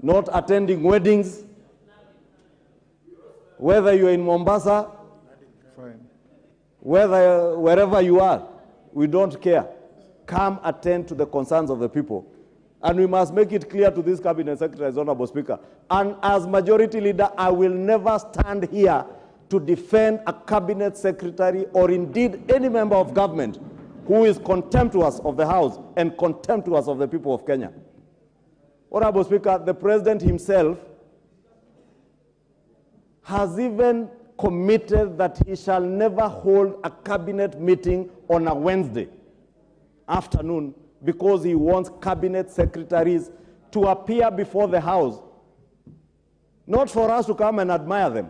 not attending weddings, whether you're in Mombasa, wherever you are, we don't care. Come attend to the concerns of the people. And we must make it clear to this cabinet secretary, Honorable Speaker. And as majority leader, I will never stand here to defend a cabinet secretary or indeed any member of government who is contemptuous of the House and contemptuous of the people of Kenya. Honorable Speaker, the president himself has even committed that he shall never hold a cabinet meeting on a Wednesday afternoon because he wants cabinet secretaries to appear before the House, not for us to come and admire them,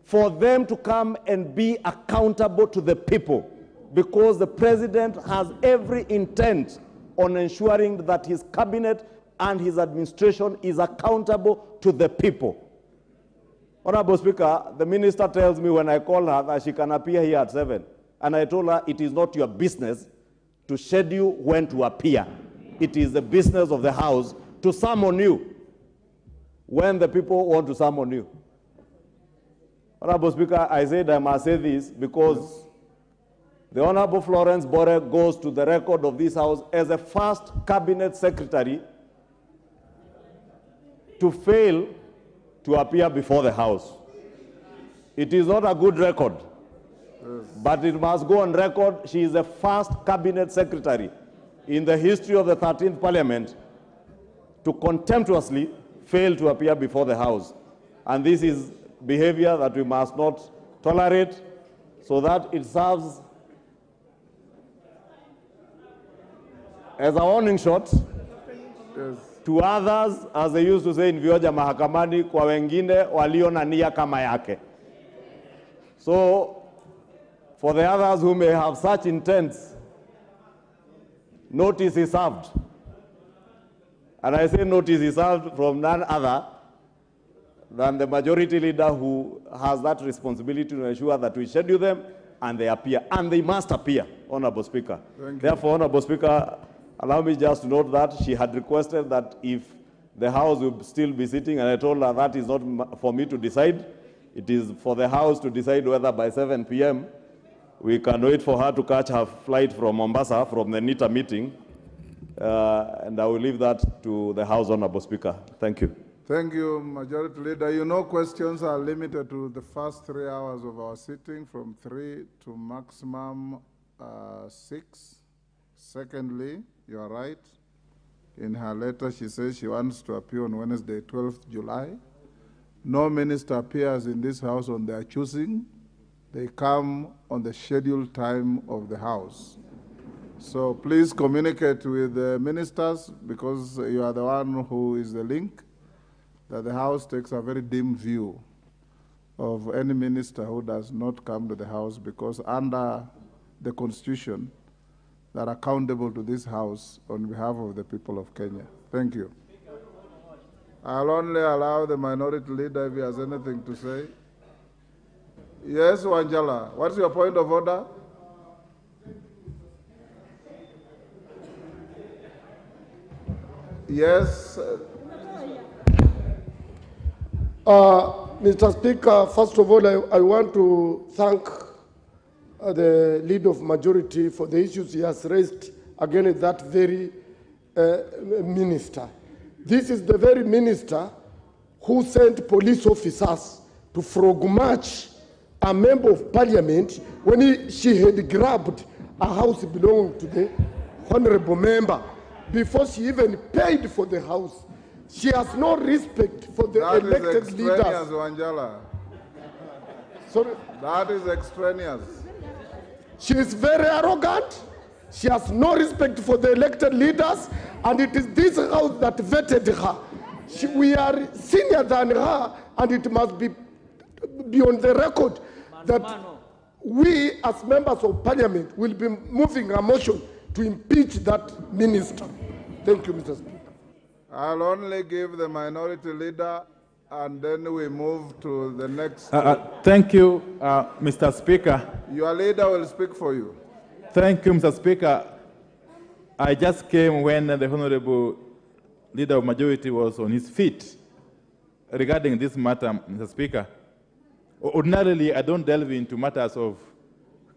for them to come and be accountable to the people, because the president has every intent on ensuring that his cabinet and his administration is accountable to the people. Honorable Speaker, the minister tells me when I call her that she can appear here at 7, and I told her it is not your business to schedule when to appear. It is the business of the House to summon you when the people want to summon you. Honorable Speaker, I said I must say this because the Honorable Florence Bore goes to the record of this House as the first cabinet secretary to fail to appear before the House. It is not a good record, but it must go on record. She is the first cabinet secretary in the history of the 13th Parliament to contemptuously fail to appear before the House. And this is behavior that we must not tolerate, so that it serves as a warning shot to others, as they used to say in Vioja Mahakamani, kwa wengine walio na nia kama yake. So, for the others who may have such intents, notice is served. And I say notice is served from none other than the majority leader who has that responsibility to ensure that we schedule them and they appear. And they must appear, Honorable Speaker. Therefore, Honorable Speaker, allow me just to note that she had requested that if the House will still be sitting, and I told her that is not for me to decide. It is for the House to decide whether by 7 p.m. we can wait for her to catch her flight from Mombasa, from the NITA meeting. And I will leave that to the House, Honorable Speaker. Thank you. Thank you, Majority Leader. You know, questions are limited to the first 3 hours of our sitting, from 3 to maximum 6. Secondly, you are right. In her letter, she says she wants to appear on Wednesday, 12th July. No minister appears in this House on their choosing. They come on the scheduled time of the House. So please communicate with the ministers, because you are the one who is the link, that the House takes a very dim view of any minister who does not come to the House, because under the Constitution, that are accountable to this House on behalf of the people of Kenya. Thank you. I'll only allow the minority leader if he has anything to say. Yes, Wanjala, what's your point of order? Yes. Mr. Speaker, first of all, I want to thank the leader of majority for the issues he has raised against that very minister. This is the very minister who sent police officers to frog march a member of parliament when she had grabbed a house belonging to the honorable member before she even paid for the house. She has no respect for the elected leaders. That is extraneous, Wanjala. Sorry? That is extraneous. She is very arrogant. She has no respect for the elected leaders, and it is this House that vetted her. We are senior than her, and it must be on the record that we, as members of parliament, will be moving a motion to impeach that minister. Thank you, Mr. Speaker. I'll only give the minority leader, and then we move to the next. Thank you, Mr. Speaker. Your leader will speak for you. Thank you, Mr. Speaker. I just came when the Honorable Leader of Majority was on his feet regarding this matter, Mr. Speaker. Ordinarily, I don't delve into matters of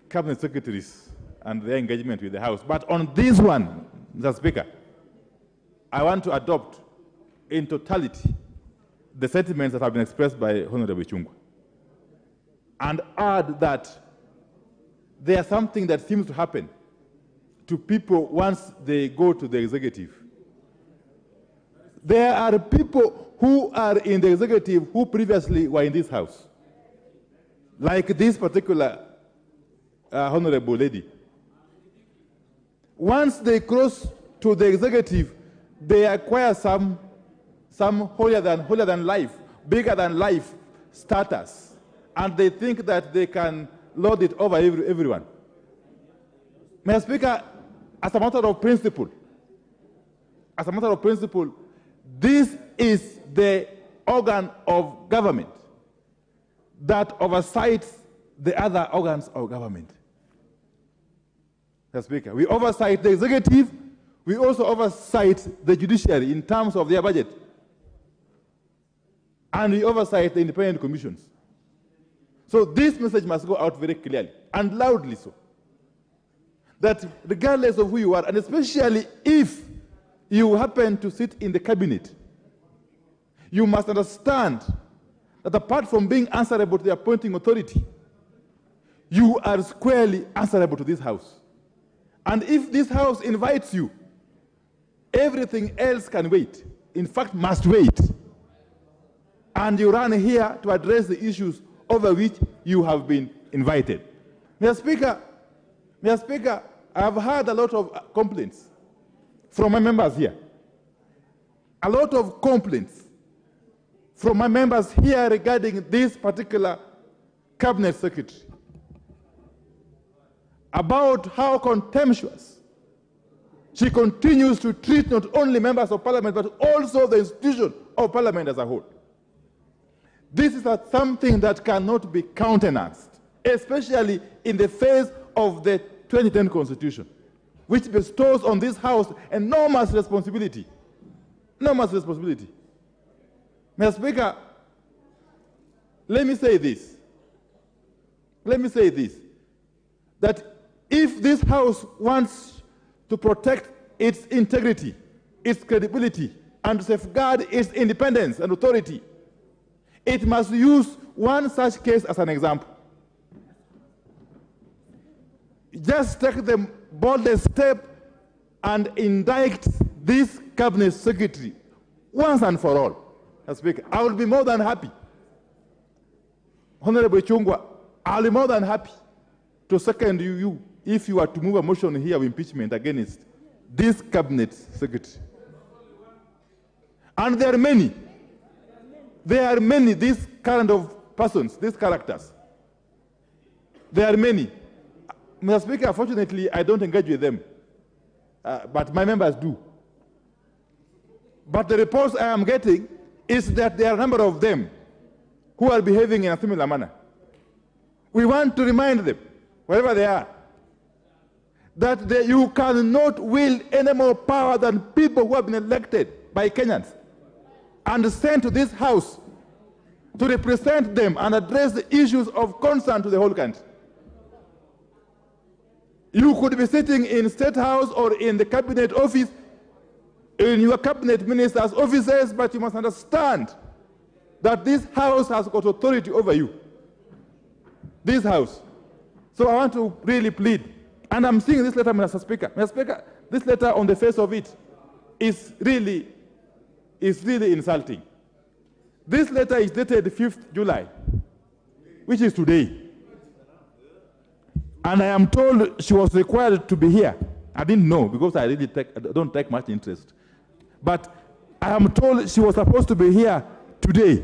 cabinet secretaries and their engagement with the House. But on this one, Mr. Speaker, I want to adopt in totality the sentiments that have been expressed by Honorable Chungwa and add that there's something that seems to happen to people once they go to the executive. There are people who are in the executive who previously were in this House, like this particular honorable lady. Once they cross to the executive, they acquire some holier than life, bigger than life status, and they think that they can lord it over everyone. Mr. Speaker, as a matter of principle, this is the organ of government that oversights the other organs of government. Mr. Speaker, we oversight the executive, we also oversight the judiciary in terms of their budget, and we oversight the independent commissions. So this message must go out very clearly and loudly so, that regardless of who you are, and especially if you happen to sit in the cabinet, you must understand that apart from being answerable to the appointing authority, you are squarely answerable to this House. And if this House invites you, everything else can wait. In fact, must wait. And you run here to address the issues over which you have been invited. Mr. Speaker, I have heard a lot of complaints from my members here. A lot of complaints from my members here regarding this particular cabinet secretary about how contemptuous she continues to treat not only members of parliament, but also the institution of parliament as a whole. This is something that cannot be countenanced, especially in the face of the 2010 Constitution, which bestows on this House enormous responsibility. Enormous responsibility. Mr. Speaker, let me say this, that if this House wants to protect its integrity, its credibility, and safeguard its independence and authority, it must use one such case as an example. Just take the boldest step and indict this cabinet secretary once and for all. Mr. Speaker, I will be more than happy. Honorable Chungwa, I'll be more than happy to second you if you are to move a motion here of impeachment against this cabinet secretary. And there are many. There are many, these kind of persons, these characters. There are many. Mr. Speaker, unfortunately, I don't engage with them, but my members do. But the reports I am getting is that there are a number of them who are behaving in a similar manner. We want to remind them, wherever they are, that you cannot wield any more power than people who have been elected by Kenyans and sent to this House to represent them and address the issues of concern to the whole country. You could be sitting in State House or in the Cabinet office, in your Cabinet Minister's offices, but you must understand that this House has got authority over you. This House. So I want to really plead, and I'm seeing this letter, Mr. Speaker. Mr. Speaker, this letter on the face of it is really insulting. This letter is dated 5th July, which is today. And I am told she was required to be here. I didn't know because I don't take much interest. But I am told she was supposed to be here today.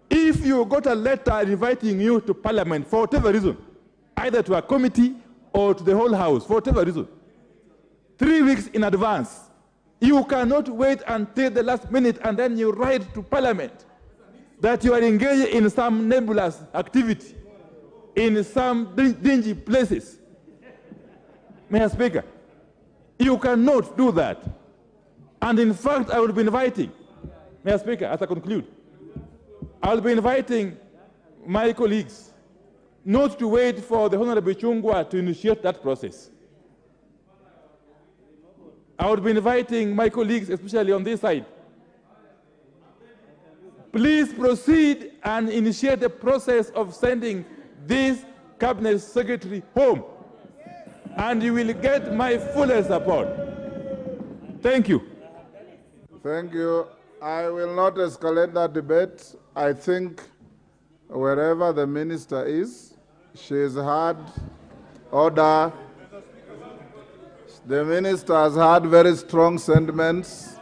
If you got a letter inviting you to Parliament for whatever reason, either to a committee or to the whole House, for whatever reason, 3 weeks in advance, you cannot wait until the last minute and then you write to Parliament that you are engaged in some nebulous activity, in some dingy places. Mr. Speaker, you cannot do that. And in fact, I will be inviting, Mr. Speaker, as I conclude, I will be inviting my colleagues not to wait for the Honorable Chungwa to initiate that process. I would be inviting my colleagues, especially on this side, please proceed and initiate the process of sending this Cabinet Secretary home, and you will get my fullest support. Thank you. Thank you. I will not escalate that debate. I think wherever the minister is, she has had order. The minister has had very strong sentiments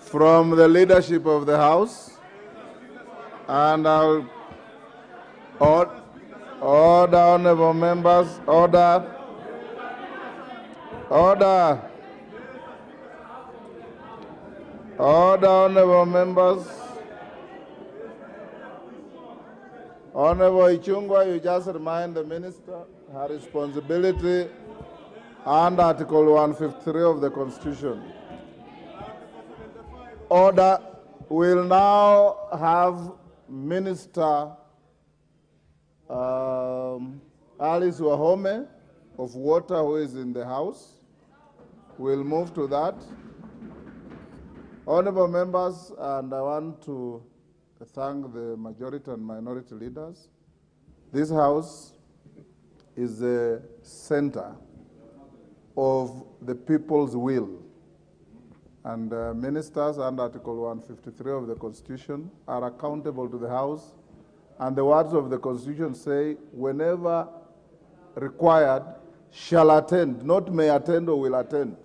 from the leadership of the House. And I'll order, honorable members, order. Order, honorable members. Honorable Ichungwa, you just remind the minister her responsibility and Article 153 of the Constitution. Order. We'll now have Minister Alice Wahome of Water, who is in the House. We'll move to that. Honorable members, and I want to thank the majority and minority leaders. This House is the center of the people's will. And ministers under Article 153 of the Constitution are accountable to the House. And the words of the Constitution say, whenever required, shall attend, not may attend or will attend,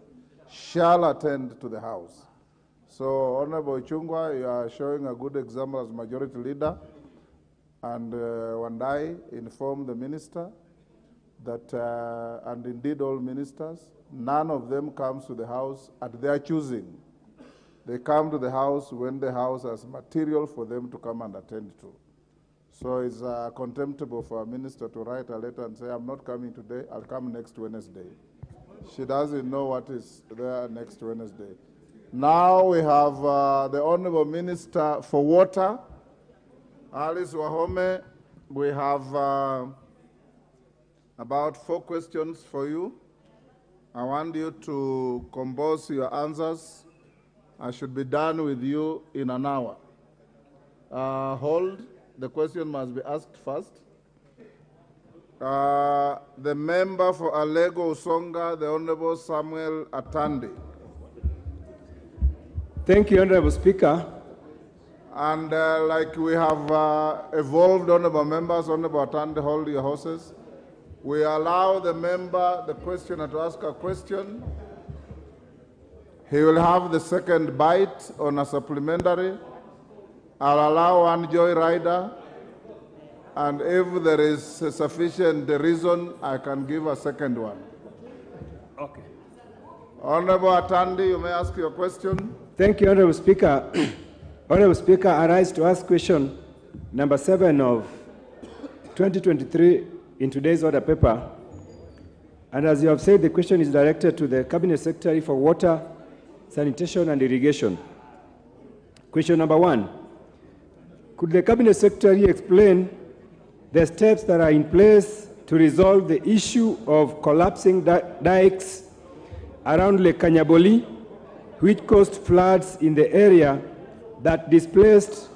shall attend to the House. So, Honorable Chungwa, you are showing a good example as majority leader. And Wandai informed the minister that, and indeed all ministers, none of them comes to the House at their choosing. They come to the House when the House has material for them to come and attend to. So it's contemptible for a minister to write a letter and say, I'm not coming today, I'll come next Wednesday. She doesn't know what is there next Wednesday. Now we have the Honorable Minister for Water, Alice Wahome. We have about 4 questions for you. I want you to compose your answers. I should be done with you in an hour. Hold. The question must be asked first. The member for Alego Usonga, the Honorable Samuel Atandi. Thank you, Honorable Speaker. And like we have evolved, Honorable members, Honorable Atandi, hold your horses. We allow the member, the questioner, to ask a question. He will have the second bite on a supplementary. I'll allow one joy rider, and if there is sufficient reason, I can give a second one. Okay. Honorable Atandi, you may ask your question. Thank you, Honorable Speaker. Honorable Speaker, I rise to ask question number 7 of 2023 in today's order paper. And as you have said, the question is directed to the Cabinet Secretary for Water, Sanitation and Irrigation. Question number 1. Could the Cabinet Secretary explain the steps that are in place to resolve the issue of collapsing dikes around Lake Kanyaboli, which caused floods in the area that displaced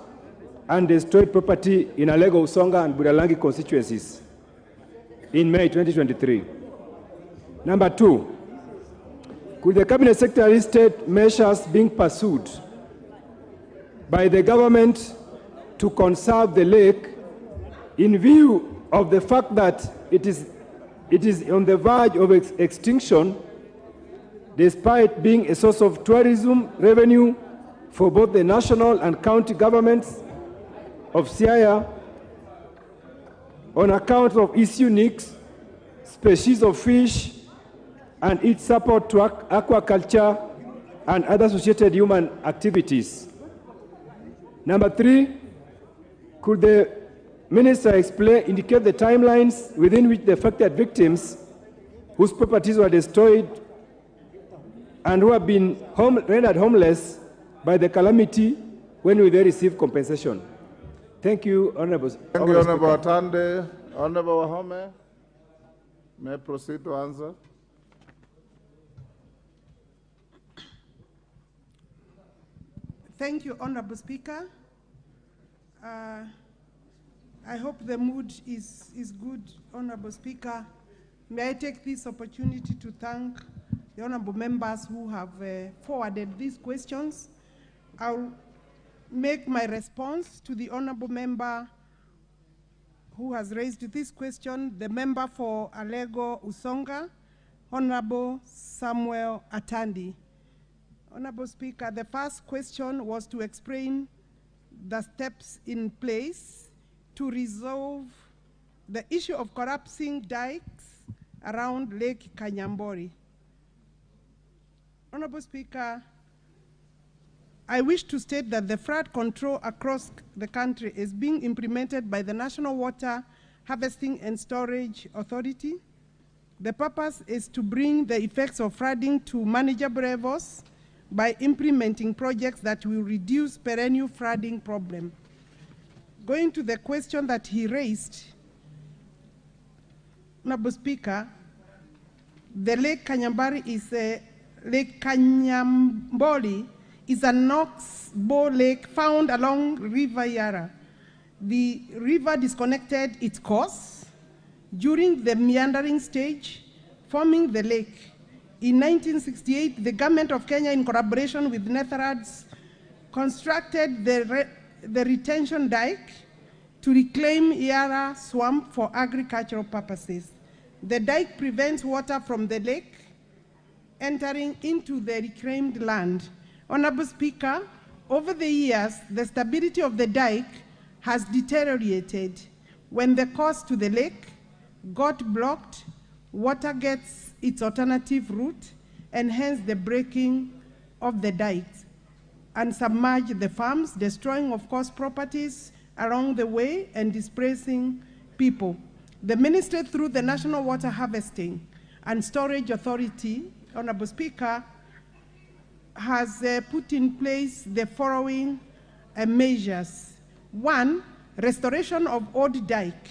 and destroyed property in Alego Usonga and Budalangi constituencies in May 2023? Number 2, could the Cabinet Secretary state measures being pursued by the government to conserve the lake in view of the fact that it is on the verge of extinction, despite being a source of tourism revenue for both the national and county governments of Siaya on account of its unique species of fish and its support to aquaculture and other associated human activities? Number 3, could the Minister indicate the timelines within which the affected victims whose properties were destroyed and who have been rendered homeless by the calamity, when will they receive compensation? Thank you, Honorable. Thank you, Honorable Atande. Honorable Wahome, may I proceed to answer? Thank you, Honorable Speaker. I hope the mood is good, Honorable Speaker. May I take this opportunity to thank the honorable members who have forwarded these questions. I'll make my response to the honorable member who has raised this question, the member for Alego Usonga, Honorable Samuel Atandi. Honorable Speaker, the first question was to explain the steps in place to resolve the issue of collapsing dikes around Lake Kanyaboli. Honorable Speaker, I wish to state that the flood control across the country is being implemented by the National Water Harvesting and Storage Authority. The purpose is to bring the effects of flooding to manageable levels by implementing projects that will reduce perennial flooding problem. Going to the question that he raised, Honorable Speaker, the Lake Kanyaboli is an oxbow lake found along River Yara. The river disconnected its course during the meandering stage, forming the lake. In 1968, the government of Kenya, in collaboration with Netherlands, constructed the retention dike to reclaim Yara swamp for agricultural purposes. The dike prevents water from the lake entering into the reclaimed land. Honorable Speaker, over the years, the stability of the dike has deteriorated. When the course to the lake got blocked, water gets its alternative route, and hence the breaking of the dikes, and submerge the farms, destroying, of course, properties along the way and displacing people. The ministry, through the National Water Harvesting and Storage Authority, Honorable Speaker, has put in place the following measures. One, restoration of old dike.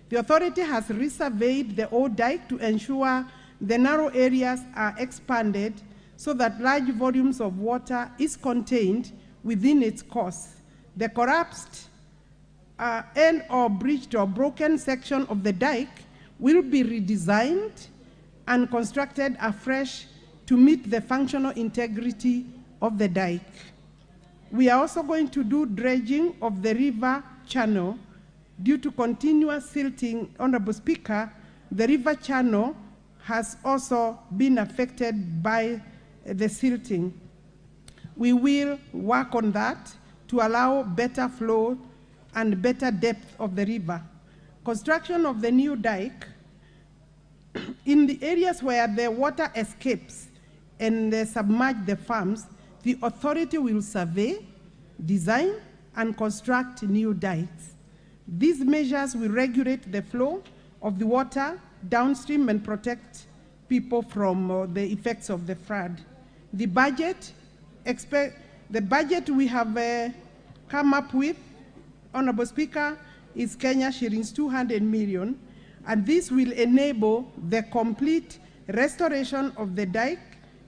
The authority has resurveyed the old dike to ensure the narrow areas are expanded so that large volumes of water is contained within its course. The collapsed end or breached or broken section of the dike will be redesigned and constructed afresh to meet the functional integrity of the dike. We are also going to do dredging of the river channel. Due to continuous silting, Honorable Speaker, the river channel has also been affected by the silting. We will work on that to allow better flow and better depth of the river. Construction of the new dike in the areas where the water escapes and submerge the farms, the authority will survey, design, and construct new dikes. These measures will regulate the flow of the water downstream and protect people from the effects of the flood. The budget we have come up with, Honorable Speaker, is Kenya shillings 200 million, and this will enable the complete restoration of the dike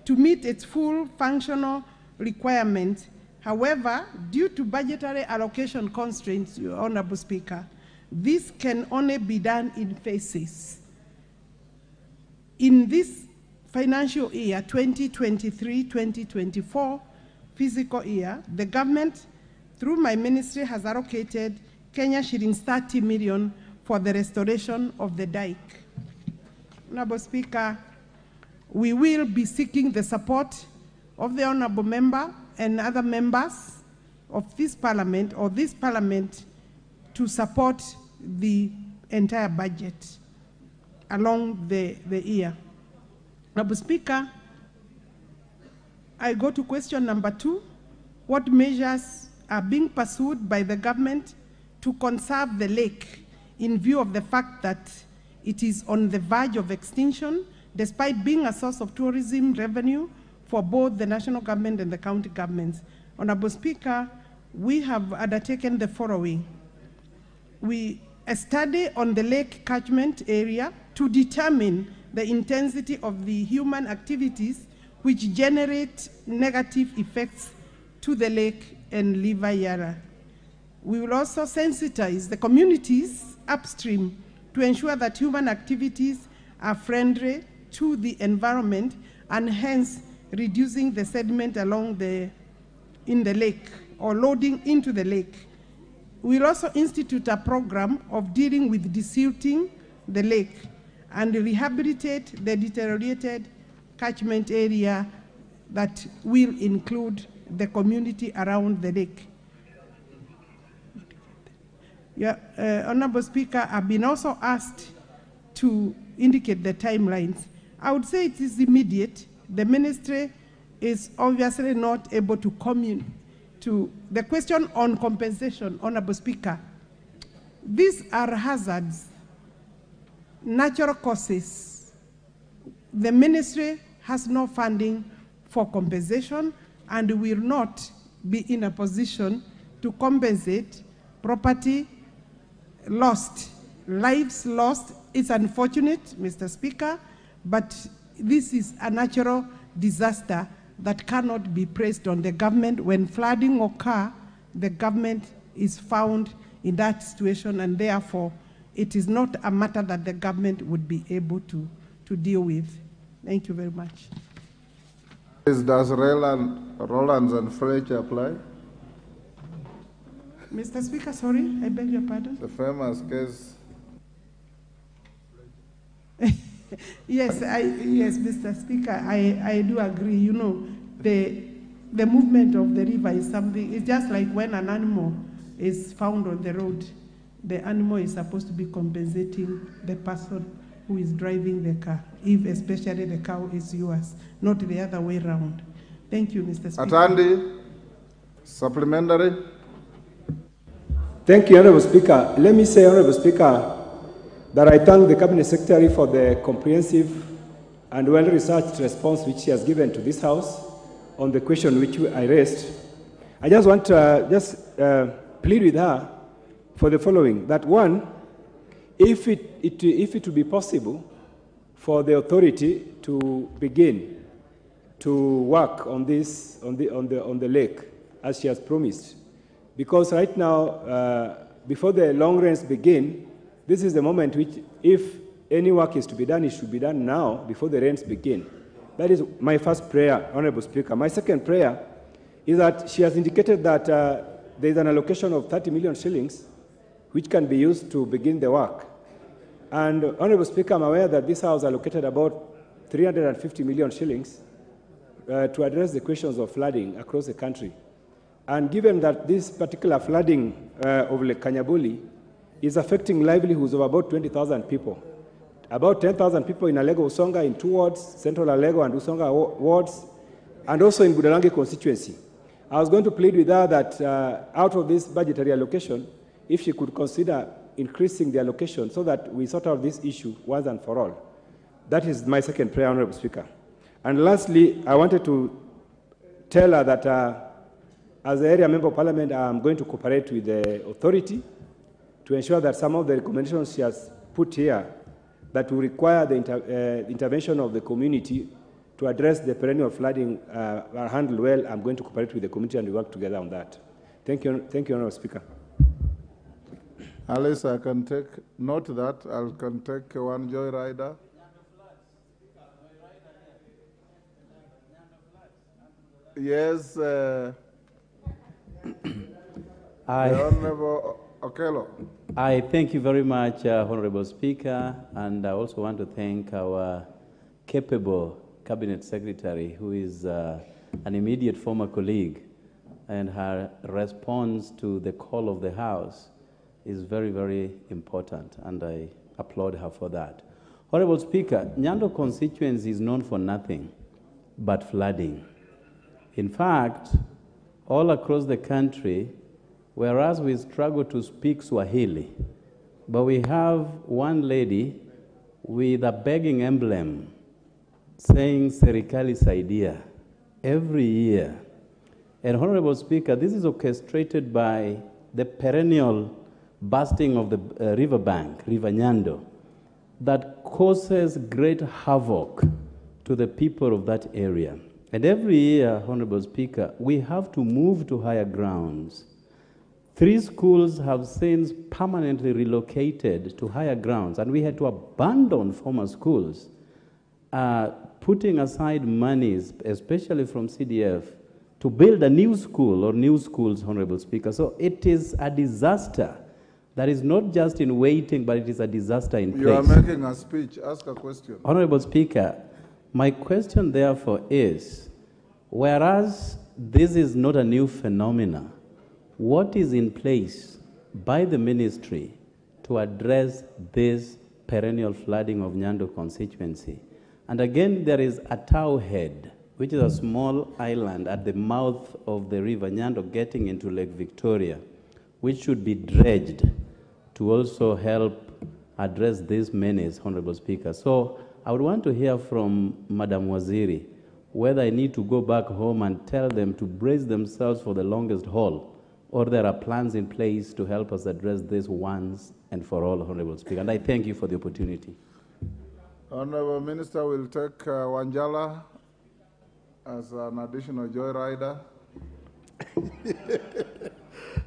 to meet its full functional requirements. However, due to budgetary allocation constraints, Your Honorable Speaker, this can only be done in phases. In this financial year, 2023-2024 fiscal year, the government, through my ministry, has allocated Kenya shillings 30 million for the restoration of the dike. Honorable Speaker, we will be seeking the support of the honorable member and other members of this parliament or this parliament to support the entire budget along the year. Honorable Speaker, I go to question number 2. What measures are being pursued by the government to conserve the lake in view of the fact that it is on the verge of extinction, despite being a source of tourism revenue for both the national government and the county governments. Honorable Speaker, we have undertaken the following. A study on the lake catchment area to determine the intensity of the human activities which generate negative effects to the lake and River Yarra. We will also sensitize the communities upstream to ensure that human activities are friendly to the environment and hence reducing the sediment in the lake or loading into the lake. We will also institute a program of dealing with desilting the lake and rehabilitate the deteriorated catchment area that will include the community around the lake. Honorable Speaker, I've been also asked to indicate the timelines. I would say it is immediate. The ministry is obviously not able to communicate to the question on compensation, Honorable Speaker. These are hazards, natural causes. The ministry has no funding for compensation and will not be in a position to compensate property lost, lives lost. It's unfortunate, Mr. Speaker, but this is a natural disaster that cannot be placed on the government. When flooding occurs, the government is found in that situation, and therefore it is not a matter that the government would be able to deal with. Thank you very much. Does Rollins and Fletcher apply? Mr. Speaker, sorry, I beg your pardon. The famous case. Yes, Mr. Speaker, I do agree. You know, the movement of the river is something, it's just like when an animal is found on the road, the animal is supposed to be compensating the person who is driving the car, if especially the cow is yours, not the other way around. Thank you, Mr. Speaker. Atandi, supplementary. Thank you, Honorable Speaker. Let me say, Honorable Speaker, that I thank the Cabinet Secretary for the comprehensive and well-researched response which she has given to this House on the question which I raised. I just want to plead with her for the following, that one, if it would be possible for the authority to begin to work on this, on the lake, as she has promised. Because right now, before the long rains begin, this is the moment which, if any work is to be done, it should be done now, before the rains begin. That is my first prayer, Honorable Speaker. My second prayer is that she has indicated that there is an allocation of 30 million shillings, which can be used to begin the work. And Honorable Speaker, I'm aware that this House allocated about 350 million shillings to address the questions of flooding across the country. And given that this particular flooding of Lake Kanyaboli is affecting livelihoods of about 20,000 people, about 10,000 people in Alego Usonga in 2 wards, Central Alego and Usonga wards, and also in Budalangi constituency. I was going to plead with her that out of this budgetary allocation, if she could consider increasing the allocation so that we sort out this issue once and for all. That is my second prayer, Honorable Speaker. And lastly, I wanted to tell her that as the area member of Parliament, I'm going to cooperate with the authority to ensure that some of the recommendations she has put here that will require the intervention of the community to address the perennial flooding are handled well. I'm going to cooperate with the community and we work together on that. Thank you, Honorable Speaker. Alice, I can take note that. I can take one joyrider. Yes. Honorable Okello. I thank you very much, Honorable Speaker, and I also want to thank our capable Cabinet Secretary, who is an immediate former colleague, and her response to the call of the House is very, very important, and I applaud her for that. Honorable Speaker, Nyando constituency is known for nothing but flooding. In fact, all across the country, whereas we struggle to speak Swahili, but we have one lady with a begging emblem saying, Serikali saidia. every year. And Honorable Speaker, this is orchestrated by the perennial bursting of the riverbank, River Nyando, that causes great havoc to the people of that area. And every year, Honorable Speaker, we have to move to higher grounds. 3 schools have since permanently relocated to higher grounds, and we had to abandon former schools, putting aside monies, especially from CDF, to build a new school or new schools, Honorable Speaker. So it is a disaster that is not just in waiting, but it is a disaster in place. You are making a speech. Ask a question. Honorable Speaker, my question therefore is, whereas this is not a new phenomenon, what is in place by the ministry to address this perennial flooding of Nyando constituency? And again, there is a Tau Head, which is a small island at the mouth of the river Nyando getting into Lake Victoria, which should be dredged to also help address this menace, Honorable Speaker. So I would want to hear from Madam Waziri whether I need to go back home and tell them to brace themselves for the longest haul, or there are plans in place to help us address this once and for all, Honorable Speaker. And I thank you for the opportunity. Honorable Minister will take Wanjala as an additional joyrider.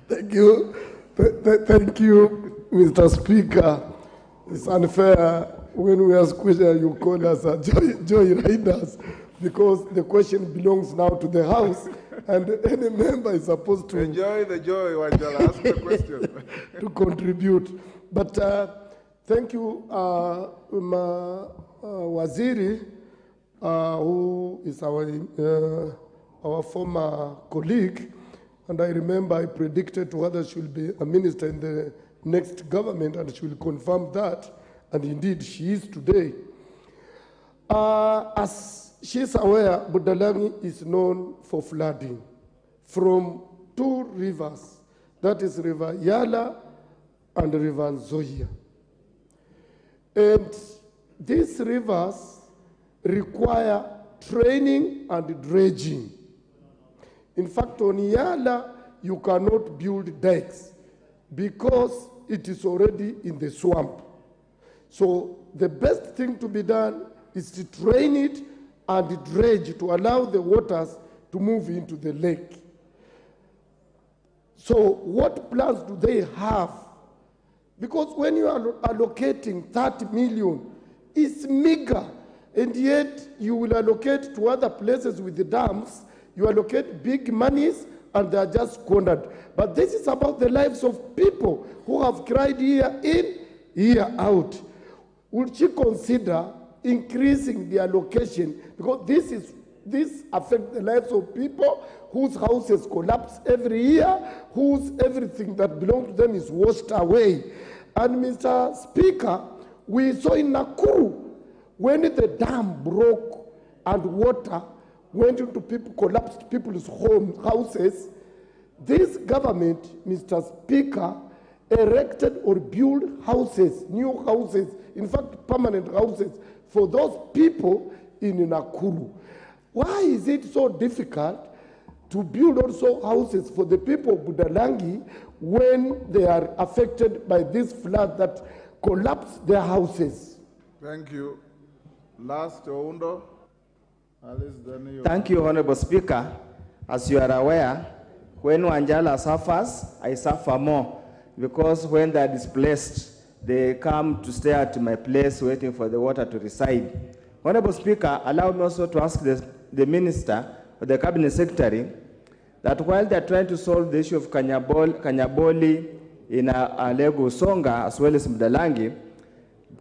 Thank you. Thank you, Mr. Speaker. It's unfair when we ask questions, you call us joy riders, because the question belongs now to the House, and any member is supposed to enjoy the joy, Wanjala. Ask the question. to contribute. But thank you, Waziri, who is our former colleague. And I remember I predicted to her that she will be a minister in the next government, and she will confirm that. And indeed, she is today. As she is aware, Budalangi is known for flooding from 2 rivers, that is River Yala and River Nzoia. And these rivers require training and dredging. In fact, on Yala, you cannot build dikes because it is already in the swamp. So the best thing to be done is to train it and dredge to allow the waters to move into the lake. So what plans do they have? Because when you are allocating 30 million, it's meager, and yet you will allocate to other places with the dams. You allocate big monies, and they are just squandered. But this is about the lives of people who have cried year in, year out. Would she consider increasing the allocation? Because this affects the lives of people whose houses collapse every year, whose everything that belongs to them is washed away. And Mr. Speaker, we saw in Nakuru, when the dam broke and water went into people, collapsed people's houses, this government, Mr. Speaker, erected or built houses, new houses, in fact, permanent houses for those people in Nakuru. Why is it so difficult to build also houses for the people of Budalangi when they are affected by this flood that collapsed their houses? Thank you. Last, Oundo. Thank you, Honorable Speaker. As you are aware, when Wanjala suffers, I suffer more, because when they are displaced, they come to stay at my place waiting for the water to recede. Honorable Speaker, allow me also to ask the Minister or the Cabinet Secretary that while they are trying to solve the issue of Kanyaboli in Alego Songa as well as Budalangi,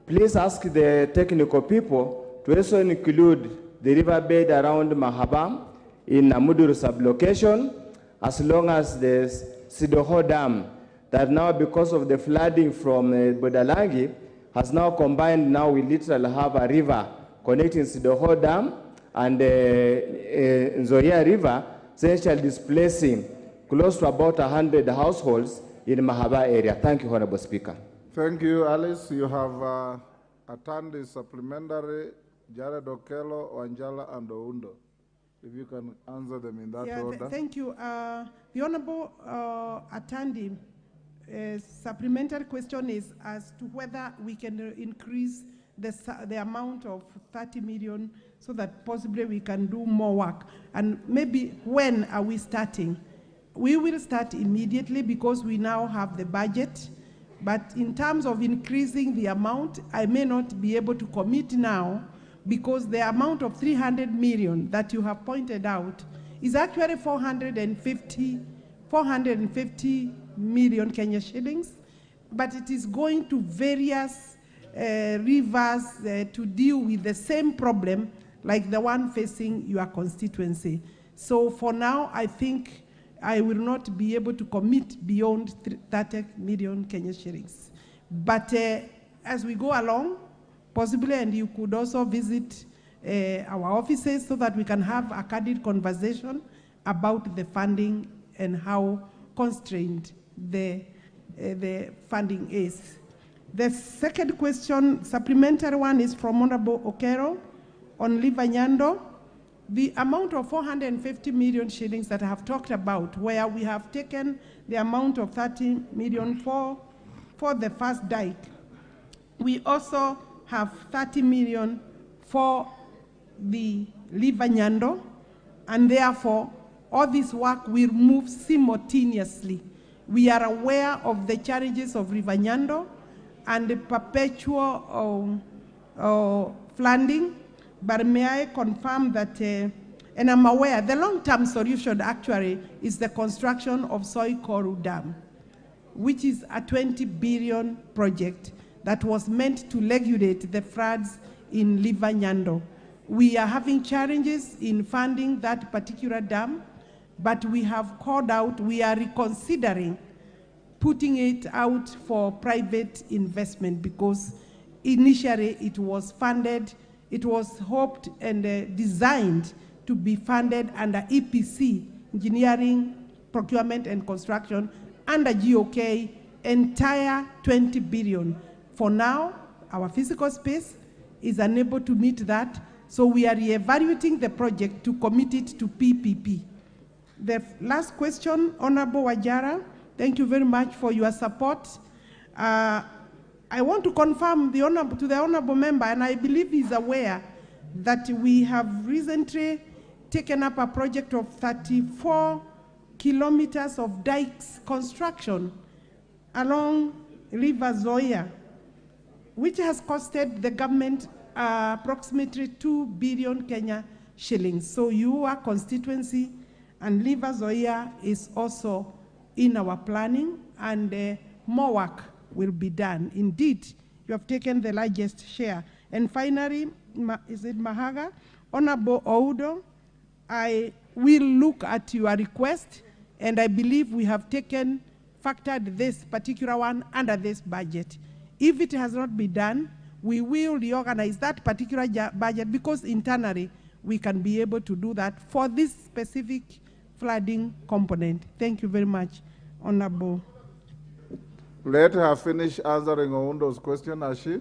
please ask the technical people to also include the riverbed around Mahaba in Namuduru sublocation, as long as the Sidoho Dam, that now because of the flooding from Budalangi, has now combined, now we literally have a river connecting Sidoho Dam and Nzoia River, essentially displacing close to about 100 households in Mahaba area. Thank you, Honorable Speaker. Thank you, Alice. You have attended supplementary. Jared Okello, Wanjala, and Oundo. If you can answer them in that Yeah, order. thank you. The Honorable Atandi, supplementary question is as to whether we can increase the amount of 30 million so that possibly we can do more work. And maybe when are we starting? We will start immediately because we now have the budget. But in terms of increasing the amount, I may not be able to commit now because the amount of 300 million that you have pointed out is actually 450 million Kenya shillings, but it is going to various rivers to deal with the same problem like the one facing your constituency. So for now, I think I will not be able to commit beyond 30 million Kenya shillings. But as we go along, possibly, and you could also visit our offices so that we can have a candid conversation about the funding and how constrained the funding is. The second question, supplementary one, is from Honorable Okero on Livanyando. The amount of 450 million shillings that I have talked about, where we have taken the amount of 30 million for the first dike, we also have 30 million for the Livanyando, and therefore all this work will move simultaneously. We are aware of the challenges of Livanyando and the perpetual flooding, but may I confirm that, and I'm aware, the long-term solution actually is the construction of Soikoru Dam, which is a 20 billion project that was meant to regulate the floods in Livanyando. We are having challenges in funding that particular dam, but we have called out, we are reconsidering putting it out for private investment because initially it was funded, it was hoped and designed to be funded under EPC, engineering, procurement and construction, under GOK, entire 20 billion. For now, our physical space is unable to meet that, so we are evaluating the project to commit it to PPP. The last question, Honorable Wajara, thank you very much for your support. I want to confirm to the Honorable Member, and I believe he's aware, that we have recently taken up a project of 34 kilometers of dikes construction along River Zoya, which has costed the government approximately 2 billion Kenya shillings. So your constituency and River Zoya is also in our planning, and more work will be done. Indeed, you have taken the largest share. And finally, is it Mahaga? Honorable Oudo, I will look at your request, and I believe we have factored this particular one under this budget. If it has not been done, we will reorganize that particular budget because internally we can be able to do that for this specific flooding component. Thank you very much, Honorable. Let her finish answering Oundo's question, has she?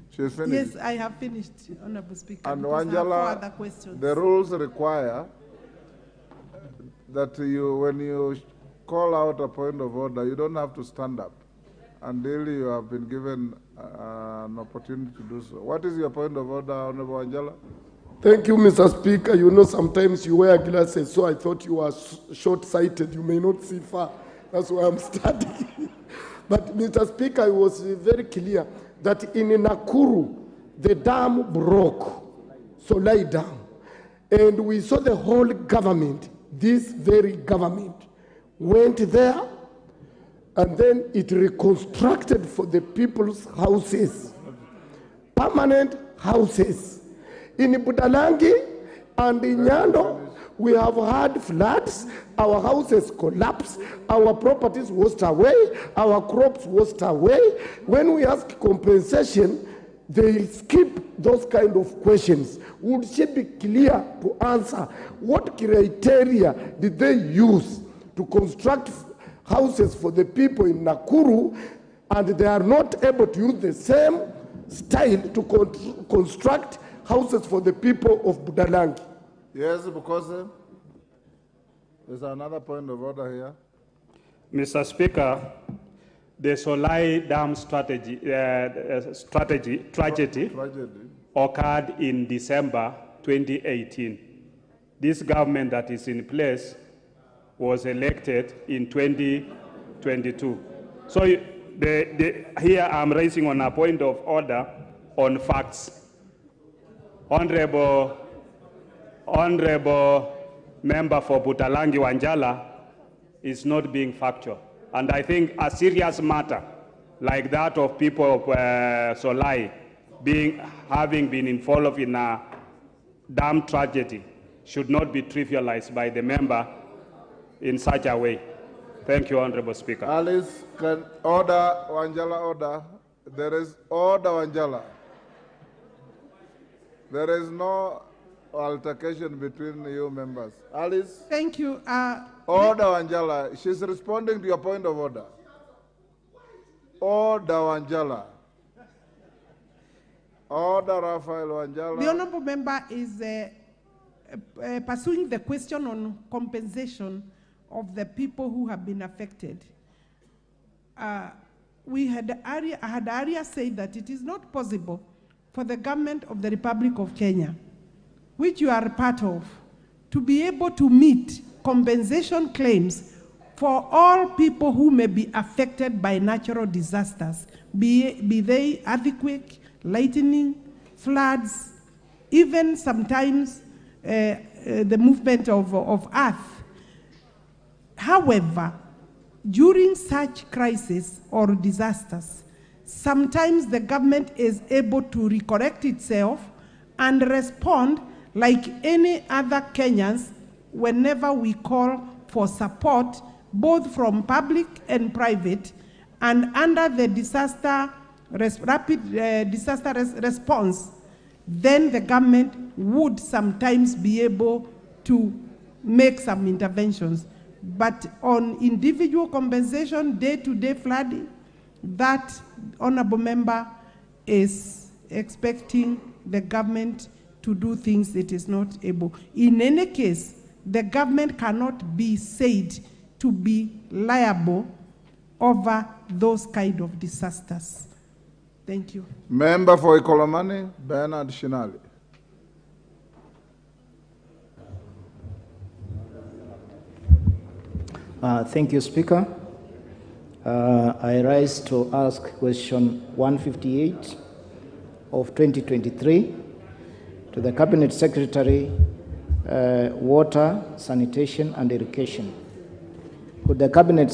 She's finished. Yes, I have finished, Honorable Speaker. And because Wanjala, I have 4 other questions. the rules require that when you call out a point of order, you don't have to stand up until you have been given an opportunity to do so. What is your point of order, Honorable Wanjala? Thank you, Mr. Speaker. You know, sometimes you wear glasses, so I thought you were short-sighted. You may not see far. That's why I'm studying. But, Mr. Speaker, it was very clear that in Nakuru, the dam broke, Solai Dam. And we saw the whole government, this very government, went there, and then it reconstructed for the people's houses, permanent houses. In Budalangi and in Nyando, we have had floods, our houses collapsed, our properties washed away, our crops washed away. When we ask compensation, they skip those kind of questions. Would she be clear to answer what criteria did they use to construct houses for the people in Nakuru, and they are not able to use the same style to construct houses for the people of Budalangi? Yes, because there's another point of order here. Mr. Speaker, the Solai Dam tragedy occurred in December 2018. This government that is in place was elected in 2022. So here I'm raising on a point of order on facts. Honorable member for Butalangi Wanjala is not being factual. And I think a serious matter like that of people of Solai having been involved in a dam tragedy should not be trivialized by the member in such a way. Thank you, Honorable Speaker. Alice, can order, Wanjala, order. There is order, Wanjala. There is no altercation between you members. Alice? Thank you. Order, Wanjala. She's responding to your point of order. Order, Wanjala. Order, Raphael Wanjala. The honourable member is pursuing the question on compensation of the people who have been affected. I had earlier said that it is not possible for the government of the Republic of Kenya, which you are part of, to be able to meet compensation claims for all people who may be affected by natural disasters, be they earthquake, lightning, floods, even sometimes the movement of earth. However, during such crises or disasters, sometimes the government is able to recorrect itself and respond like any other Kenyans whenever we call for support, both from public and private, and under the rapid disaster response, then the government would sometimes be able to make some interventions. But on individual compensation, day-to-day flooding, that honorable member is expecting the government to do things it is not able. In any case, the government cannot be said to be liable over those kind of disasters. Thank you. Member for Ikolomani, Bernard Shinali. Thank you, Speaker. I rise to ask question 158 of 2023 to the Cabinet Secretary, Water, Sanitation and Irrigation. Could the Cabinet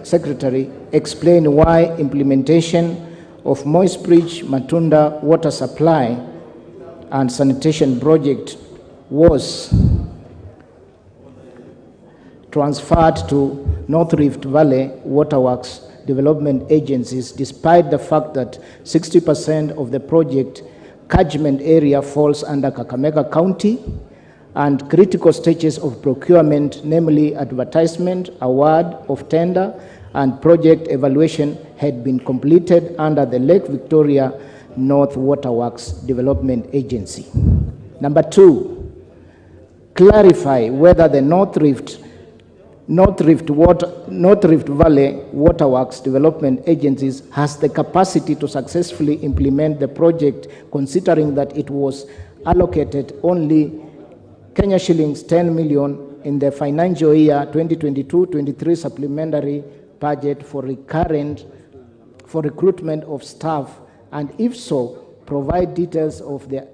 Secretary explain why implementation of Moist Bridge Matunda water supply and sanitation project was transferred to North Rift Valley Waterworks Development Agencies, despite the fact that 60% of the project catchment area falls under Kakamega County, and critical stages of procurement, namely advertisement, award of tender, and project evaluation had been completed under the Lake Victoria North Waterworks Development Agency. Number two, clarify whether the North Rift Valley Waterworks Development Agencies has the capacity to successfully implement the project, considering that it was allocated only Kenya shillings 10 million in the financial year 2022-23 supplementary budget for recruitment of staff, and if so, provide details of the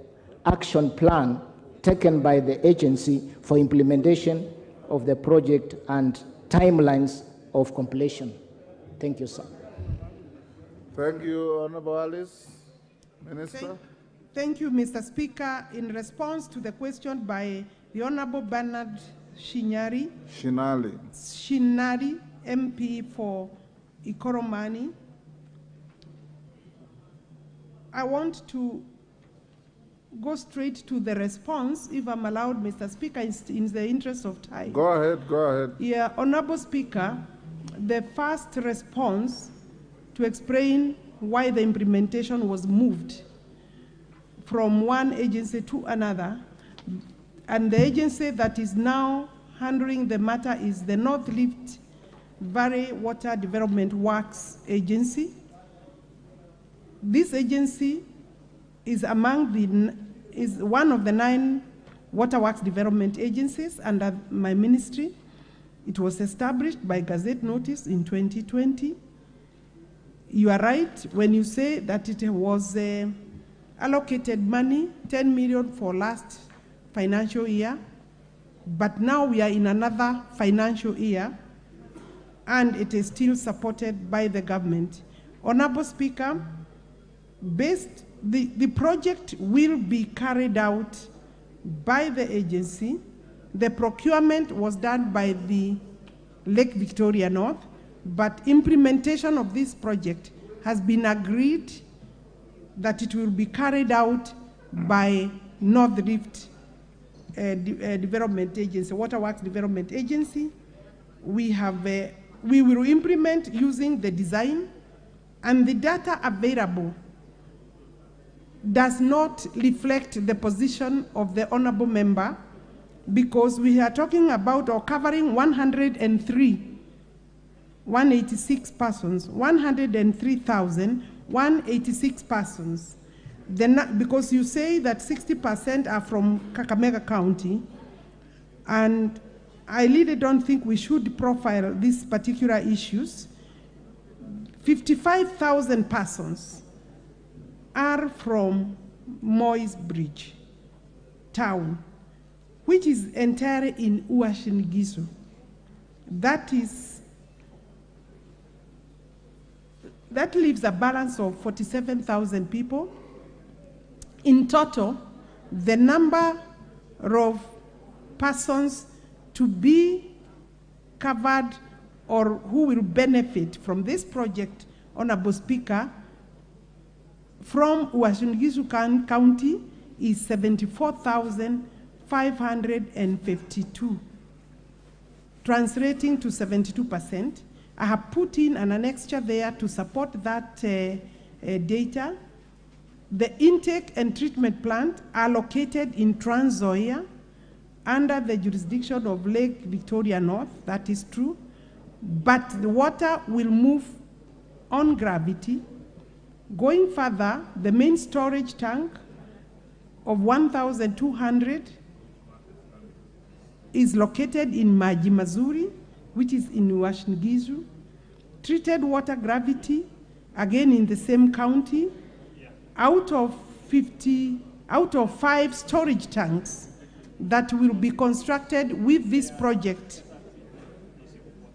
action plan taken by the agency for implementation of the project and timelines of completion. Thank you, sir. Thank you, Honorable Alice. Minister. Thank you, Mr. Speaker. In response to the question by the Honorable Bernard Shinali, MP for Ikoromani, I want to go straight to the response, if I'm allowed, Mr. Speaker, in the interest of time. Go ahead. Yeah, Honorable Speaker, the first response to explain why the implementation was moved from one agency to another, and the agency that is now handling the matter is the North Rift Valley Water Development Works Agency. This agency is one of the 9 waterworks development agencies under my ministry. It was established by Gazette notice in 2020. You are right when you say that it was allocated money, 10 million for last financial year, but now we are in another financial year and it is still supported by the government. Honorable Speaker, the project will be carried out by the agency. The procurement was done by the Lake Victoria North, but implementation of this project has been agreed that it will be carried out by North Rift Development Agency, Waterworks Development Agency. We will implement using the design, and the data available does not reflect the position of the honorable member, because we are talking about or covering 186 persons, 103,186 persons. Because you say that 60% are from Kakamega County, and I really don't think we should profile these particular issues. 55,000 persons are from Moy's Bridge town, which is entirely in Uasin Gishu. That leaves a balance of 47,000 people. In total, the number of persons to be covered or who will benefit from this project, Honorable Speaker, from Uasin Gishu County is 74,552, translating to 72%. I have put in an annexure there to support that data. The intake and treatment plant are located in Trans Nzoia under the jurisdiction of Lake Victoria North, that is true, but the water will move on gravity. Going further, the main storage tank of 1,200 is located in Maji Mazuri, which is in Uasin Gishu. Treated water gravity, again in the same county, out of 5 storage tanks that will be constructed with this project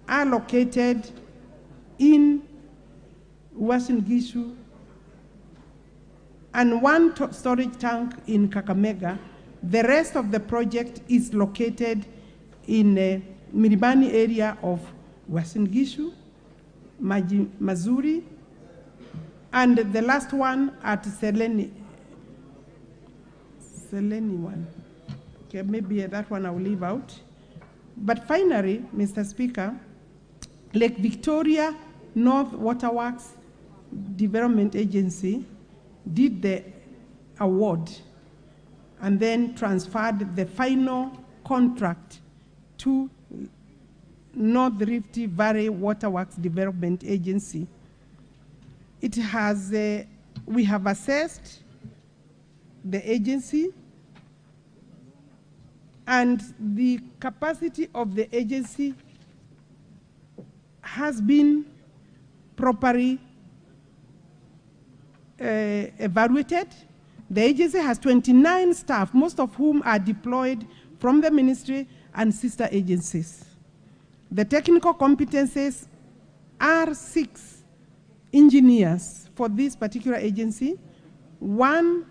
are located in Uasin Gishu, and 1 storage tank in Kakamega. The rest of the project is located in the Milimani area of Uasin Gishu, Maji Mazuri, and the last one at Seleni one. Okay, maybe that one I will leave out. But finally, Mr. Speaker, Lake Victoria North Waterworks Development Agency did the award and then transferred the final contract to North Rift Valley Waterworks Development Agency. It has, we have assessed the agency, and the capacity of the agency has been properly evaluated. The agency has 29 staff, most of whom are deployed from the ministry and sister agencies. The technical competencies are 6 engineers for this particular agency, 1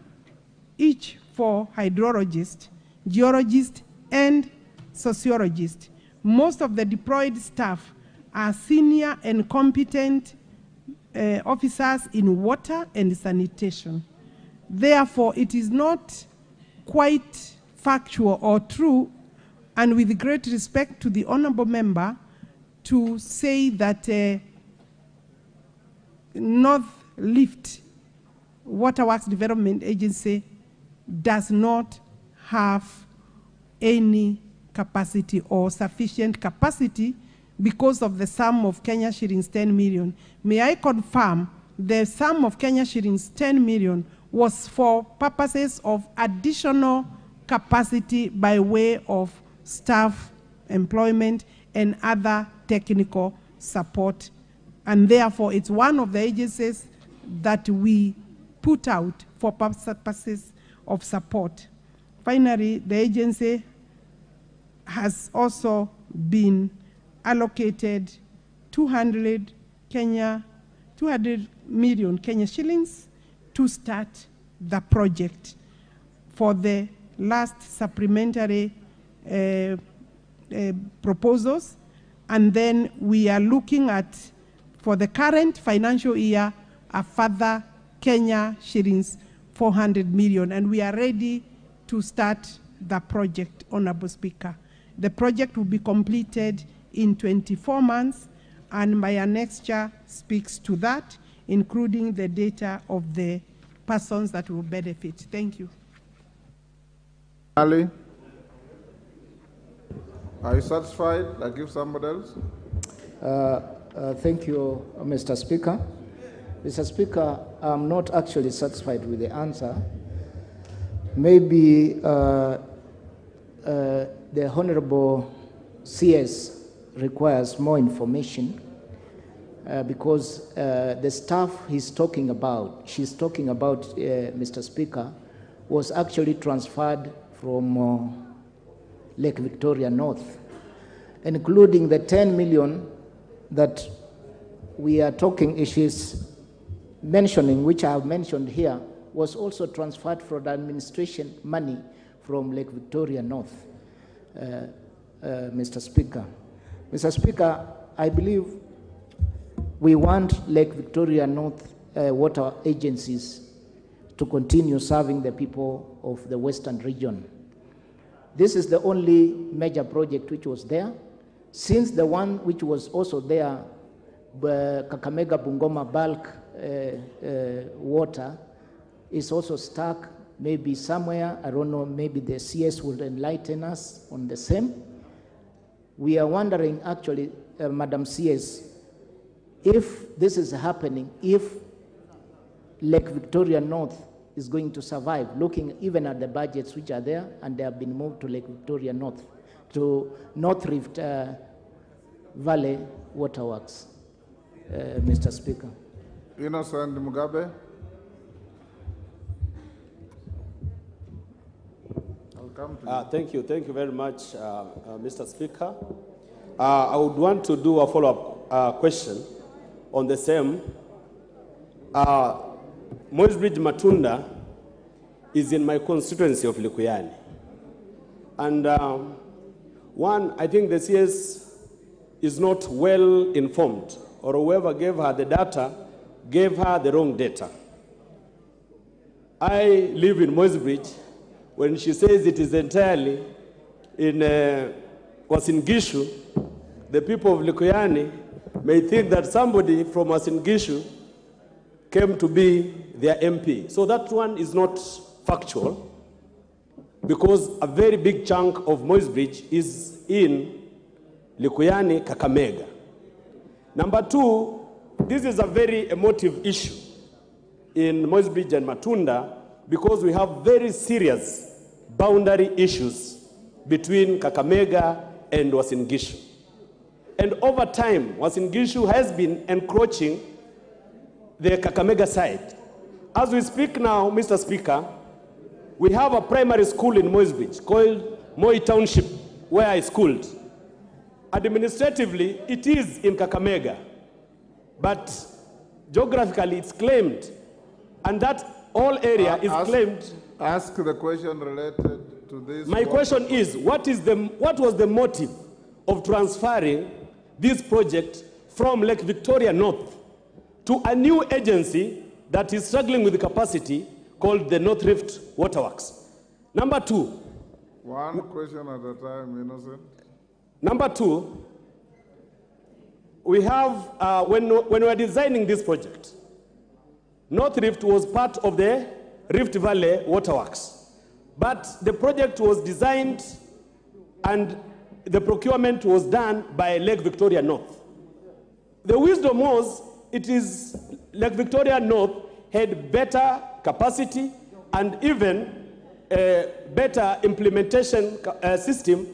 each for hydrologist, geologist, and sociologist. Most of the deployed staff are senior and competent officers in water and sanitation. Therefore, it is not quite factual or true, and with great respect to the honorable member, to say that North Rift Waterworks Development Agency does not have any capacity or sufficient capacity because of the sum of Kenya shillings 10 million. May I confirm the sum of Kenya shillings 10 million was for purposes of additional capacity by way of staff employment and other technical support. And therefore, it's one of the agencies that we put out for purposes of support. Finally, the agency has also been allocated 200 million Kenya shillings to start the project for the last supplementary proposals. And then we are looking at, for the current financial year, a further Kenya shillings 400 million. And we are ready to start the project, Honorable Speaker. The project will be completed in 24 months, and my annexure speaks to that, including the data of the persons that will benefit. Thank you. Ali, are you satisfied? I give somebody else. Thank you, Mr. Speaker. Mr. Speaker, I'm not actually satisfied with the answer. Maybe the Honorable CS requires more information because the staff she's talking about, Mr. Speaker, was actually transferred from Lake Victoria North, including the 10 million that we are talking, she's mentioning, which I have mentioned here, was also transferred for the administration money from Lake Victoria North, Mr. Speaker. Mr. Speaker, I believe we want Lake Victoria North water agencies to continue serving the people of the Western region. This is the only major project which was there. Since the one which was also there, Kakamega Bungoma bulk water is also stuck, maybe somewhere, I don't know, maybe the CS will enlighten us on the same. We are wondering actually, Madam CS, if this is happening, if Lake Victoria North is going to survive, looking even at the budgets which are there, and they have been moved to Lake Victoria North, to North Rift Valley Waterworks, Mr. Speaker. Innocent Mugabe. Thank you very much, Mr. Speaker. I would want to do a follow-up question on the same. Moisbridge Matunda is in my constituency of Likuyani. And one, I think the CS is not well informed, or whoever gave her the data gave her the wrong data. I live in Moisbridge. When she says it is entirely in Wasingishu, the people of Likuyani may think that somebody from Wasingishu came to be their MP. So that one is not factual, because a very big chunk of Moisbridge is in Likuyani, Kakamega. Number two, this is a very emotive issue in Moisbridge and Matunda, because we have very serious boundary issues between Kakamega and Wasingishu. And over time, Wasingishu has been encroaching the Kakamega side. As we speak now, Mr. Speaker, we have a primary school in Moisbridge called Moi Township, where I schooled. Administratively, it is in Kakamega, but geographically it's claimed, and that all area is claimed. Ask the question related to this. My question is, what was the motive of transferring this project from Lake Victoria North to a new agency that is struggling with the capacity called the North Rift Waterworks? Number two. One question at a time, Innocent. Number two, we have, when we were designing this project, North Rift was part of the Rift Valley Waterworks. But the project was designed and the procurement was done by Lake Victoria North. The wisdom was, Lake Victoria North had better capacity and even a better implementation system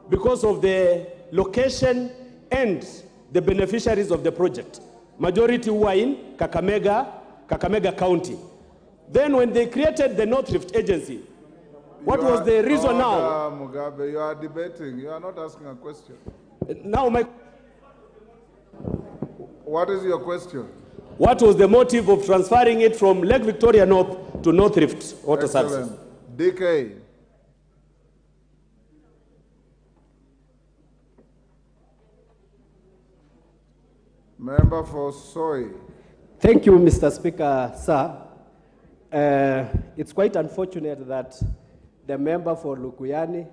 because of the location and the beneficiaries of the project. Majority were in Kakamega County. Then when they created the North Rift Agency, what was the reason now? Mugabe, you are debating. You are not asking a question. Now what is your question? What was the motive of transferring it from Lake Victoria North to North Rift Water Services? DK. Member for Soy. Thank you, Mr. Speaker, sir. It's quite unfortunate that the member for Lukuyani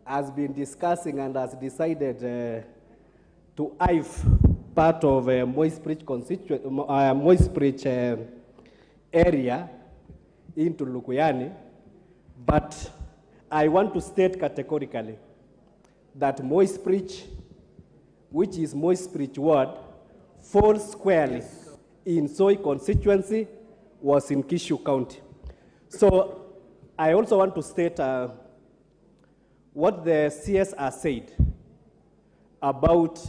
has been discussing and has decided to IF part of Moist Bridge area into Lukuyani, but I want to state categorically that Moist Bridge, which is Moist Bridge Ward, falls squarely in Soy constituency, was in Kishu County. So I also want to state what the CSR said about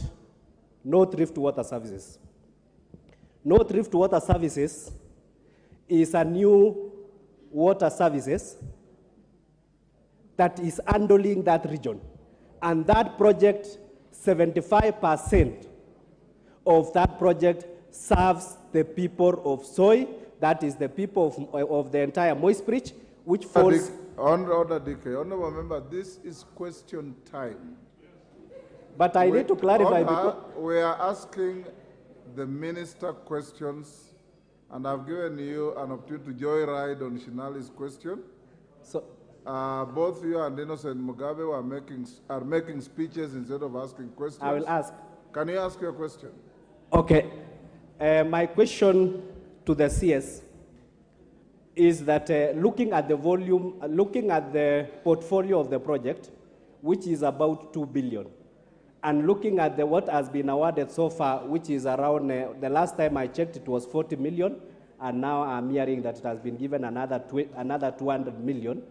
North Rift Water Services. North Rift Water Services is a new water services that is handling that region. And that project, 75% of that project serves the people of Soy, that is the people of the entire Moist Bridge, which falls... Order, DK. Honorable member, this is question time. But I need to clarify because... We are asking the minister questions, and I've given you an opportunity to joyride on Shinali's question. So, both you and Innocent Mugabe are making speeches instead of asking questions. I will ask. Can you ask your question? Okay. My question to the CS is that looking at the volume, looking at the portfolio of the project, which is about 2 billion, and looking at what has been awarded so far, which is around, the last time I checked, it was 40 million, and now I'm hearing that it has been given another 200 million.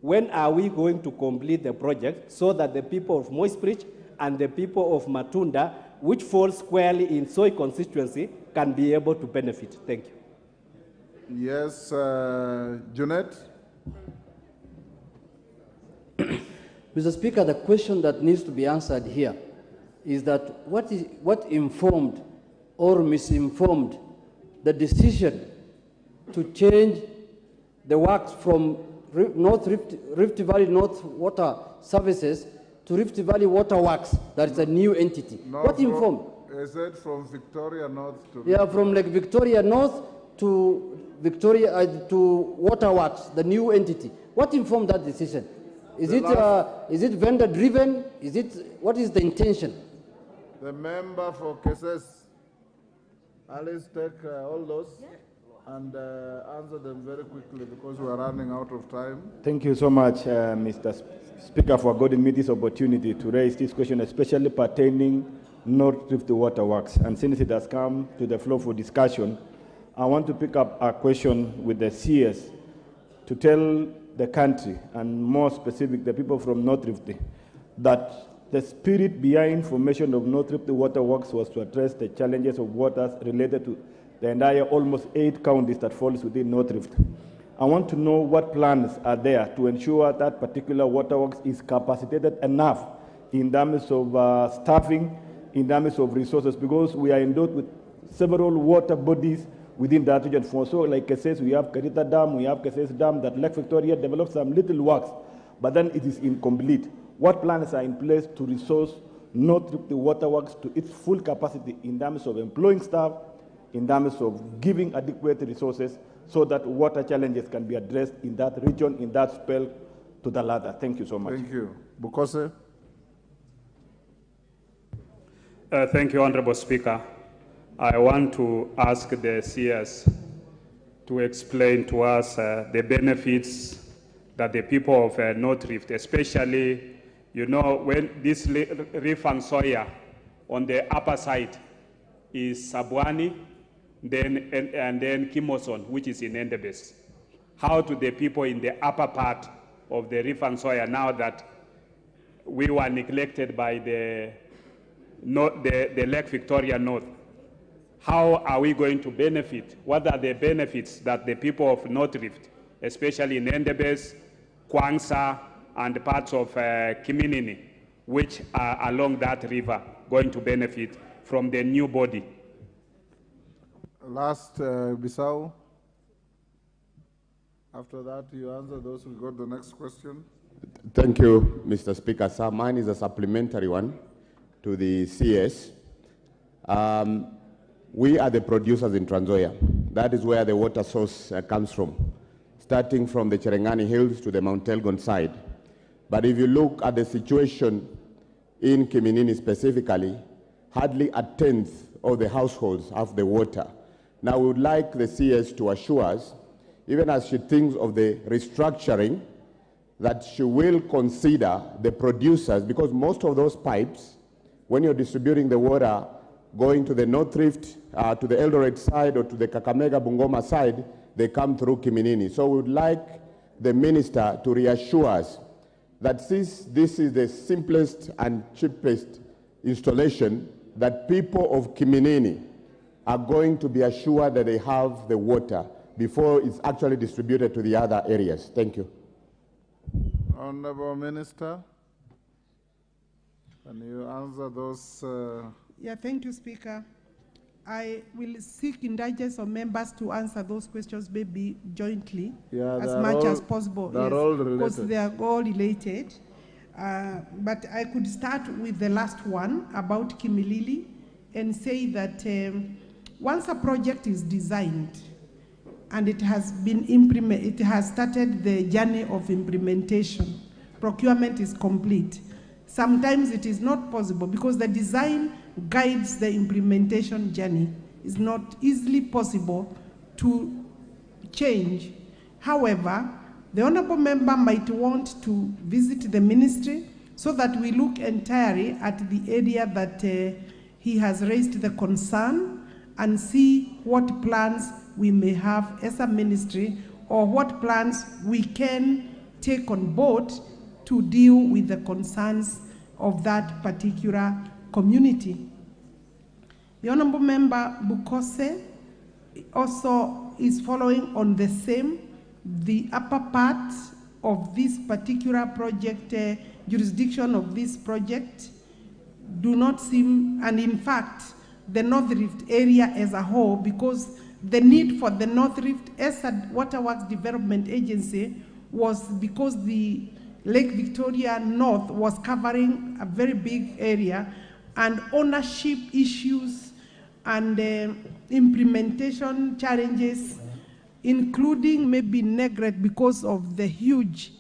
When are we going to complete the project so that the people of Moist Bridge and the people of Matunda, which falls squarely in Soy constituency, can be able to benefit? Thank you. Yes, Junet. Mr. Speaker, the question that needs to be answered here is that what informed or misinformed the decision to change the works from Rift Valley North Water Services to Rift Valley Water Works, that is a new entity. No, what informed? Is it from Victoria North to... Yeah, from Lake Victoria North to to Waterworks, the new entity. What informed that decision? Is it vendor driven? What is the intention? The member for cases, Alice, take all those and answer them very quickly because we are running out of time. Thank you so much, Mr. Speaker, for giving me this opportunity to raise this question, especially pertaining North Rift Water Works. And since it has come to the floor for discussion, I want to pick up a question with the CS to tell the country, and more specific, the people from North Rift, that the spirit behind formation of North Rift Water Works was to address the challenges of waters related to the entire almost 8 counties that falls within North Rift. I want to know what plans are there to ensure that particular waterworks is capacitated enough in terms of staffing, in terms of resources, because we are endowed with several water bodies within that region. For so, like I says, we have Karita Dam, we have Kases Dam, that Lake Victoria developed some little works, but then it is incomplete. What plans are in place to resource North Rift Waterworks to its full capacity in terms of employing staff, in terms of giving adequate resources, so that water challenges can be addressed in that region, in that spell to the ladder? Thank you so much. Thank you. Bukose. Thank you, Honorable Speaker. I want to ask the CS to explain to us the benefits that the people of North Rift, especially, you know, when this Rift and Soya on the upper side is Sabwani, and then Kimoson, which is in Endebess. How do the people in the upper part of the Rift and Soya, now that we were neglected by the Lake Victoria North, how are we going to benefit? What are the benefits that the people of North Rift, especially in Endebess, Kwanza, and parts of Kiminini, which are along that river, going to benefit from the new body? Last, Bissau. After that, you answer those. We go to the next question. Thank you, Mr. Speaker. Sir, mine is a supplementary one to the CS. We are the producers in Trans Nzoia. That is where the water source comes from, starting from the Cherengani Hills to the Mount Elgon side. But if you look at the situation in Kiminini specifically, hardly a tenth of the households have the water. Now, we would like the CS to assure us, even as she thinks of the restructuring, that she will consider the producers, because most of those pipes, when you're distributing the water going to the North Rift, to the Eldoret side, or to the Kakamega Bungoma side, they come through Kiminini. So we would like the minister to reassure us that since this is the simplest and cheapest installation, that people of Kiminini are going to be assured that they have the water before it's actually distributed to the other areas. Thank you. Honorable Minister, can you answer those? Yeah, thank you, Speaker. I will seek indulgence of members to answer those questions maybe jointly, as much as possible. They're all related. Because they are all related. But I could start with the last one about Kimilili and say that once a project is designed and it has been implemented, it has started the journey of implementation, procurement is complete. Sometimes it is not possible because the design guides the implementation journey. It's not easily possible to change. However, the honorable member might want to visit the ministry so that we look entirely at the area that he has raised the concern and see what plans we may have as a ministry or what plans we can take on board to deal with the concerns of that particular community. The honorable member Bukose also is following on the same. The upper part of this particular project, jurisdiction of this project, do not seem, and in fact, the North Rift area as a whole, because the need for the North Rift as a Waterworks Development Agency was because the Lake Victoria North was covering a very big area, and ownership issues and implementation challenges, including maybe neglect because of the huge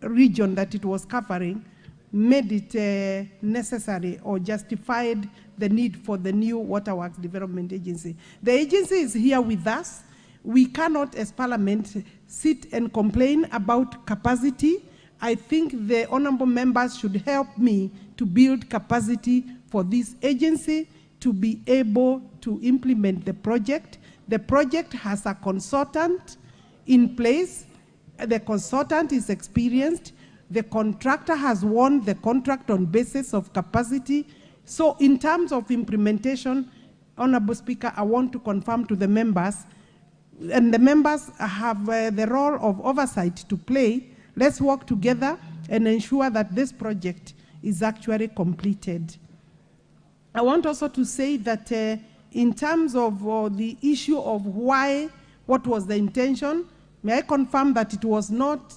region that it was covering, made it necessary or justified the need for the new Waterworks Development Agency. The agency is here with us. We cannot, as Parliament, sit and complain about capacity. I think the honorable members should help me to build capacity for this agency to be able to implement the project. The project has a consultant in place. The consultant is experienced. The contractor has won the contract on basis of capacity. So in terms of implementation, Honorable Speaker, I want to confirm to the members, and the members have the role of oversight to play. Let's work together and ensure that this project is actually completed. I want also to say that in terms of the issue of what was the intention, may I confirm that it was not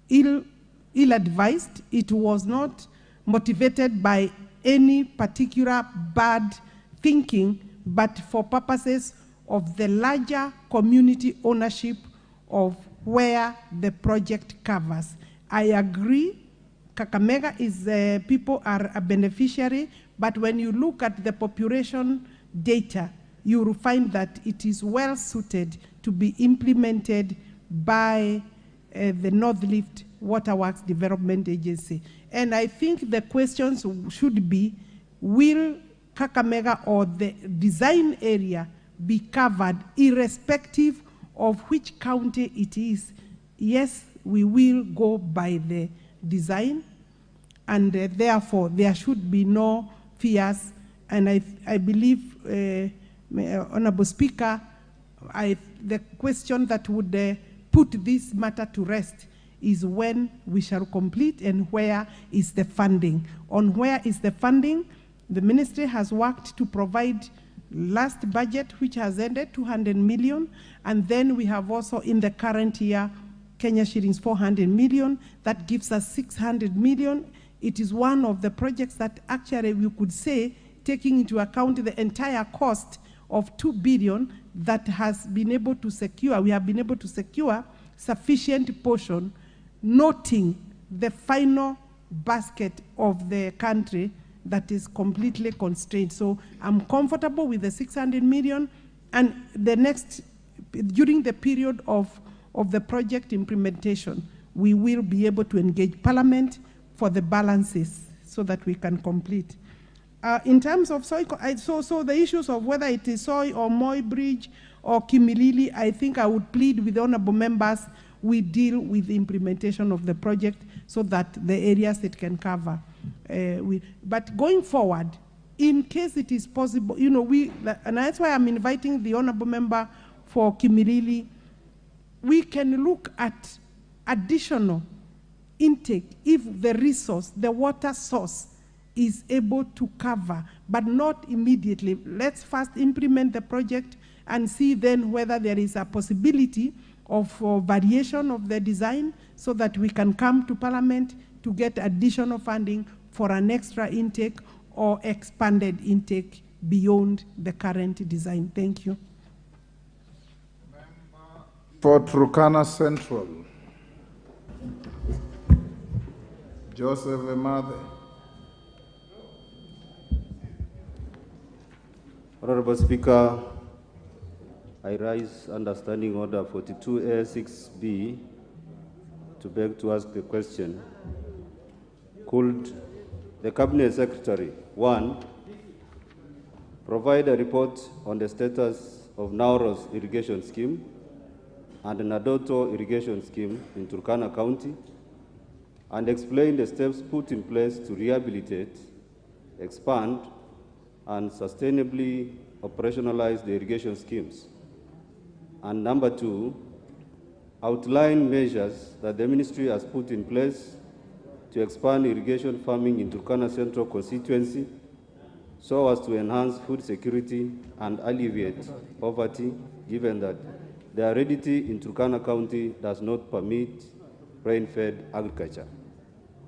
ill-advised, it was not motivated by any particular bad thinking, but for purposes of the larger community ownership of where the project covers. I agree, Kakamega is, people are a beneficiary, but when you look at the population data, you will find that it is well suited to be implemented by the North Rift Waterworks Development Agency. And I think the questions should be, will Kakamega or the design area be covered irrespective of which county it is? Yes, we will go by the design, and therefore there should be no fears. And I believe, Honorable Speaker, the question that would put this matter to rest is when we shall complete and where is the funding. On where is the funding, the ministry has worked to provide last budget, which has ended, 200 million, and then we have also in the current year, Kenya shillings 400 million, that gives us 600 million. It is one of the projects that actually we could say, taking into account the entire cost of 2 billion, that has been able to secure, we have been able to secure sufficient portion, noting the final basket of the country that is completely constrained. So I'm comfortable with the 600 million, and the next, during the period of the project implementation, we will be able to engage Parliament for the balances so that we can complete. In terms of soil, so the issues of whether it is soy or Moi Bridge or Kimilili, I think I would plead with the honorable members, we deal with the implementation of the project so that the areas it can cover. But going forward, in case it is possible, you know, and that's why I'm inviting the honorable member for Kimilili, we can look at additional intake if the resource, the water source, is able to cover, but not immediately. Let's first implement the project and see then whether there is a possibility of variation of the design so that we can come to Parliament to get additional funding for an extra intake or expanded intake beyond the current design. Thank you. For Turkana Central, Joseph Emathe. Honorable Speaker, I rise under Standing Order 42A6B to beg to ask the question. Could the Cabinet Secretary, 1, provide a report on the status of Nauros Irrigation Scheme and Nadoto Irrigation Scheme in Turkana County, and explain the steps put in place to rehabilitate, expand, and sustainably operationalize the irrigation schemes? And number 2, outline measures that the ministry has put in place to expand irrigation farming in Turkana Central constituency so as to enhance food security and alleviate poverty, given that the aridity in Turkana County does not permit rain-fed agriculture.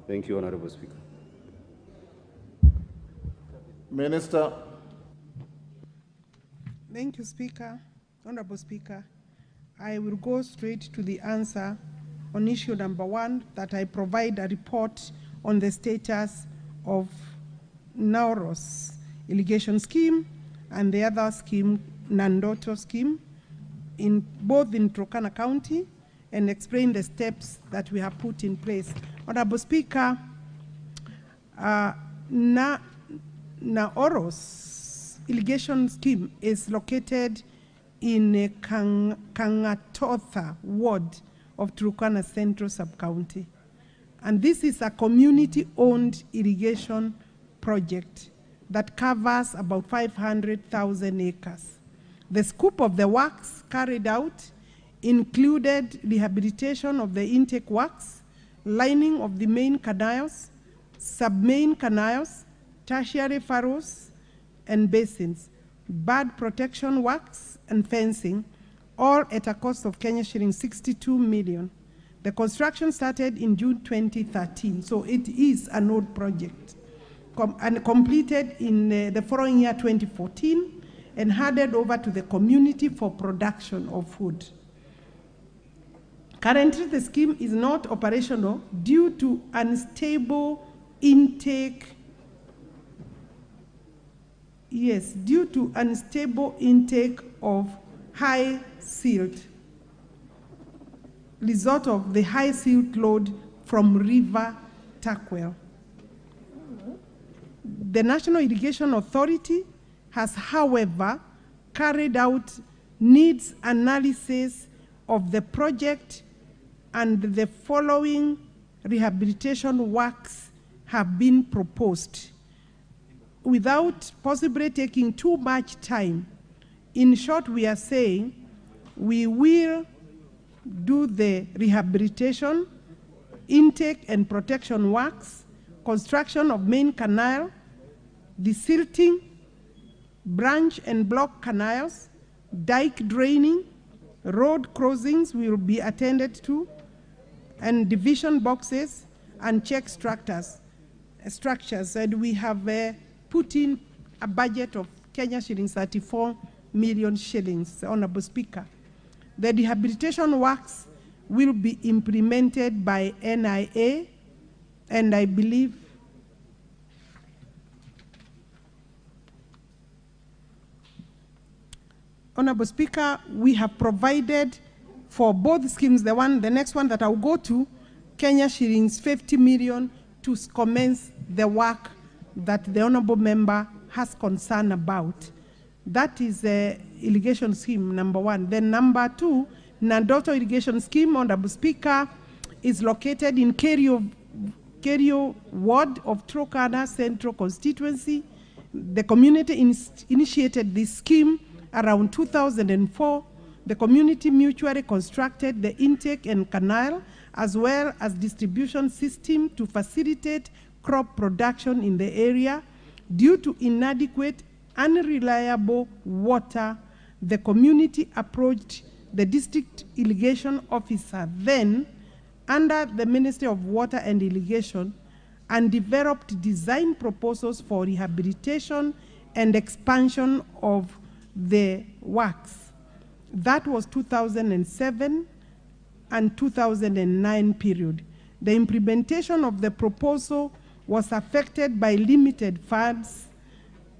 Thank you, Honorable Speaker. Minister. Thank you, Speaker. Honorable Speaker, I will go straight to the answer on issue number 1, that I provide a report on the status of Nauros irrigation scheme and the other scheme, Nandoto scheme, both in Turkana County, and explain the steps that we have put in place. Honorable Speaker, Nauros irrigation scheme is located in a Kangatotha ward of Turkana Central Sub-County. And this is a community-owned irrigation project that covers about 500,000 acres. The scope of the works carried out included rehabilitation of the intake works, lining of the main canals, sub-main canals, tertiary furrows and basins, bird protection works and fencing, all at a cost of Kenya shillings 62 million. The construction started in June 2013, so it is an old project, and completed in the following year, 2014, and handed over to the community for production of food. Currently, the scheme is not operational due to unstable intake. Yes, due to unstable intake of high silt. result of the high silt load from River Takwel. The National Irrigation Authority has, however, carried out needs analysis of the project, and the following rehabilitation works have been proposed. Without possibly taking too much time, in short, we are saying we will do the rehabilitation, intake and protection works, construction of main canal, desilting, branch and block canals, dike draining, road crossings will be attended to, and division boxes and check structures. And we have put in a budget of Kenya shillings 34 million shillings, Honorable Speaker. The rehabilitation works will be implemented by NIA, and I believe Honorable Speaker, we have provided for both schemes, the next one that I'll go to, Kenya shillings 50 million to commence the work that the Honorable Member has concern about. That is the irrigation scheme, number one. Then number two, Nandoto irrigation scheme, Honorable Speaker, is located in Kerio ward of Turkana Central constituency. The community initiated this scheme around 2004. The community mutually constructed the intake and canal as well as distribution system to facilitate crop production in the area. Due to inadequate, unreliable water, the community approached the district irrigation officer then under the Ministry of Water and Irrigation and developed design proposals for rehabilitation and expansion of the works. That was 2007 and 2009 period. The implementation of the proposal was affected by limited funds.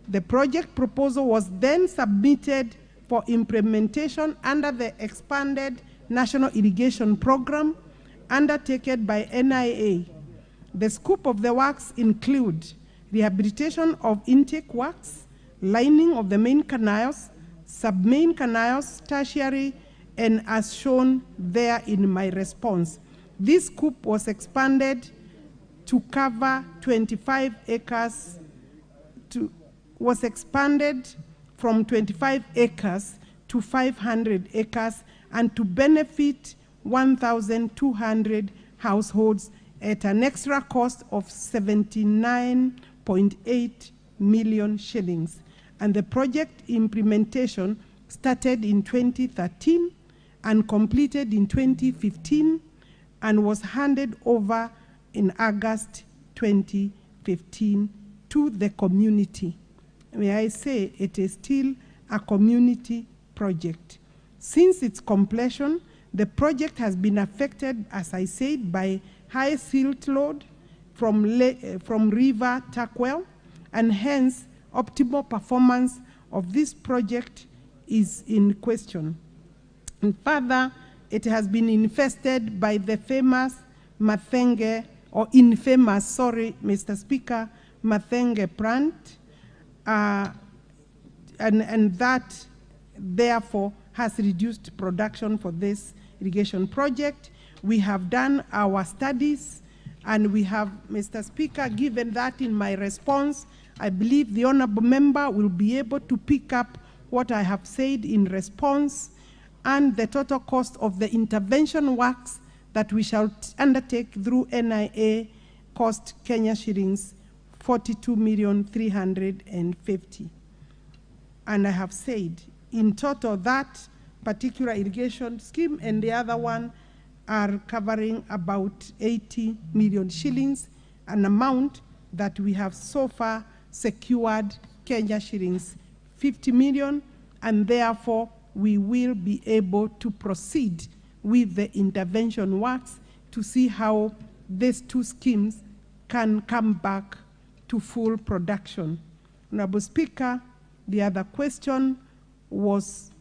The project proposal was then submitted for implementation under the expanded National Irrigation Program undertaken by NIA. The scope of the works include rehabilitation of intake works, lining of the main canals, sub-main canals, tertiary, and as shown there in my response. This scope was expanded to cover 25 acres, was expanded from 25 acres to 500 acres and to benefit 1,200 households at an extra cost of 79.8 million shillings. And the project implementation started in 2013 and completed in 2015 and was handed over in August 2015 to the community. May I say it is still a community project. Since its completion, the project has been affected, as I said, by high silt load from River Takwel, and hence optimal performance of this project is in question. And further, it has been infested by the famous Mathenge, or infamous, sorry, Mr. Speaker, Mathenge plant, and that therefore has reduced production for this irrigation project. We have done our studies, and we have, Mr. Speaker, given that in my response, I believe the honorable member will be able to pick up what I have said in response, and the total cost of the intervention works that we shall undertake through NIA cost Kenya shillings 42,350,000. And I have said, in total, that particular irrigation scheme and the other one are covering about 80 million shillings, an amount that we have so far secured Kenya shillings 50 million, and therefore we will be able to proceed with the intervention works to see how these two schemes can come back to full production. Honorable Speaker, the other question was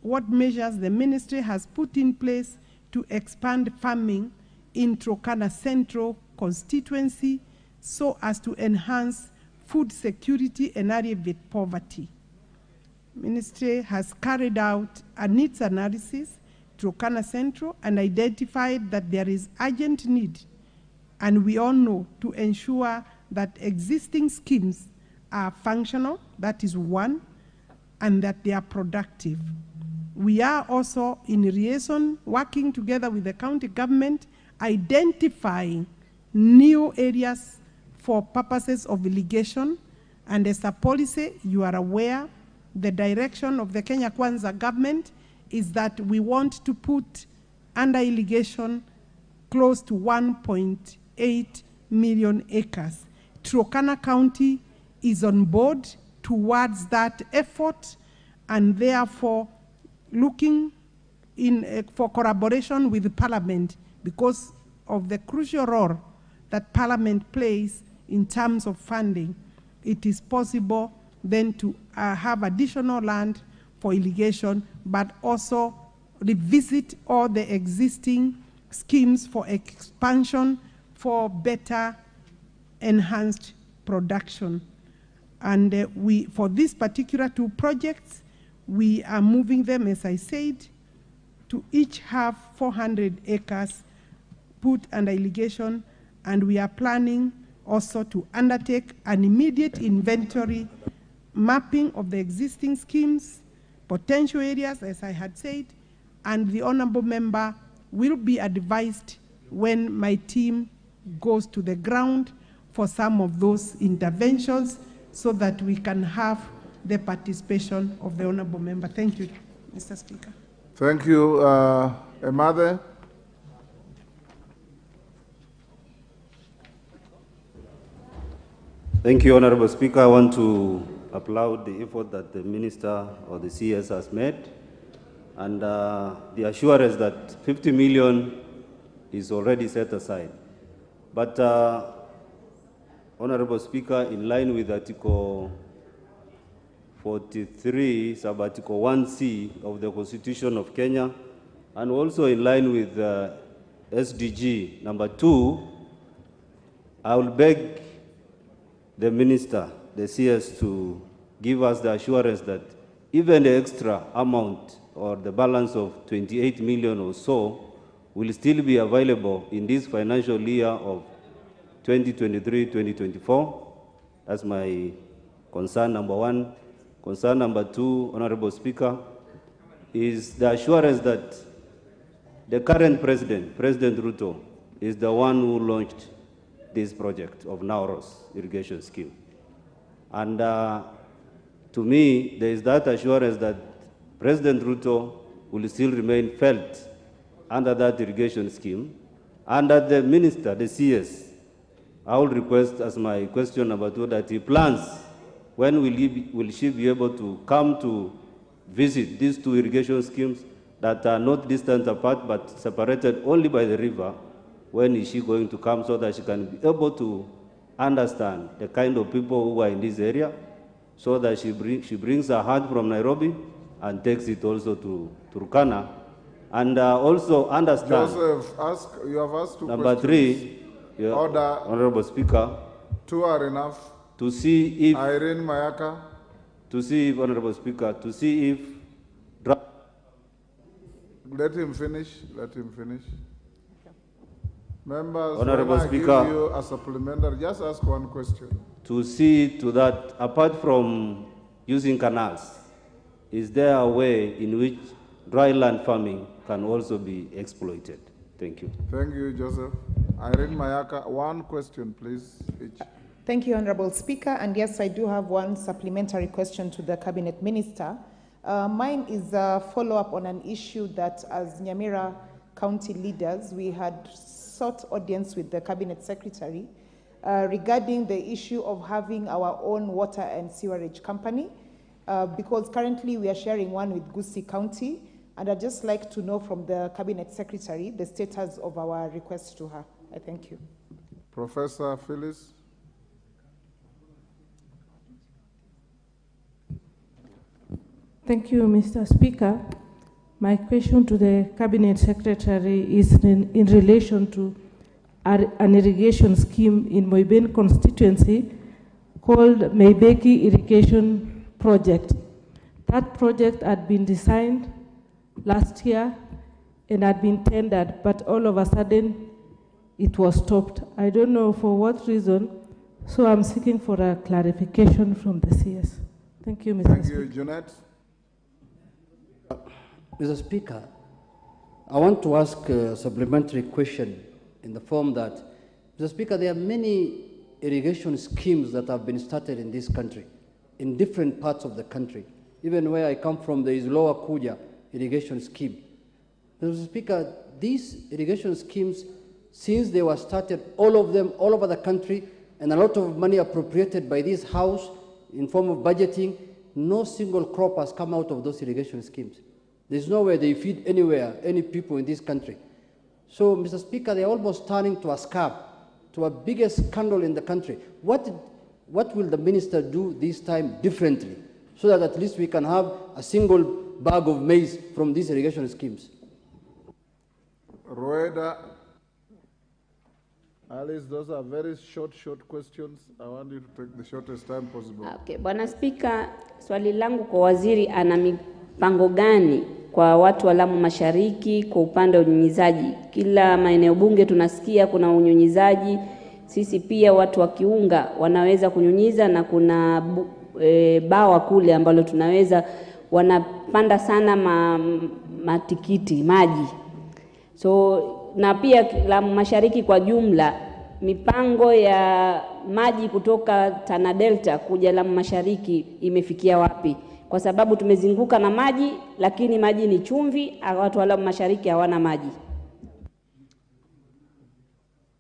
what measures the ministry has put in place to expand farming in Turkana Central constituency so as to enhance food security and alleviate poverty. Ministry has carried out a needs analysis to Turkana Central and identified that there is urgent need, and we all know, to ensure that existing schemes are functional, that is one, and that they are productive. We are also in Irrigation working together with the county government, identifying new areas for purposes of irrigation, and as a policy, you are aware, the direction of the Kenya Kwanza government is that we want to put under irrigation close to 1.8 million acres. Turkana County is on board towards that effort, and therefore looking in for collaboration with the Parliament because of the crucial role that Parliament plays in terms of funding. It is possible then to have additional land for irrigation, but also revisit all the existing schemes for expansion for better enhanced production. And for these particular two projects, we are moving them, as I said, to each have 400 acres put under irrigation, and we are planning also to undertake an immediate inventory mapping of the existing schemes, potential areas, as I had said, and the honorable member will be advised when my team goes to the ground for some of those interventions so that we can have the participation of the honorable member. Thank you, Mr. Speaker. Thank you, Emade. Thank you, Honorable Speaker. I want to applaud the effort that the Minister or the CS has made, and the assurance that 50 million is already set aside. But, Honorable Speaker, in line with Article 43, sub-Article 1C of the Constitution of Kenya, and also in line with SDG number 2, I will beg the Minister, the CS, to give us the assurance that even the extra amount or the balance of 28 million or so will still be available in this financial year of 2023-2024. That's my concern number one. Concern number two, Honorable Speaker, is the assurance that the current president, President Ruto, is the one who launched this project of Nauros irrigation scheme. And to me, there is that assurance that President Ruto will still remain felt under that irrigation scheme, and that the minister, the CS, I will request as my question number two that he plans when will she be able to come to visit these two irrigation schemes that are not distant apart but separated only by the river. When is she going to come so that she can be able to understand the kind of people who are in this area, so that she brings her heart from Nairobi and takes it also to Turkana, and also understand. Joseph, you have asked two number questions. Three, Order. Honorable Speaker. Two are enough. To see if Irene Mayaka. To see if, Honorable Speaker, to see if. Let him finish. Let him finish. Members, Honorable when I Speaker, give you a supplementary, just ask one question. To see to that, apart from using canals, is there a way in which dryland farming can also be exploited? Thank you. Thank you, Joseph. Irene Mayaka, one question, please, each. Thank you, Honorable Speaker. And yes, I do have one supplementary question to the Cabinet Minister. Mine is a follow-up on an issue that, as Nyamira County leaders, we had sought audience with the Cabinet Secretary regarding the issue of having our own water and sewerage company, because currently we are sharing one with Gusii County, and I'd just like to know from the Cabinet Secretary the status of our request to her. I thank you. Professor Phyllis. Thank you, Mr. Speaker. My question to the Cabinet Secretary is in relation to an irrigation scheme in Moiben constituency called Meibeki Irrigation Project. That project had been designed last year and had been tendered, but all of a sudden it was stopped. I don't know for what reason, so I'm seeking for a clarification from the CS. Thank you, Mr. Speaker. Thank you, Jeanette. Mr. Speaker, I want to ask a supplementary question in the form that, Mr. Speaker, there are many irrigation schemes that have been started in this country, in different parts of the country. Even where I come from, there is Lower Kuja irrigation scheme. Mr. Speaker, these irrigation schemes, since they were started, all of them, all over the country, and a lot of money appropriated by this House in form of budgeting, no single crop has come out of those irrigation schemes. There's nowhere they feed anywhere, any people in this country. So, Mr. Speaker, they're almost turning to a scab, to a biggest scandal in the country. What will the minister do this time differently, so that at least we can have a single bag of maize from these irrigation schemes? Rueda, Alice, those are very short questions. I want you to take the shortest time possible. Okay, Bwana Spika, swali langu kwa waziri, ana mipango gani kwa watu wa Lamu Mashariki kwa upande wa unyunyizaji? Kila maeneo bunge tunasikia kuna unyunyizaji. Sisi pia watu wa Kiunga wanaweza kunyunyiza, na kuna bawa kule ambalo tunaweza, wanapanda sana matikiti maji. So na pia Lamu Mashariki kwa jumla, mipango ya maji kutoka Tana Delta kuja Lamu Mashariki imefikia wapi? Kwa sababu tumezunguka na maji, lakini maji ni chumvi, watu wa Lamu Mashariki hawana maji.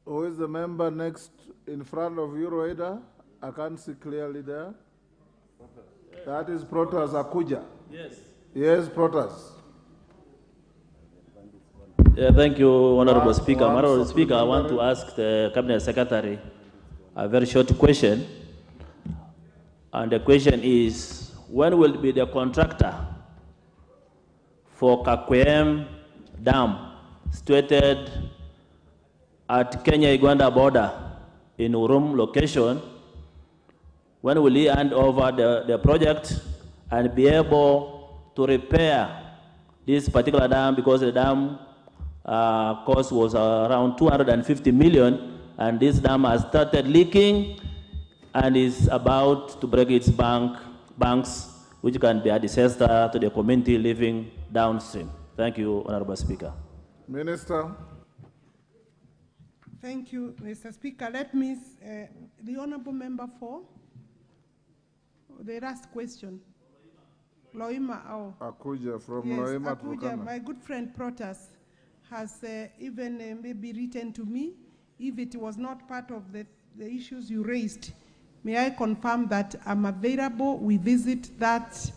Who is the member next in front of you, Rueda? I can't see clearly there. That is Protas Akuja. Yes. Yes, Protas. Yeah, thank you, Honorable Speaker. Honorable Speaker, I want to ask the Cabinet Secretary a very short question. And the question is, when will be the contractor for Kakwem Dam situated at Kenya-Uganda border in Urum location? When will he hand over the project and be able to repair this particular dam, because the dam cost was around 250 million, and this dam has started leaking and is about to break its banks, which can be a disaster to the community living downstream. Thank you, Honorable Speaker. Minister. Thank you, Mr. Speaker. Let me, the Honorable Member for the last question. Loima Akuja from yes, Loima Akuja, my good friend Protas has even maybe written to me. If it was not part of the issues you raised, may I confirm that I'm available. We visit that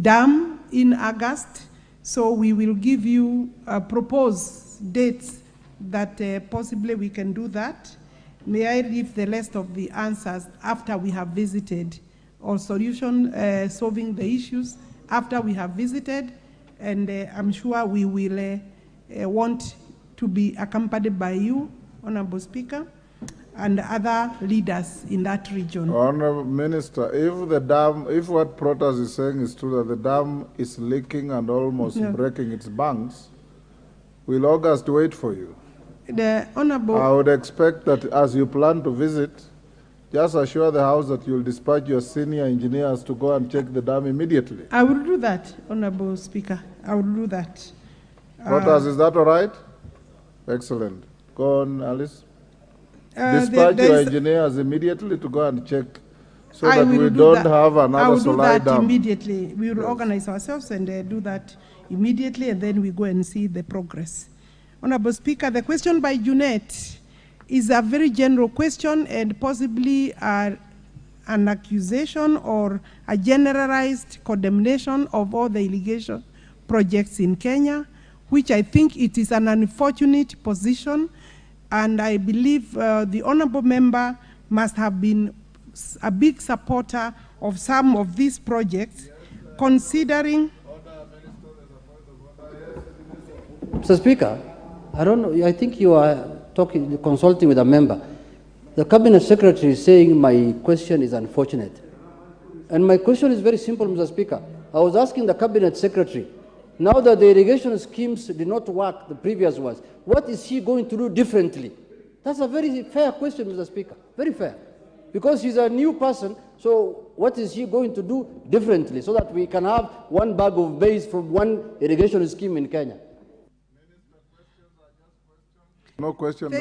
dam in August, so we will give you proposed dates that possibly we can do that. May I leave the rest of the answers after we have visited, or solution solving the issues after we have visited, and I'm sure we will want to be accompanied by you, Honorable Speaker, and other leaders in that region. Honorable Minister, if the dam, if what Protas is saying is true, that the dam is leaking and almost breaking its banks, will August wait for you? The Honorable, I would expect that as you plan to visit, just assure the House that you'll dispatch your senior engineers to go and check the dam immediately. I will do that, Honorable Speaker. I will do that. Protas, is that all right? Excellent. Go on, Alice. Dispatch your engineers immediately to go and check, so that we don't have another I will do Solai that dam. immediately. We will organize ourselves and do that immediately, and then we go and see the progress. Honorable Speaker, the question by Jeanette is a very general question and possibly an accusation or a generalized condemnation of all the irrigation projects in Kenya, which I think it is an unfortunate position, and I believe the honorable member must have been a big supporter of some of these projects, considering... Mr. Speaker, I don't know, I think you are consulting with a member. The Cabinet Secretary is saying my question is unfortunate. And my question is very simple, Mr. Speaker. I was asking the Cabinet Secretary, now that the irrigation schemes did not work, the previous ones, what is he going to do differently? That's a very fair question, Mr. Speaker, very fair. Because he's a new person, so what is he going to do differently so that we can have one bag of maize from one irrigation scheme in Kenya? No question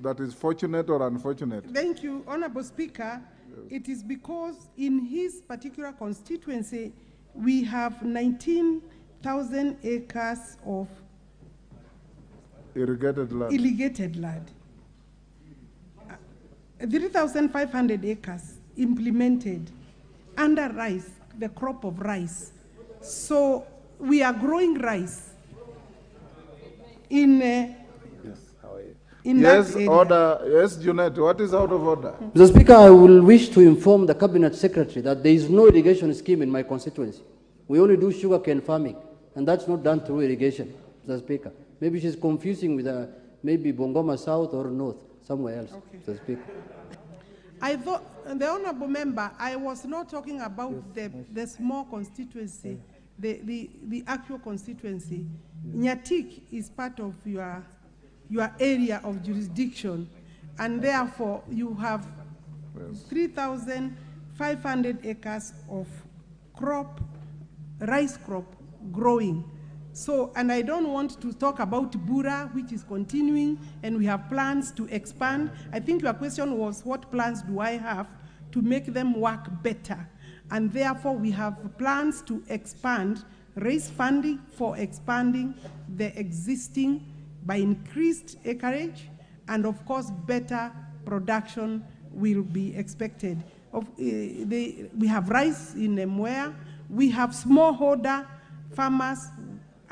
that is fortunate or unfortunate. Thank you, Honorable Speaker. Yes. It is because in his particular constituency, we have 19,000 acres of irrigated land. 3,500 acres implemented under rice, the crop of rice. So we are growing rice in yes, order. Yes, Junet, what is out of order? Mr. Speaker, I will wish to inform the Cabinet Secretary that there is no irrigation scheme in my constituency. We only do sugarcane farming, and that's not done through irrigation, Mr. Speaker. Maybe she's confusing with maybe Bungoma South or North, somewhere else, okay. Mr. Speaker. I thought, the Honourable Member, I was not talking about the small constituency, the actual constituency. Nyatik is part of your area of jurisdiction, and therefore you have 3,500 acres of rice crop growing. So, and I don't want to talk about Bura, which is continuing, and we have plans to expand. I think your question was, what plans do I have to make them work better? And therefore, we have plans to expand, raise funding for expanding the existing by increased acreage, and of course, better production will be expected. We have rice in Mwea, we have smallholder farmers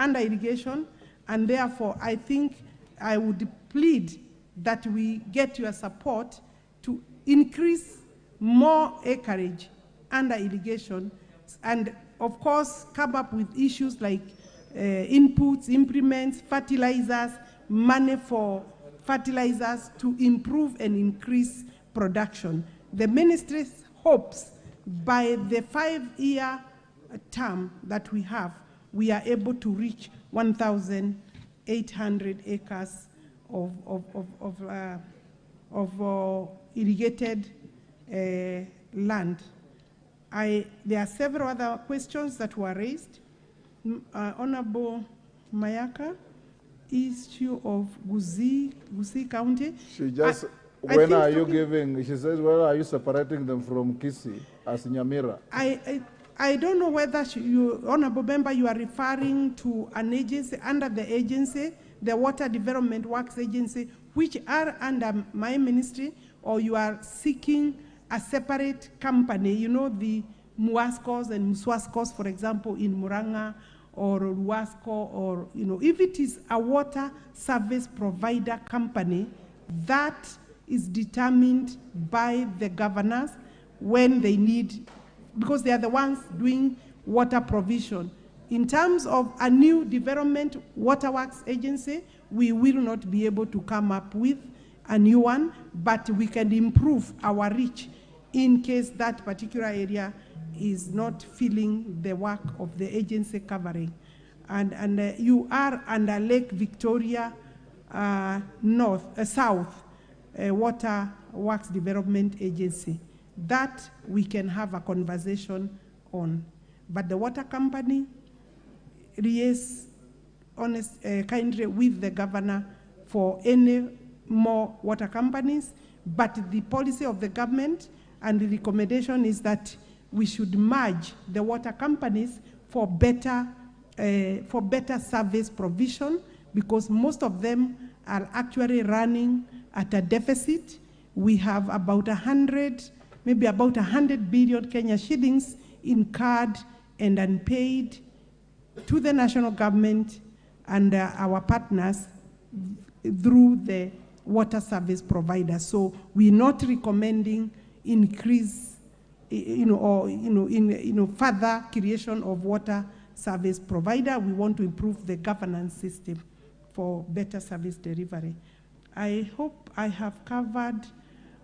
under irrigation, and therefore I think I would plead that we get your support to increase more acreage under irrigation, and of course come up with issues like inputs, implements, fertilizers, money for fertilizers to improve and increase production. The ministry hopes by the 5-year term that we have, we are able to reach 1,800 acres of irrigated land. There are several other questions that were raised. Honorable Mayaka, issue of Gusii County. She just, when are you giving, she says, where are you separating them from Kisii as Nyamira? I don't know whether you, Honorable Member, you are referring to an agency under the agency, the Water Development Works Agency, which are under my ministry, or you are seeking a separate company, you know, the Muascos and Muswascos, for example, in Muranga, or Ruasco, or, you know, if it is a water service provider company, that is determined by the governors when they need, because they are the ones doing water provision. In terms of a new development waterworks agency, we will not be able to come up with a new one, but we can improve our reach in case that particular area is not filling the work of the agency covering. And you are under Lake Victoria South Water Works Development Agency. That we can have a conversation on. But the water company liaises kindly with the governor for any more water companies, but the policy of the government and the recommendation is that we should merge the water companies for better service provision, because most of them are actually running at a deficit. We have about maybe about 100 billion Kenya shillings incurred and unpaid to the national government and our partners through the water service provider. So we're not recommending increase, further creation of water service provider. We want to improve the governance system for better service delivery. I hope I have covered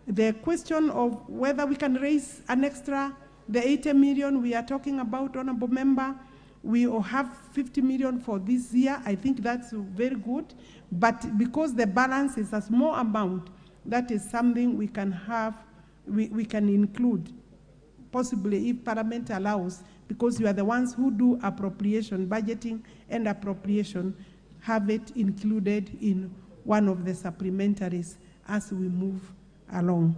the question of whether we can raise an extra, the 80 million we are talking about, Honorable Member. We will have 50 million for this year. I think that's very good. But because the balance is a small amount, that is something we can have, we can include, possibly if Parliament allows, because you are the ones who do appropriation, budgeting and appropriation, have it included in one of the supplementaries as we move along.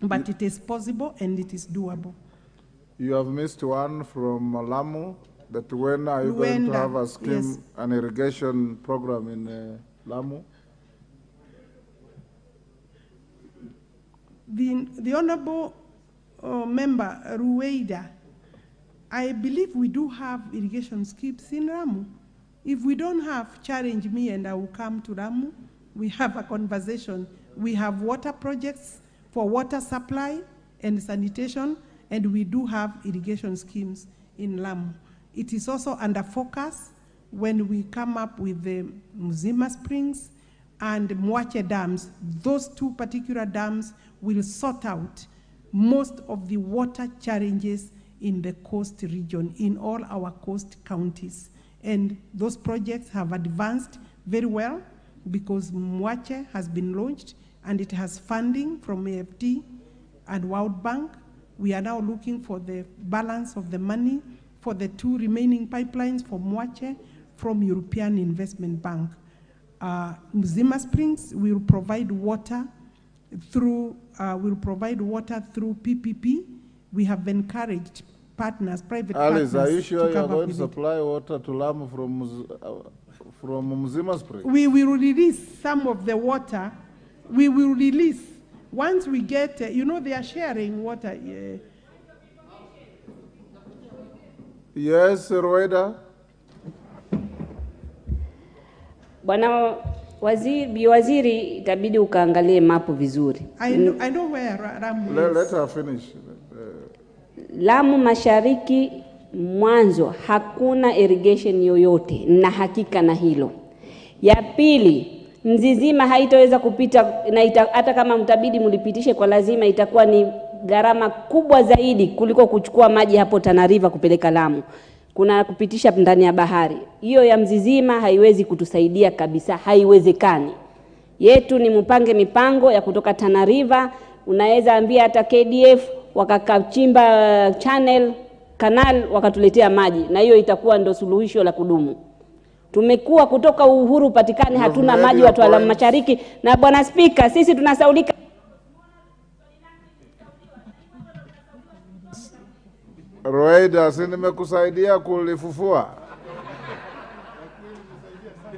But it is possible and it is doable. You have missed one from Lamu, that when are you going to have a scheme, yes, an irrigation program in Lamu? The Honorable Member Rueda, I believe we do have irrigation schemes in Lamu. If we don't have, challenge me and I will come to Lamu. We have a conversation. We have water projects for water supply and sanitation, and we do have irrigation schemes in Lamu. It is also under focus when we come up with the Mzima Springs and Mwache dams. Those two particular dams will sort out most of the water challenges in the coast region, in all our coast counties. And those projects have advanced very well because Mwache has been launched and it has funding from AFT and World Bank. We are now looking for the balance of the money for the two remaining pipelines for Mwache from European Investment Bank. Mzima Springs will provide water through PPP. We have encouraged partners, private Alice, partners. are you sure you are going to it. supply water to Lamu from Mzima Springs? We will release some of the water. We will release. Once we get, you know, they are sharing water. Yes, Rweda. Bwana Waziri, Waziri, itabidi ukaangalie mapu vizuri. I know where Lamu is. Let her finish. Lamu Mashariki mwanzo hakuna irrigation yoyote, na hakika na hilo. Ya pili, Mzizima haitaweza kupita, na hata kama mtabidi mlipitishe kwa lazima, itakuwa ni gharama kubwa zaidi kuliko kuchukua maji hapo Tana River kupeleka Lamu. Kuna kupitisha ndani ya bahari. Hiyo ya Mzizima haiwezi kutusaidia kabisa, haiwezekani. Yetu ni mpange mipango ya kutoka Tana River, unaweza ambia hata KDF wakakachimba canal wakatuletea maji, na hiyo itakuwa ndo suluhisho la kudumu. Tumekuwa kutoka uhuru patikani hatuna maji watu wa Mashariki, na Bwana Spika, sisi tunasaulika. Roeda, si nimekusaidia kulifufua?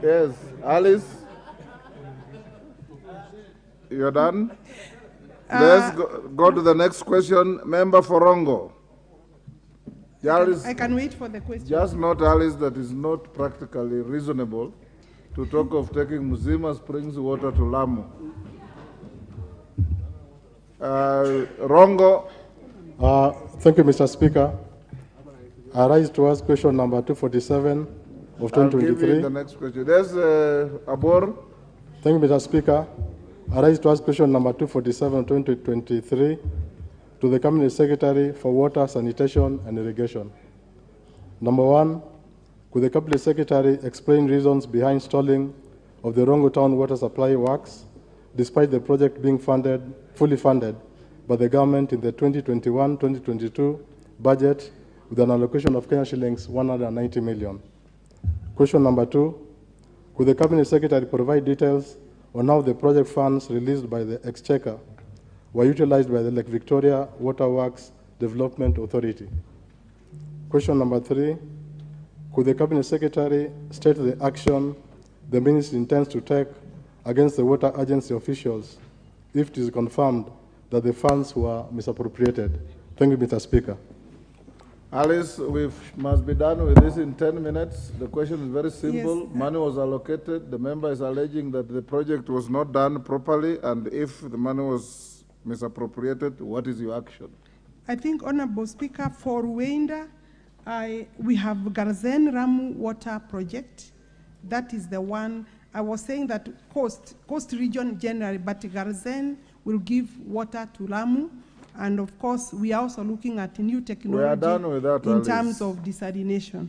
Yes, Alice? You're done? Let's go to the next question. Member Forongo. I can wait for the question. Just note, Alice, that is not practically reasonable to talk of taking Mzima Springs water to Lamu. Rongo. Thank you, Mr. Speaker. I rise to ask question number 247 of 2023. I'll give you the next question. There's Abor. Thank you, Mr. Speaker. I rise to ask question number 247 2023 to the Cabinet Secretary for Water, Sanitation and Irrigation. Number one, could the Cabinet Secretary explain reasons behind stalling of the Rongo Town water supply works, despite the project being fully funded by the government in the 2021-2022 budget with an allocation of Kenya shillings 190 million? Question number two, could the Cabinet Secretary provide details on how the project funds released by the Exchequer were utilized by the Lake Victoria Waterworks Development Authority? Question number three, could the Cabinet Secretary state the action the Ministry intends to take against the water agency officials if it is confirmed that the funds were misappropriated? Thank you, Mr. Speaker. Alice, we must be done with this in 10 minutes. The question is very simple. Yes. Money was allocated. The member is alleging that the project was not done properly, and if the money was misappropriated, what is your action? I think, Honorable Speaker, for Rwanda, we have Garzen Ramu Water Project. That is the one I was saying that coast region generally, but Garzen will give water to Lamu. And of course, we are also looking at new technology We are done with that, in Alice. terms of desalination.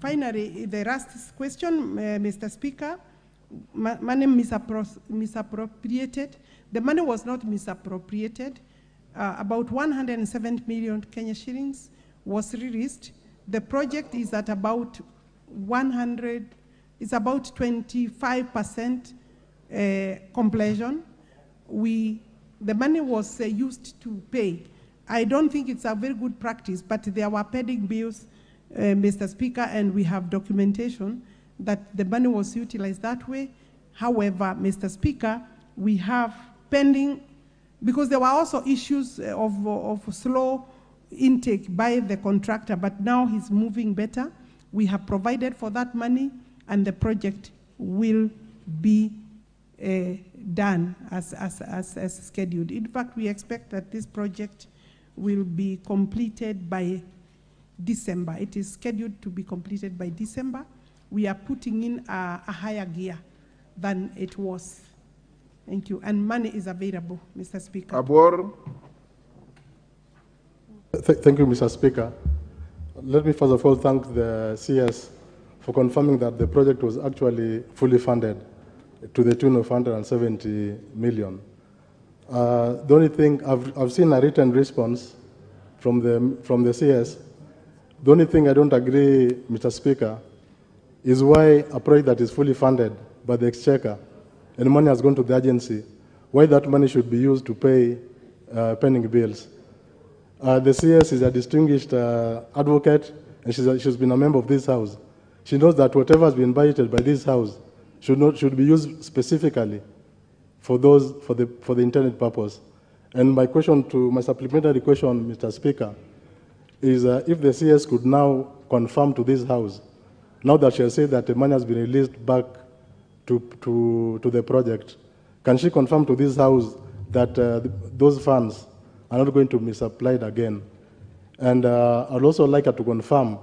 Finally, the last question, Mr. Speaker, money misappropriated. The money was not misappropriated. About 107 million Kenya shillings was released. The project is at about 25% completion. The money was used to pay. I don't think it's a very good practice, but there were pending bills, Mr. Speaker, and we have documentation that the money was utilized that way. However, Mr. Speaker, we have pending, because there were also issues of slow intake by the contractor, but now he's moving better. We have provided for that money, and the project will be done as scheduled. In fact, we expect that this project will be completed by December. It is scheduled to be completed by December. We are putting in a higher gear than it was. Thank you. And money is available, Mr. Speaker. Abor. Thank you, Mr. Speaker. Let me first of all thank the CS for confirming that the project was actually fully funded to the tune of 170 million. The only thing, I've seen a written response from the CS. The only thing I don't agree, Mr. Speaker, is why a project that is fully funded by the Exchequer and money has gone to the agency, why that money should be used to pay pending bills. The CS is a distinguished advocate, and she's been a member of this House. She knows that whatever has been budgeted by this House should be used specifically for the intended purpose. And my supplementary question, Mr. Speaker, is if the CS could now confirm to this House, now that she has said that the money has been released back to the project, can she confirm to this House that those funds are not going to be misapplied again? And I'd also like her to confirm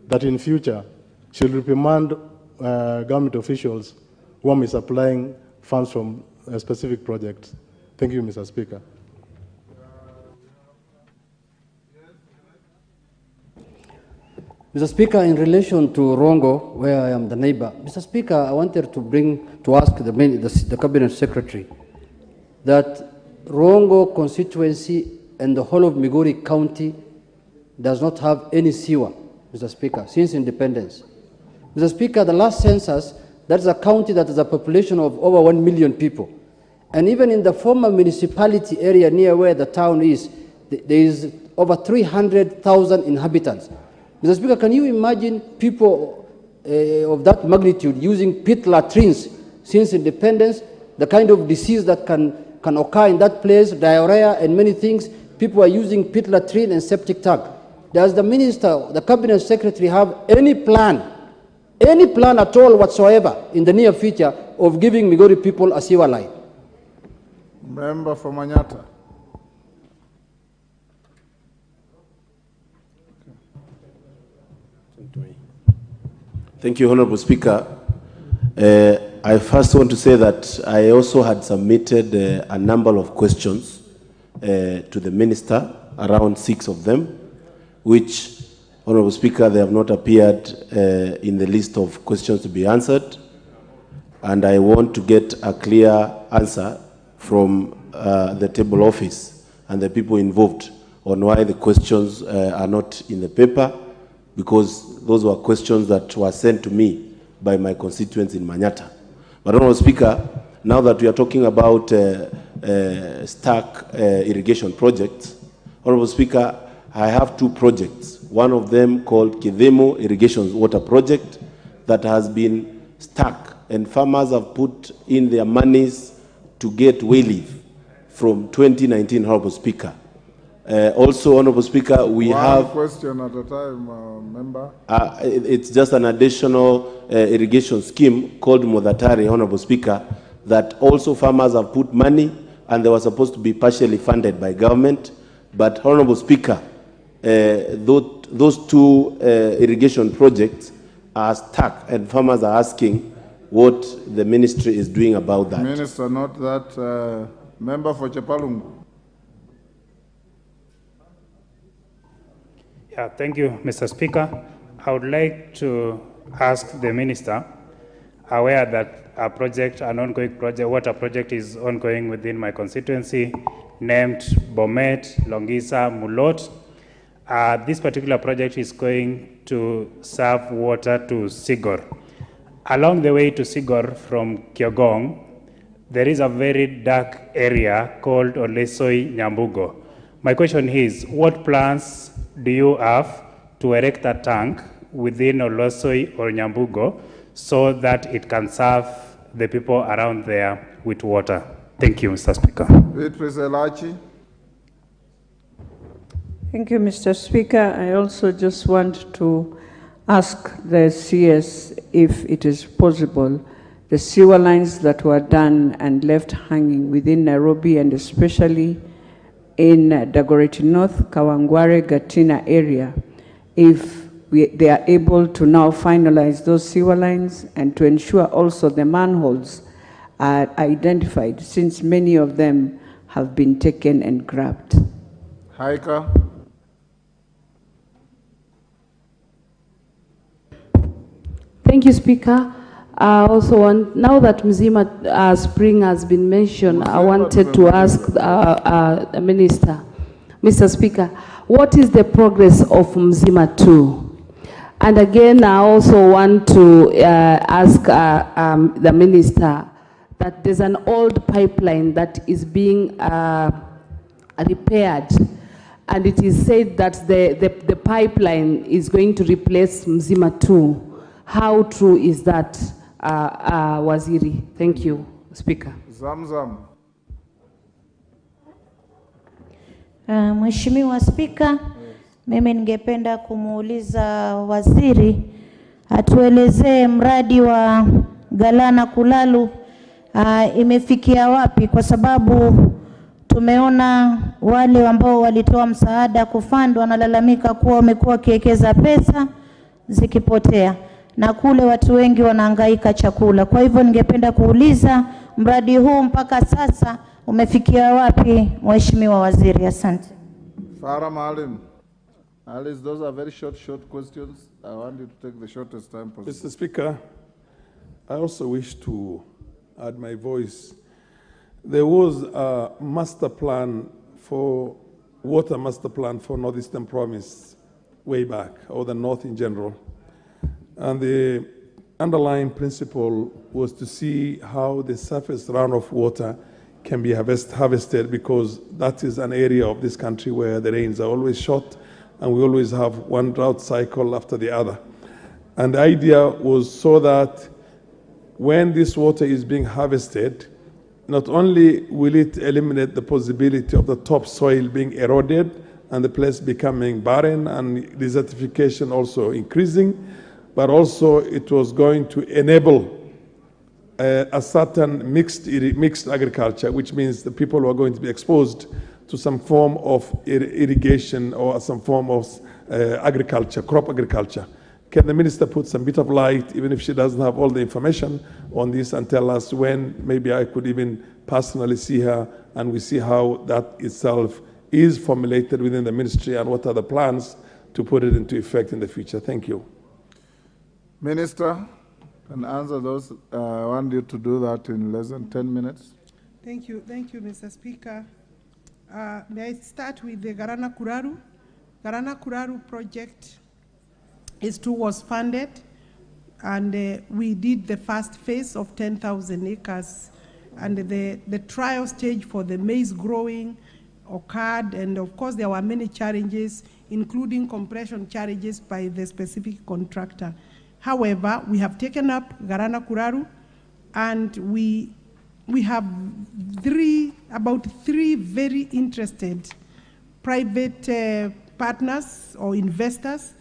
that in future she'll reprimand government officials who are misapplying funds from specific projects. Thank you, Mr. Speaker. Mr. Speaker, in relation to Rongo, where I am the neighbor, Mr. Speaker, I wanted to ask the Cabinet Secretary that Rongo constituency and the whole of Migori County does not have any sewer, Mr. Speaker, since independence. Mr. Speaker, the last census, that's a county that has a population of over 1 million people. And even in the former municipality area near where the town is, there is over 300,000 inhabitants. Mr. Speaker, can you imagine people of that magnitude using pit latrines since independence, the kind of disease that can occur in that place, diarrhea and many things? People are using pit latrine and septic tank. Does the Minister, the Cabinet Secretary have any plan at all whatsoever in the near future of giving Migori people a sewer line? Member for Manyata. Thank you, Honorable Speaker. I first want to say that I also had submitted a number of questions to the Minister, around 6 of them, which, Honorable Speaker, they have not appeared in the list of questions to be answered. And I want to get a clear answer from the table office and the people involved on why the questions are not in the paper, because those were questions that were sent to me by my constituents in Manyata. But Honorable Speaker, now that we are talking about stuck irrigation projects, Honorable Speaker, I have 2 projects. One of them called Kidemo Irrigation Water Project that has been stuck, and farmers have put in their monies to get wayleave from 2019, Honorable Speaker. Also, Honorable Speaker, we have... One question at a time, member. It's just an additional irrigation scheme called Modatari, Honorable Speaker, that also farmers have put money, and they were supposed to be partially funded by government. But, Honorable Speaker, those 2 irrigation projects are stuck, and farmers are asking what the ministry is doing about that. Minister, not that. Member for Chepalungu. Yeah, thank you, Mr. Speaker. I would like to ask the minister, aware that an ongoing project, water project is ongoing within my constituency, named Bomet, Longisa, Mulot. This particular project is going to serve water to Sigor. Along the way to Sigor from Kyogong, there is a very dark area called Olesoi Nyambugo. My question is, what plans do you have to erect a tank within Olesoi or Nyambugo so that it can serve the people around there with water? Thank you, Mr. Speaker. Beatrice Elachi. Thank you, Mr. Speaker. I also just want to ask the CS if it is possible the sewer lines that were done and left hanging within Nairobi and especially in Dagoretti North, Kawangware, Gatina area, if they are able to now finalize those sewer lines and to ensure also the manholes are identified, since many of them have been taken and grabbed. Haika. Thank you, Speaker. I also want, now that Mzima Spring has been mentioned, I wanted to ask the Minister, Mr. Speaker, what is the progress of Mzima 2? And again, I also want to ask the Minister that there's an old pipeline that is being repaired, and it is said that the pipeline is going to replace Mzima 2. How true is that, Waziri? Thank you, Speaker. Zamzam. Mheshimiwa Spika, mimi ningependa kumuuliza waziri atuelezee mradi wa Galana Kulalu imefikia wapi, kwa sababu tumeona wale ambao walitoa msaada kufundwa wanalalamika kuwa wamekuwa wakiwekeza pesa zikipotea na kule watu wengi wanahangaika chakula. Kwa hivyo ningependa kuuliza mradi huu mpaka sasa umefikia wapi, Mheshimiwa Waziri? Asante. Farah Maalim. Alice, those are very short questions. I want you to take the shortest time possible. Mr. Speaker, I also wish to add my voice. There was a master plan for, water master plan for Northeastern Province way back, or the North in general. And the underlying principle was to see how the surface runoff water can be harvested, because that is an area of this country where the rains are always short and we always have one drought cycle after the other. And the idea was so that when this water is being harvested, not only will it eliminate the possibility of the topsoil being eroded and the place becoming barren and desertification also increasing, but also it was going to enable a certain mixed agriculture, which means the people who are going to be exposed to some form of irrigation or some form of agriculture, crop agriculture. Can the minister put some bit of light, even if she doesn't have all the information on this, and tell us when maybe I could even personally see her and we see how that itself is formulated within the ministry and what are the plans to put it into effect in the future? Thank you. Minister, can answer those. I want you to do that in less than 10 minutes. Thank you, Mr. Speaker. May I start with the Garana Kuraru? Garana Kuraru project was funded, and we did the first phase of 10,000 acres, and the trial stage for the maize growing occurred, and of course there were many challenges, including compression challenges by the specific contractor. However, we have taken up Garana Kuraru, and we have about three very interested private partners or investors,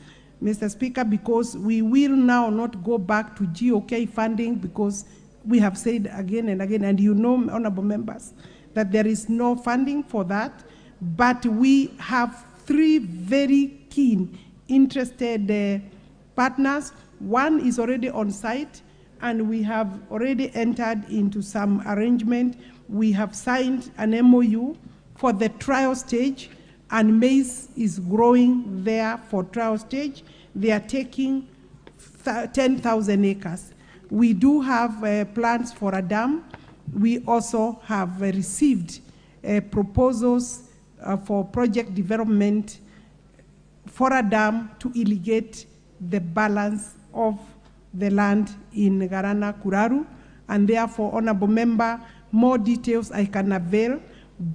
Mr. Speaker, because we will now not go back to GOK funding, because we have said again and again, and you know, honorable members, that there is no funding for that, but we have three very keen, interested partners. One is already on site. and we have already entered into some arrangement. We have signed an MOU for the trial stage, and maize is growing there for trial stage. They are taking 10,000 acres. We do have plans for a dam. We also have received proposals for project development for a dam to irrigate the balance of the land in Garana Kuraru, and therefore, Honorable Member, more details I can avail,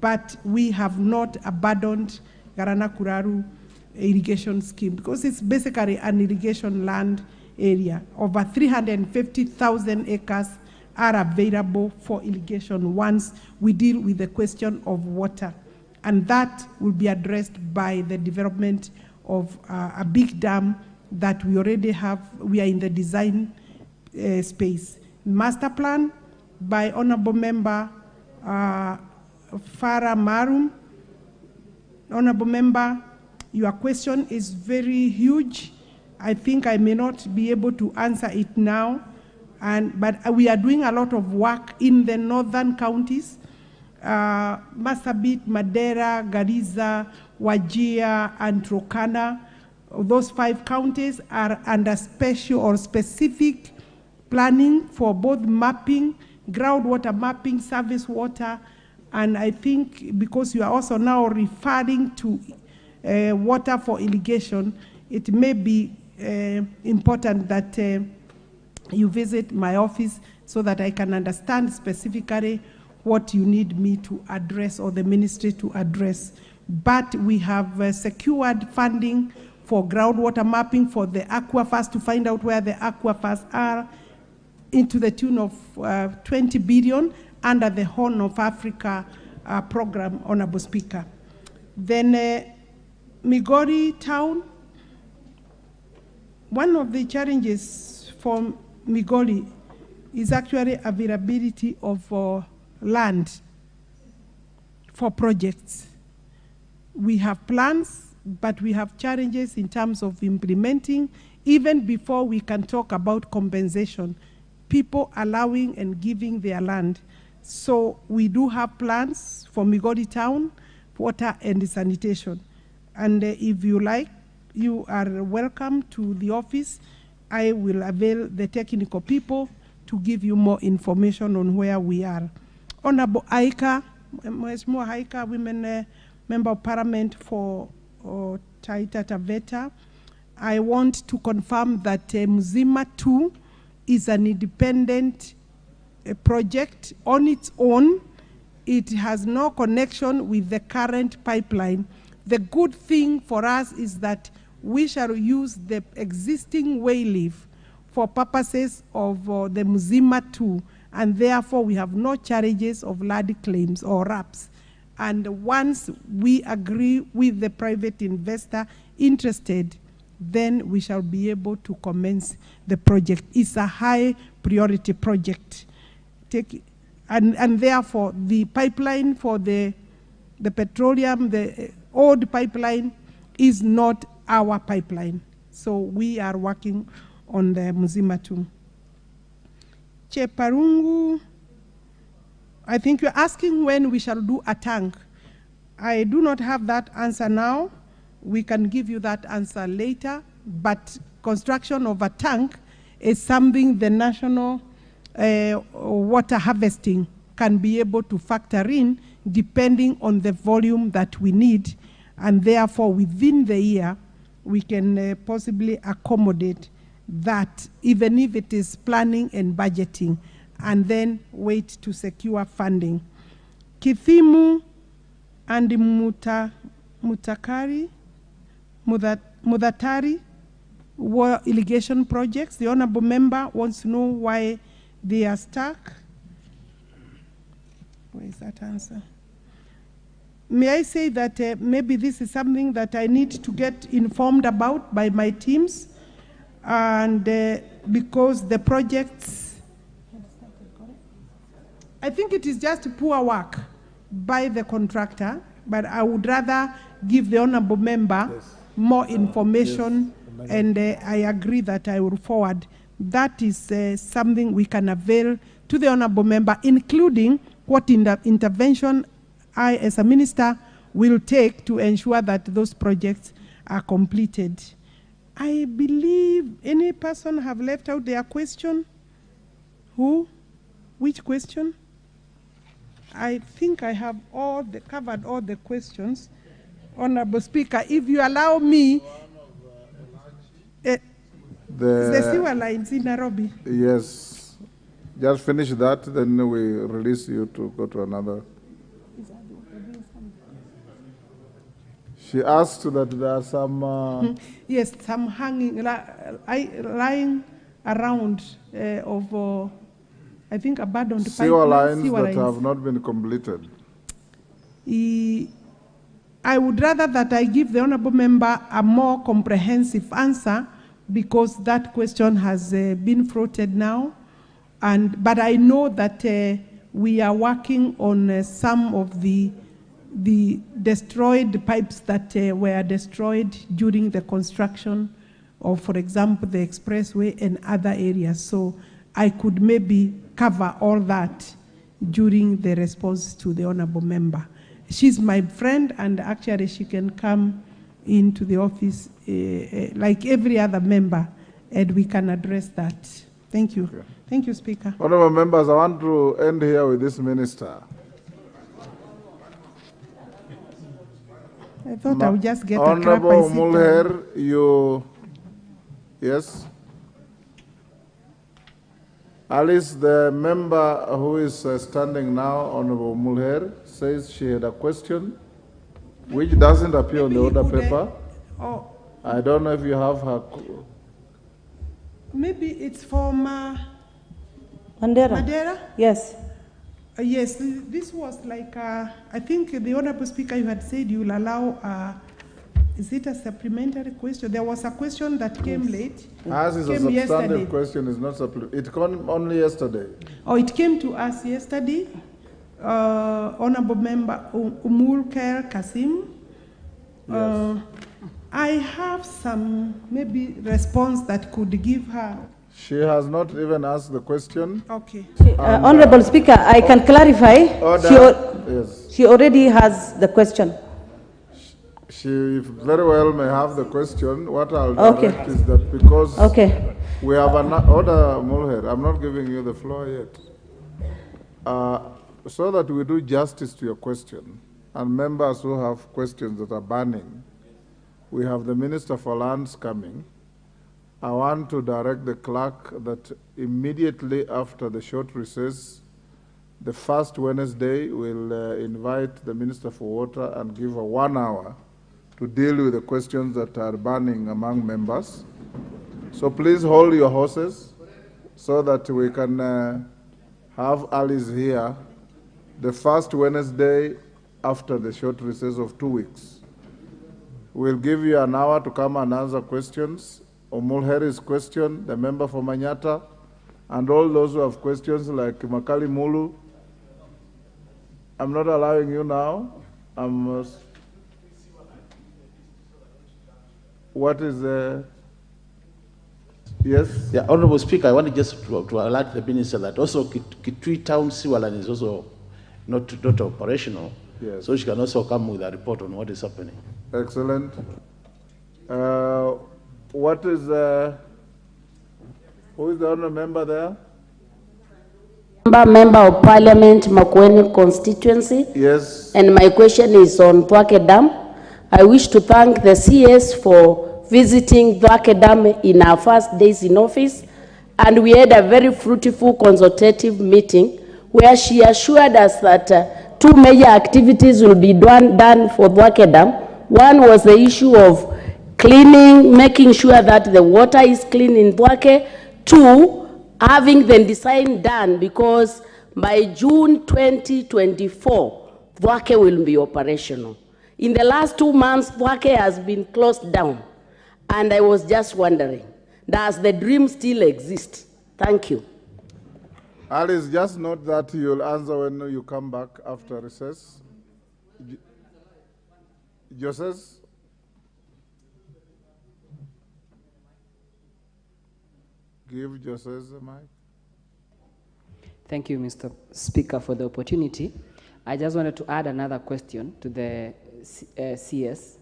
but we have not abandoned Garana Kuraru irrigation scheme because it's basically an irrigation land area. Over 350,000 acres are available for irrigation once we deal with the question of water. And that will be addressed by the development of a big dam that we already have. We are in the design space. Master plan by Honorable Member Farah Marum. Honorable Member, your question is very huge. I think I may not be able to answer it now, but we are doing a lot of work in the northern counties, Marsabit, Madera, Garissa, Wajir, and Turkana. Those 5 counties are under special or specific planning for both mapping, groundwater mapping, surface water, and I think because you are also now referring to water for irrigation, it may be important that you visit my office so that I can understand specifically what you need me to address or the ministry to address. But we have secured funding for groundwater mapping for the aquifers to find out where the aquifers are into the tune of 20 billion under the Horn of Africa program, Honorable Speaker. Then Migori town, one of the challenges for Migori is actually availability of land for projects. We have plans, but we have challenges in terms of implementing, even before we can talk about compensation, people allowing and giving their land. So we do have plans for Migori town, water and sanitation. And if you like, you are welcome to the office. I will avail the technical people to give you more information on where we are. Honorable Aika, Mheshimiwa Aika, Women Member of Parliament for Taita Taveta, I want to confirm that Mzima 2 is an independent project on its own. It has no connection with the current pipeline. The good thing for us is that we shall use the existing wayleaf for purposes of the Mzima 2, and therefore we have no charges of land claims or RAPs. And once we agree with the private investor interested, then we shall be able to commence the project. It's a high priority project. And therefore, the pipeline for the petroleum, the old pipeline is not our pipeline. So we are working on the Mzima 2. Cheparungu, I think you're asking when we shall do a tank. I do not have that answer now. We can give you that answer later, but construction of a tank is something the national water harvesting can be able to factor in depending on the volume that we need, and therefore within the year we can possibly accommodate that, even if it is planning and budgeting, and then wait to secure funding. Kithimu and Mudatari were irrigation projects. The honorable member wants to know why they are stuck. Where is that answer? May I say that maybe this is something that I need to get informed about by my teams, and because the projects, I think it is just poor work by the contractor, but I would rather give the honorable member more information, and I agree that I will forward that is something we can avail to the honorable member, including what intervention I, as a minister, will take to ensure that those projects are completed. I believe any person have left out their question? Who? Which question? I think I have covered all the questions. Honorable Speaker, if you allow me, the sewer lines in Nairobi. Yes. Just finish that, then we release you to go to another. She asked that there are some... yes, some hanging, lying around of, I think, abandoned sewer lines sewer that have not been completed. I would rather that I give the honorable member a more comprehensive answer, because that question has been floated now. But I know that we are working on some of the destroyed pipes that were destroyed during the construction of, for example, the expressway and other areas. So I could maybe cover all that during the response to the honorable member. She's my friend, and actually she can come into the office like every other member, and we can address that. Thank you. Okay. Thank you, Speaker. Honorable members, I want to end here with this minister. I thought I would just get Honorable a crap. Mulher, you... Yes? Alice, the member who is standing now, Honorable Mulher, says she had a question which doesn't appear on the order paper. I don't know if you have her... Maybe it's from Mandera? Yes. Yes, this was like, I think the Honorable Speaker, you had said you will allow, is it a supplementary question? There was a question that came late. As is a substantive question, is not supplementary. It came only yesterday. Oh, it came to us yesterday. Honorable Member Umulker Kasim. Yes. I have some maybe response that could give her. She has not even asked the question. Okay. Honorable Speaker, I can clarify. Yes. She already has the question. She very well may have the question. What I'll direct is that because we have an order, Mulher, I'm not giving you the floor yet. So that we do justice to your question, and members who have questions that are burning, we have the Minister for Lands coming. I want to direct the clerk that immediately after the short recess, the first Wednesday, we'll invite the Minister for Water and give her 1 hour to deal with the questions that are burning among members. So please hold your horses so that we can have Alice here the first Wednesday after the short recess of 2 weeks. We'll give you an hour to come and answer questions. Omulheri's question, the member for Manyata, and all those who have questions like Makali Mulu. I'm not allowing you now. What is the... Yes? Yeah, Honorable Speaker, I want just to alert the Minister that also Kitui Town sewer line is also not operational. Yes. So she can also come with a report on what is happening. Excellent. What is who is the honourable member there? Member of Parliament, Makueni constituency. Yes. And my question is on Thwake Dam. I wish to thank the CS for visiting Thwake Dam in our first days in office. And we had a very fruitful consultative meeting where she assured us that 2 major activities will be done for Thwake Dam. One was the issue of cleaning, making sure that the water is clean in Thwake. 2, having the design done, because by June 2024, Thwake will be operational. In the last 2 months, Thwake has been closed down. And I was just wondering, does the dream still exist? Thank you. Alice, just note that you'll answer when you come back after recess. Give Jose the mic. Thank you, Mr. Speaker, for the opportunity. I just wanted to add another question to the CS.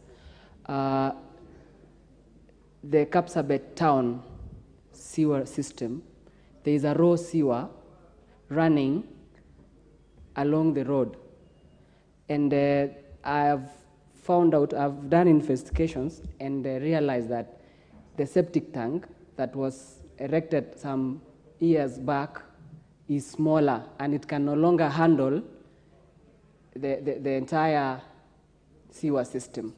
The Kapsabet town sewer system, there is a raw sewer running along the road. And I have found out, I've done investigations and realized that the septic tank that was erected some years back is smaller and it can no longer handle the entire sewer system.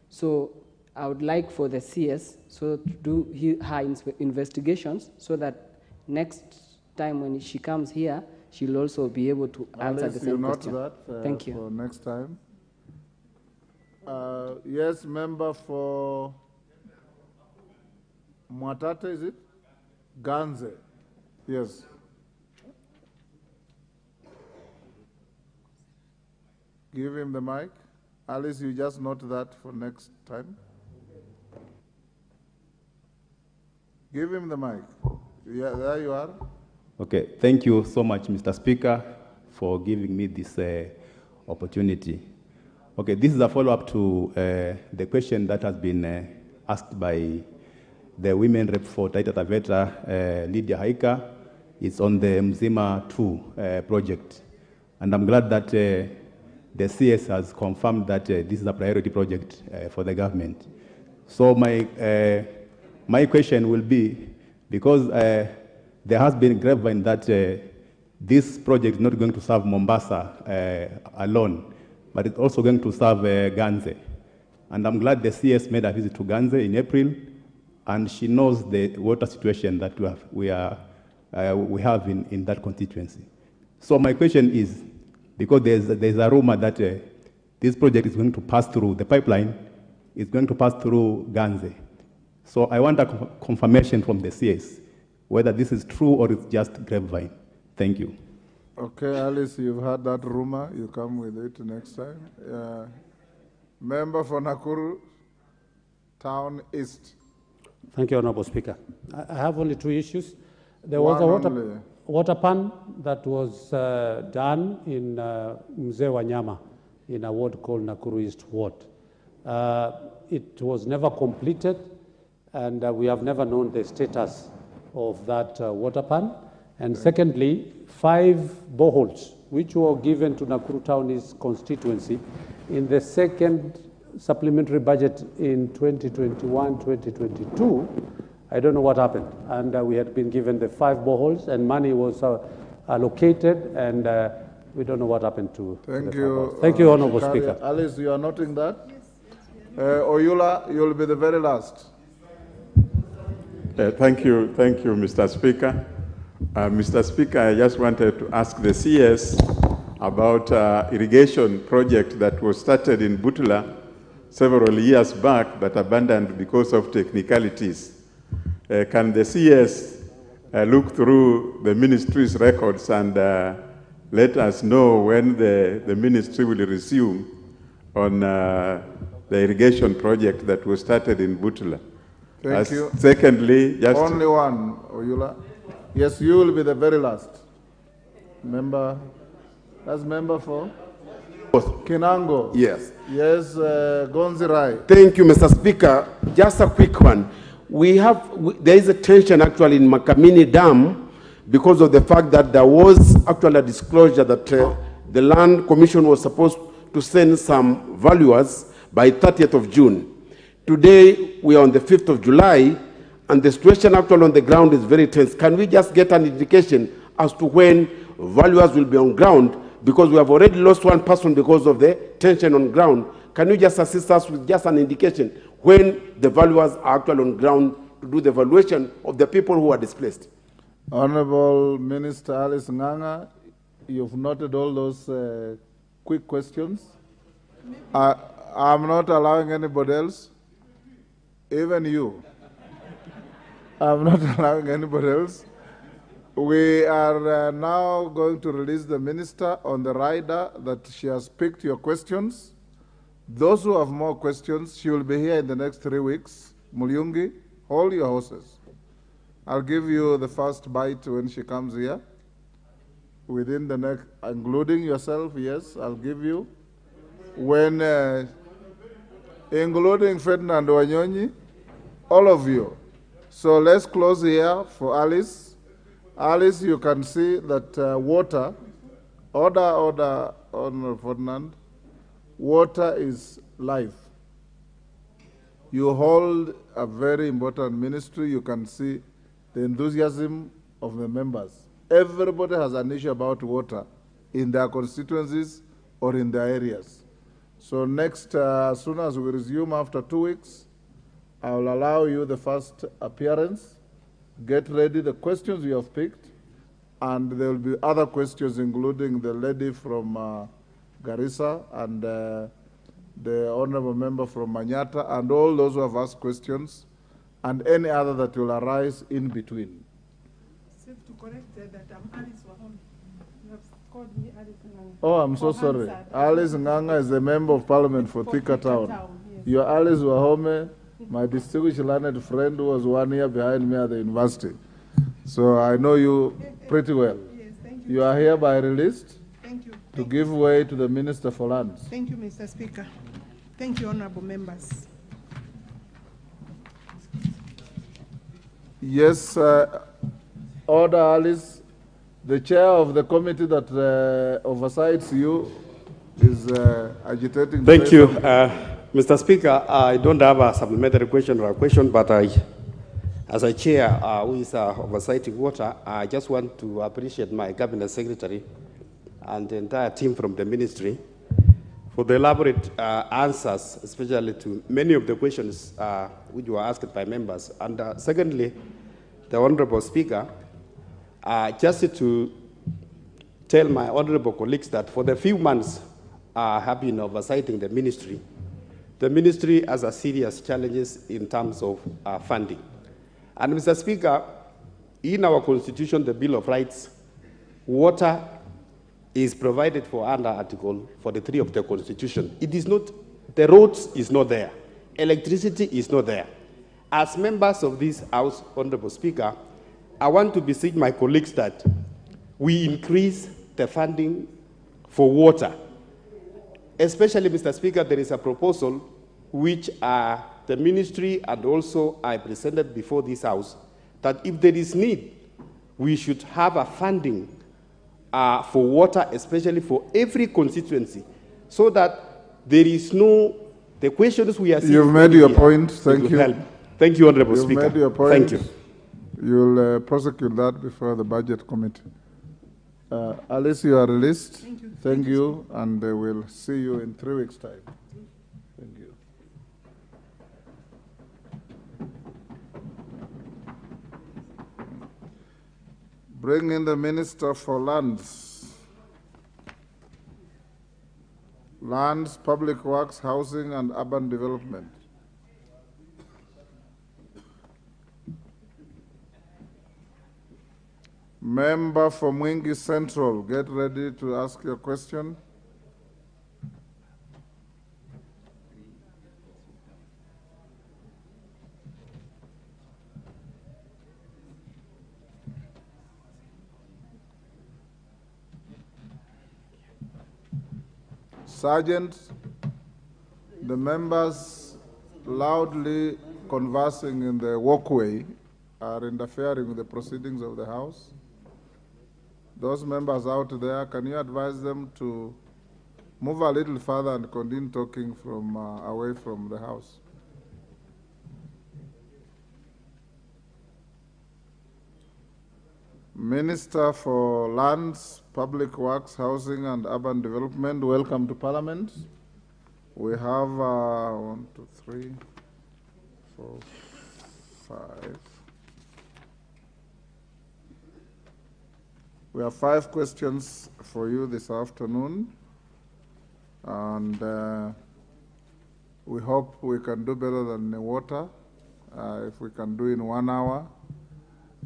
So I would like for the CS to do her investigations so that next time when she comes here, she'll also be able to answer the same question. Thank you. For next time. Yes, member for Mwatate, is it? Ganze. Yes. Give him the mic. Alice, you just note that for next time. Give him the mic. Yeah, there you are. Okay, thank you so much, Mr. Speaker, for giving me this opportunity. Okay, this is a follow-up to the question that has been asked by the women rep for Taita Taveta, Lydia Haika. It's on the Mzima 2 project. And I'm glad that the CS has confirmed that this is a priority project for the government. So my question will be, because there has been grapevine that this project is not going to serve Mombasa alone, but it's also going to serve Ganze. And I'm glad the CS made a visit to Ganze in April, and she knows the water situation that we have in that constituency. So my question is, because there's a rumor that this project is going to pass through, the pipeline is going to pass through Ganze. So I want a confirmation from the CS whether this is true or it's just grapevine. Thank you. Okay, Alice, you've heard that rumor. You come with it next time. Member for Nakuru Town East. Thank you, Honorable Speaker. I have only two issues. There was a water pan that was done in Mzee Wanyama in a ward called Nakuru East Ward. It was never completed, and we have never known the status of that water pan. And secondly, 5 boreholes, which were given to Nakuru Town East constituency in the second supplementary budget in 2021-2022, I don't know what happened. And we had been given the 5 boreholes and money was allocated, and we don't know what happened to Thank the you. Thank you, Honorable Speaker. Alice, you are noting that? Oyula, you'll be the very last. Thank you, Mr. Speaker. Mr. Speaker, I just wanted to ask the CS about irrigation project that was started in Butula several years back but abandoned because of technicalities. Can the CS look through the ministry's records and let us know when the ministry will resume on the irrigation project that was started in Butula? Thank you. Secondly, just only one, Oyula. Yes, you will be the very last. Member, that's member for Kinango. Yes. Yes, Gonzirai. Thank you, Mr. Speaker. Just a quick one. There is a tension actually in Makamini Dam because of the fact that there was actually a disclosure that the Land Commission was supposed to send some valuers by 30th of June. Today, we are on the 5th of July, and the situation actually on the ground is very tense. Can we just get an indication as to when valuers will be on ground? Because we have already lost one person because of the tension on ground. Can you just assist us with just an indication when the valuers are actually on ground to do the evaluation of the people who are displaced? Honorable Minister Alice Nganga, you've noted all those quick questions. I'm not allowing anybody else, even you. I'm not allowing anybody else. We are now going to release the minister on the rider that she has picked your questions. Those who have more questions, she will be here in the next 3 weeks. Mulyungi, hold your horses. I'll give you the first bite when she comes here. Within the next, including yourself, yes, I'll give you. When, including Ferdinand Wanyonyi, all of you. So let's close here for Alice. Alice, you can see that water, order, Honorable Ferdinand, water is life. You hold a very important ministry. You can see the enthusiasm of the members. Everybody has an issue about water in their constituencies or in their areas. So next, as soon as we resume after 2 weeks, I will allow you the first appearance. Get ready the questions you have picked, and there will be other questions, including the lady from Garissa and the honorable member from Manyata, and all those who have asked questions, and any other that will arise in between. Safe to correct that I'm Alice Wahome. You have called me Alice Nganga. Oh, I'm so sorry. Alice Nganga is the member of parliament for Thika Town. Yes. You're Alice Wahome, my distinguished learned friend who was 1 year behind me at the university. So I know you pretty well. Yes, thank You are hereby released to Thank give way to the Minister for Lands. Thank you, Mr. Speaker. Thank you, honorable members. Yes, Order Alice, the chair of the committee that oversees you is agitating. Thank you, Mr. Speaker. I don't have a supplementary question or a question, but as a chair who is oversighting water, I just want to appreciate my cabinet secretary and the entire team from the ministry for the elaborate answers, especially to many of the questions which were asked by members. And secondly, the Honorable Speaker, just to tell my honorable colleagues that for the few months I have been oversighting the ministry has a serious challenges in terms of funding. And Mr. Speaker, in our constitution, the Bill of Rights, water is provided for under Article 43 of the Constitution. It is not, the roads is not there. Electricity is not there. As members of this House, Honorable Speaker, I want to beseech my colleagues that we increase the funding for water. Especially, Mr. Speaker, there is a proposal which the ministry and also I presented before this House, that if there is need, we should have a funding for water, especially for every constituency, so that there is no, the questions we are seeing. You've made your point. Thank you. Help. Thank you, Honorable Speaker. You've made your point. Thank you. You'll prosecute that before the Budget Committee. Alice, you are released. Thank you, and we'll see you in 3 weeks' time. Thank you. Bring in the Minister for Lands. Lands, Public Works, Housing, and Urban Development. Member for Mwingi Central, get ready to ask your question. Sergeant, the members loudly conversing in the walkway are interfering with the proceedings of the House. Those members out there, can you advise them to move a little further and continue talking from away from the House? Minister for Lands, Public Works, Housing, and Urban Development, welcome to Parliament. We have 1, 2, 3, 4, 5. We have 5 questions for you this afternoon, and we hope we can do better than the water, if we can do in 1 hour.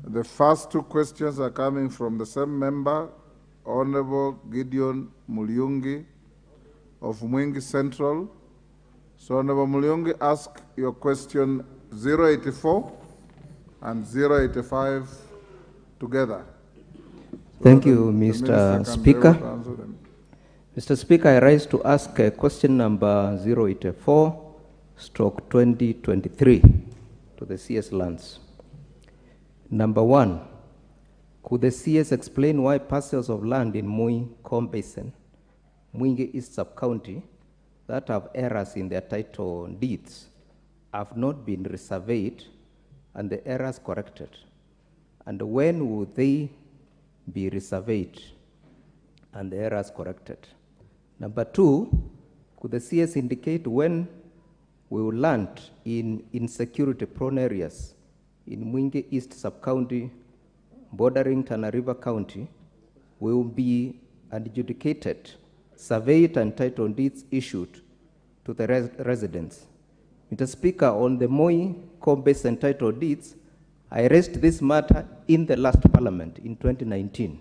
The first 2 questions are coming from the same member, Honorable Gideon Mulyungi of Mwingi Central. So Honorable Mulyungi, ask your question 084 and 085 together. Thank So you, the Mr. Minister can Speaker. be able to answer them. Mr. Speaker, I rise to ask question number 084/2023 to the CS lands. Number one, could the CS explain why parcels of land in Mui-Kom Basin, Mwingi East Sub-County, that have errors in their title deeds have not been resurveyed and the errors corrected? And when would they be resurveyed and the errors corrected? Number two, could the CS indicate when we will land in insecurity-prone areas in Mwingi East Sub-County, bordering Tana River County, will be adjudicated, surveyed, and title deeds issued to the residents? Mr. Speaker, on the Moi-Kom Basin title deeds, I raised this matter in the last Parliament in 2019,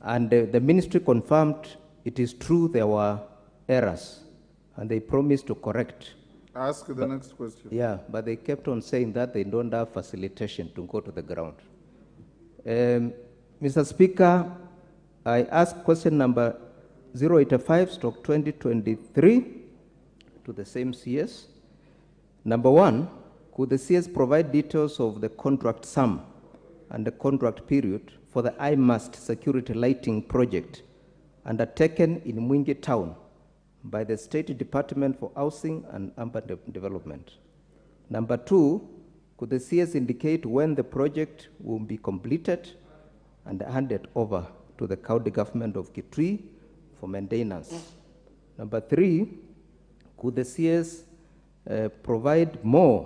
and the ministry confirmed it is true there were errors, and they promised to correct. Ask the next question. Yeah, but they kept on saying that they don't have facilitation to go to the ground. Mr. Speaker, I ask question number 085/2023 to the same CS. Number one, could the CS provide details of the contract sum and the contract period for the iMust security lighting project undertaken in Mwingi Town by the State Department for Housing and Urban Development? Number two, could the CS indicate when the project will be completed and handed over to the county government of Kitui for maintenance? Number three, could the CS provide more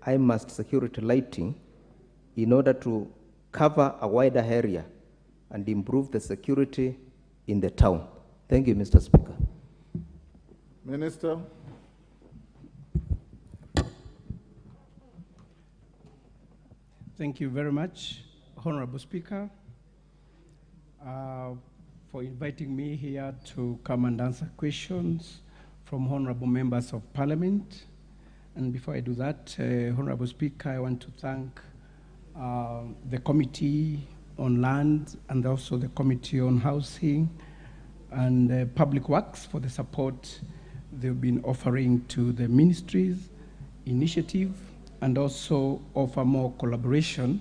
iMust security lighting in order to cover a wider area and improve the security in the town? Thank you, Mr. Speaker. Minister. Thank you very much, Honorable Speaker, for inviting me here to come and answer questions from honorable members of Parliament. And before I do that, Honorable Speaker, I want to thank the Committee on Land and also the Committee on Housing and Public Works for the support they've been offering to the ministry's initiative, and also offer more collaboration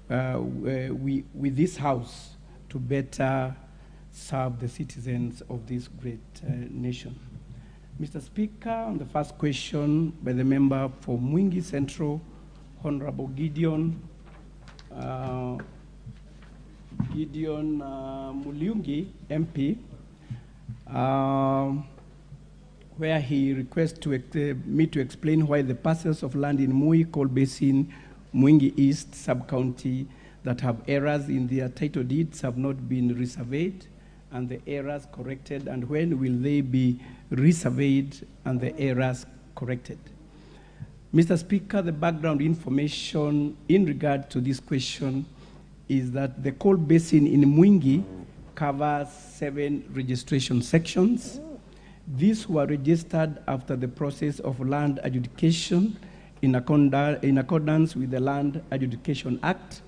with this House to better serve the citizens of this great nation. Mr. Speaker, on the first question by the member for Mwingi Central, Honorable Gideon Muliungi, MP, where he requests me to explain why the parcels of land in Moi-Kom Basin, Mwingi East Sub-County that have errors in their title deeds have not been resurveyed and the errors corrected, and when will they be resurveyed and the errors corrected? Mr. Speaker, the background information in regard to this question is that the coal basin in Mwingi covers 7 registration sections. These were registered after the process of land adjudication in accordance with the Land Adjudication Act,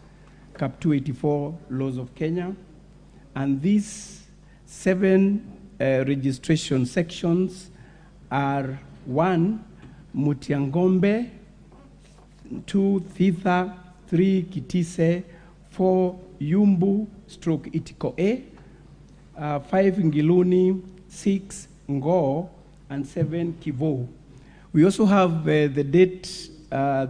Cap 284 laws of Kenya. And these 7 registration sections are 1, Mutiangombe, 2, Thitha, 3, Kitise, 4, Yumbu, /Itiko A, 5, Ngiluni, 6, Ngo, and 7, Kivo. We also have the date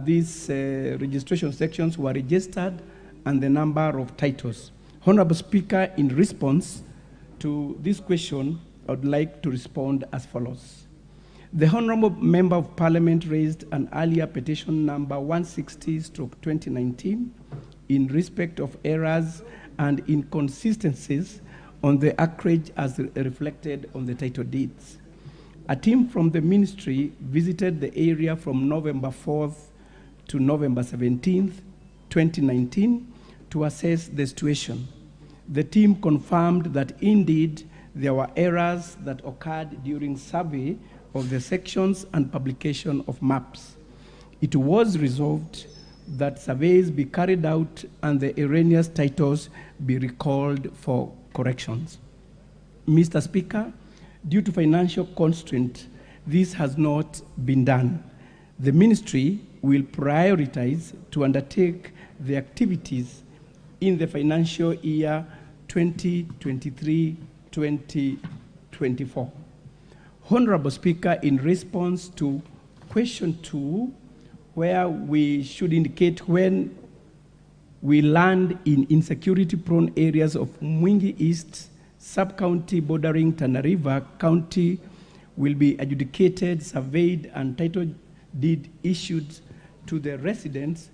these registration sections were registered and the number of titles. Honorable Speaker, in response to this question, I would like to respond as follows. The Honorable Member of Parliament raised an earlier petition number 160/2019 in respect of errors and inconsistencies on the acreage as reflected on the title deeds. A team from the ministry visited the area from November 4th to November 17th, 2019 to assess the situation. The team confirmed that indeed there were errors that occurred during survey of the sections and publication of maps. It was resolved that surveys be carried out and the erroneous titles be recalled for corrections. Mr. Speaker, due to financial constraint, this has not been done. The ministry will prioritize to undertake the activities in the financial year 2023-2024. Honorable Speaker, in response to question 2, where we should indicate when we land in insecurity-prone areas of Mwingi East, sub-county bordering Tana River County, will be adjudicated, surveyed, and title deed issued to the residents,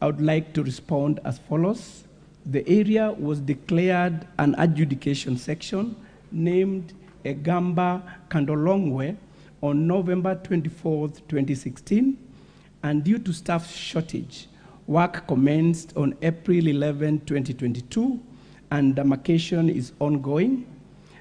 I would like to respond as follows. The area was declared an adjudication section named Egamba Kandolongwe on November 24th, 2016, and due to staff shortage, work commenced on April 11, 2022, and demarcation is ongoing.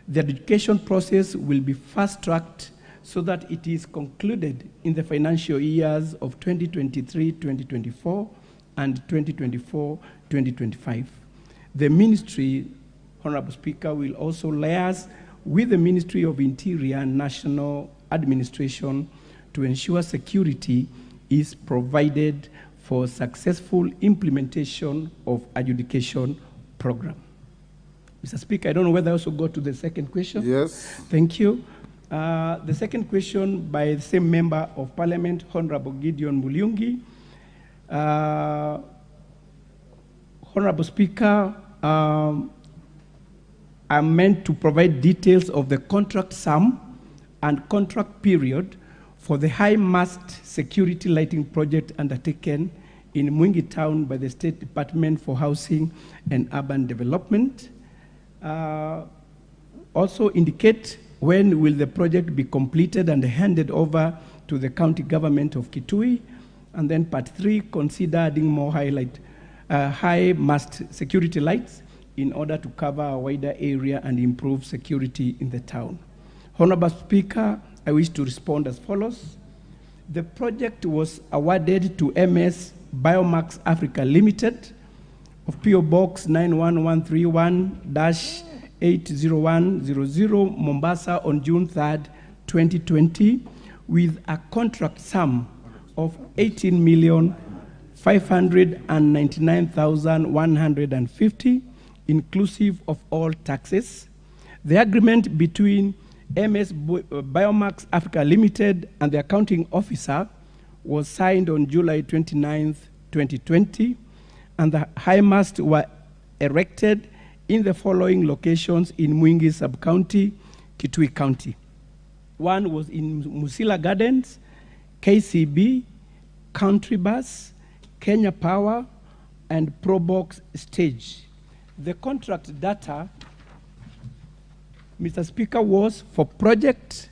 The adjudication process will be fast-tracked so that it is concluded in the financial years of 2023-2024 and 2024-2025. The ministry, Honorable Speaker, will also liaise with the Ministry of Interior and National Administration to ensure security is provided for successful implementation of adjudication program. Mr. Speaker, I don't know whether I also go to the second question. Yes. Thank you. The second question by the same member of Parliament, Honorable Gideon Muliungi. Honorable Speaker, I'm meant to provide details of the contract sum and contract period for the high-mast security lighting project undertaken in Mwingi Town by the State Department for Housing and Urban Development. Also indicate when will the project be completed and handed over to the county government of Kitui. And then part 3, consider adding more high-mast security lights in order to cover a wider area and improve security in the town. Honorable Speaker, I wish to respond as follows. The project was awarded to MS Biomax Africa Limited of PO Box 91131-80100 Mombasa on June 3rd, 2020, with a contract sum of 18,599,150, inclusive of all taxes. The agreement between MS Biomax Africa Limited and the accounting officer was signed on July 29th, 2020, and the high masts were erected in the following locations in Mwingi Sub-County, Kitui County. One was in Musila Gardens, KCB, Country Bus, Kenya Power, and Probox Stage. The contract data, Mr. Speaker, was for project.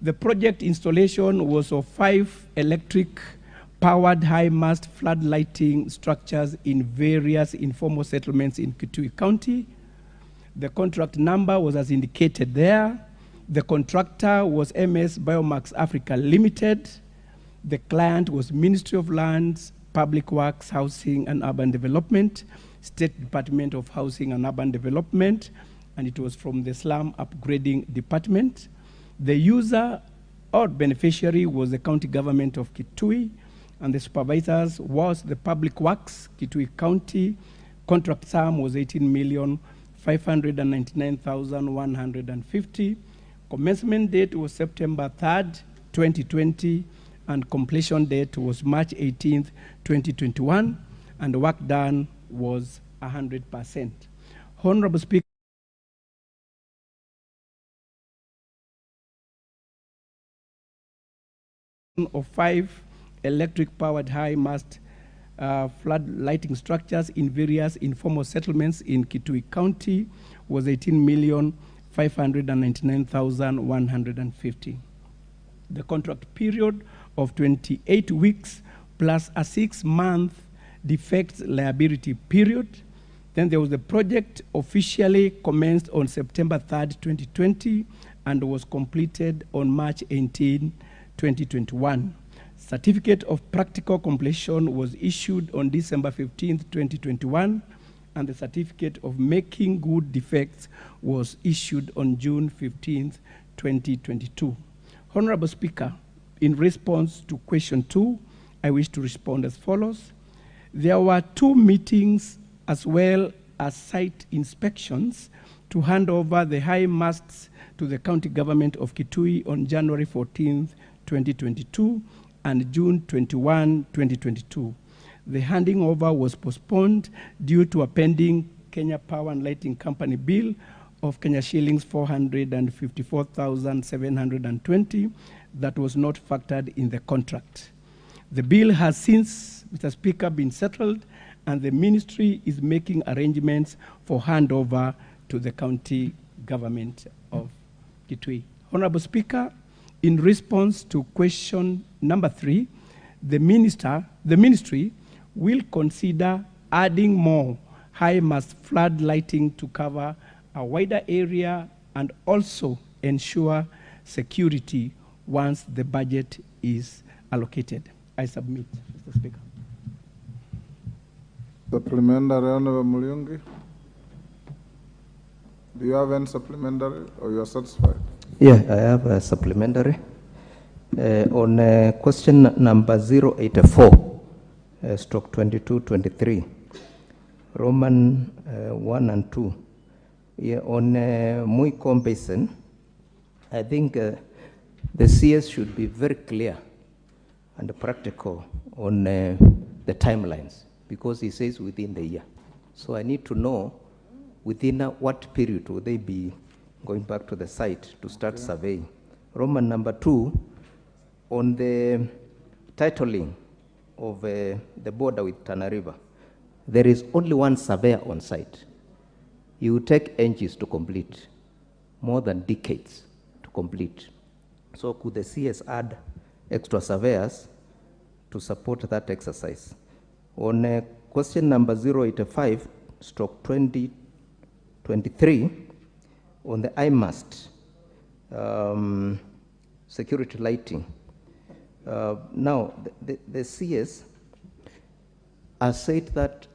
The project installation was of 5 electric-powered high-mast flood lighting structures in various informal settlements in Kitui County. The contract number was as indicated there. The contractor was MS Biomax Africa Limited. The client was Ministry of Lands, Public Works, Housing and Urban Development, State Department of Housing and Urban Development, and it was from the Slum Upgrading Department. The user or beneficiary was the county government of Kitui, and the supervisors was the Public Works, Kitui County. Contract sum was 18,599,150. Commencement date was September 3rd, 2020, and completion date was March 18th, 2021, and the work done was 100%. Honorable Speaker, of 5 electric-powered high-mast flood lighting structures in various informal settlements in Kitui County was 18,599,150. The contract period of 28 weeks plus a 6-month defects liability period. Then there was the project officially commenced on September 3rd, 2020, and was completed on March 18, 2021. Certificate of practical completion was issued on December 15th, 2021, and the certificate of making good defects was issued on June 15th, 2022. Honorable Speaker, in response to question 2, I wish to respond as follows. There were 2 meetings as well as site inspections to hand over the high masts to the county government of Kitui on January 14th, 2022 and June 21, 2022. The handing over was postponed due to a pending Kenya Power and Lighting Company bill of Kenya shillings 454,720 that was not factored in the contract. The bill has since, Mr. Speaker, been settled, and the ministry is making arrangements for handover to the county government of Kitui. Honorable Speaker, in response to question number 3, the ministry will consider adding more high-mast flood lighting to cover a wider area and also ensure security once the budget is allocated. I submit, Mr. Speaker. Supplementary, Honorable Mulungi. Do you have any supplementary or you are satisfied? Yeah, I have a supplementary. On question number 084, stroke 2223, Roman 1 and 2. Yeah, on Muikom Basin, I think the CS should be very clear and practical on the timelines, because he says within the year. So I need to know within what period will they be going back to the site to start surveying. Roman number 2, on the titling of the border with Tana River, there is only one surveyor on site. He will take ages to complete, more than decades to complete. So could the CS add extra surveyors to support that exercise? On question number 085, stroke 2023, on the IMAST, security lighting. Now, the CS has said that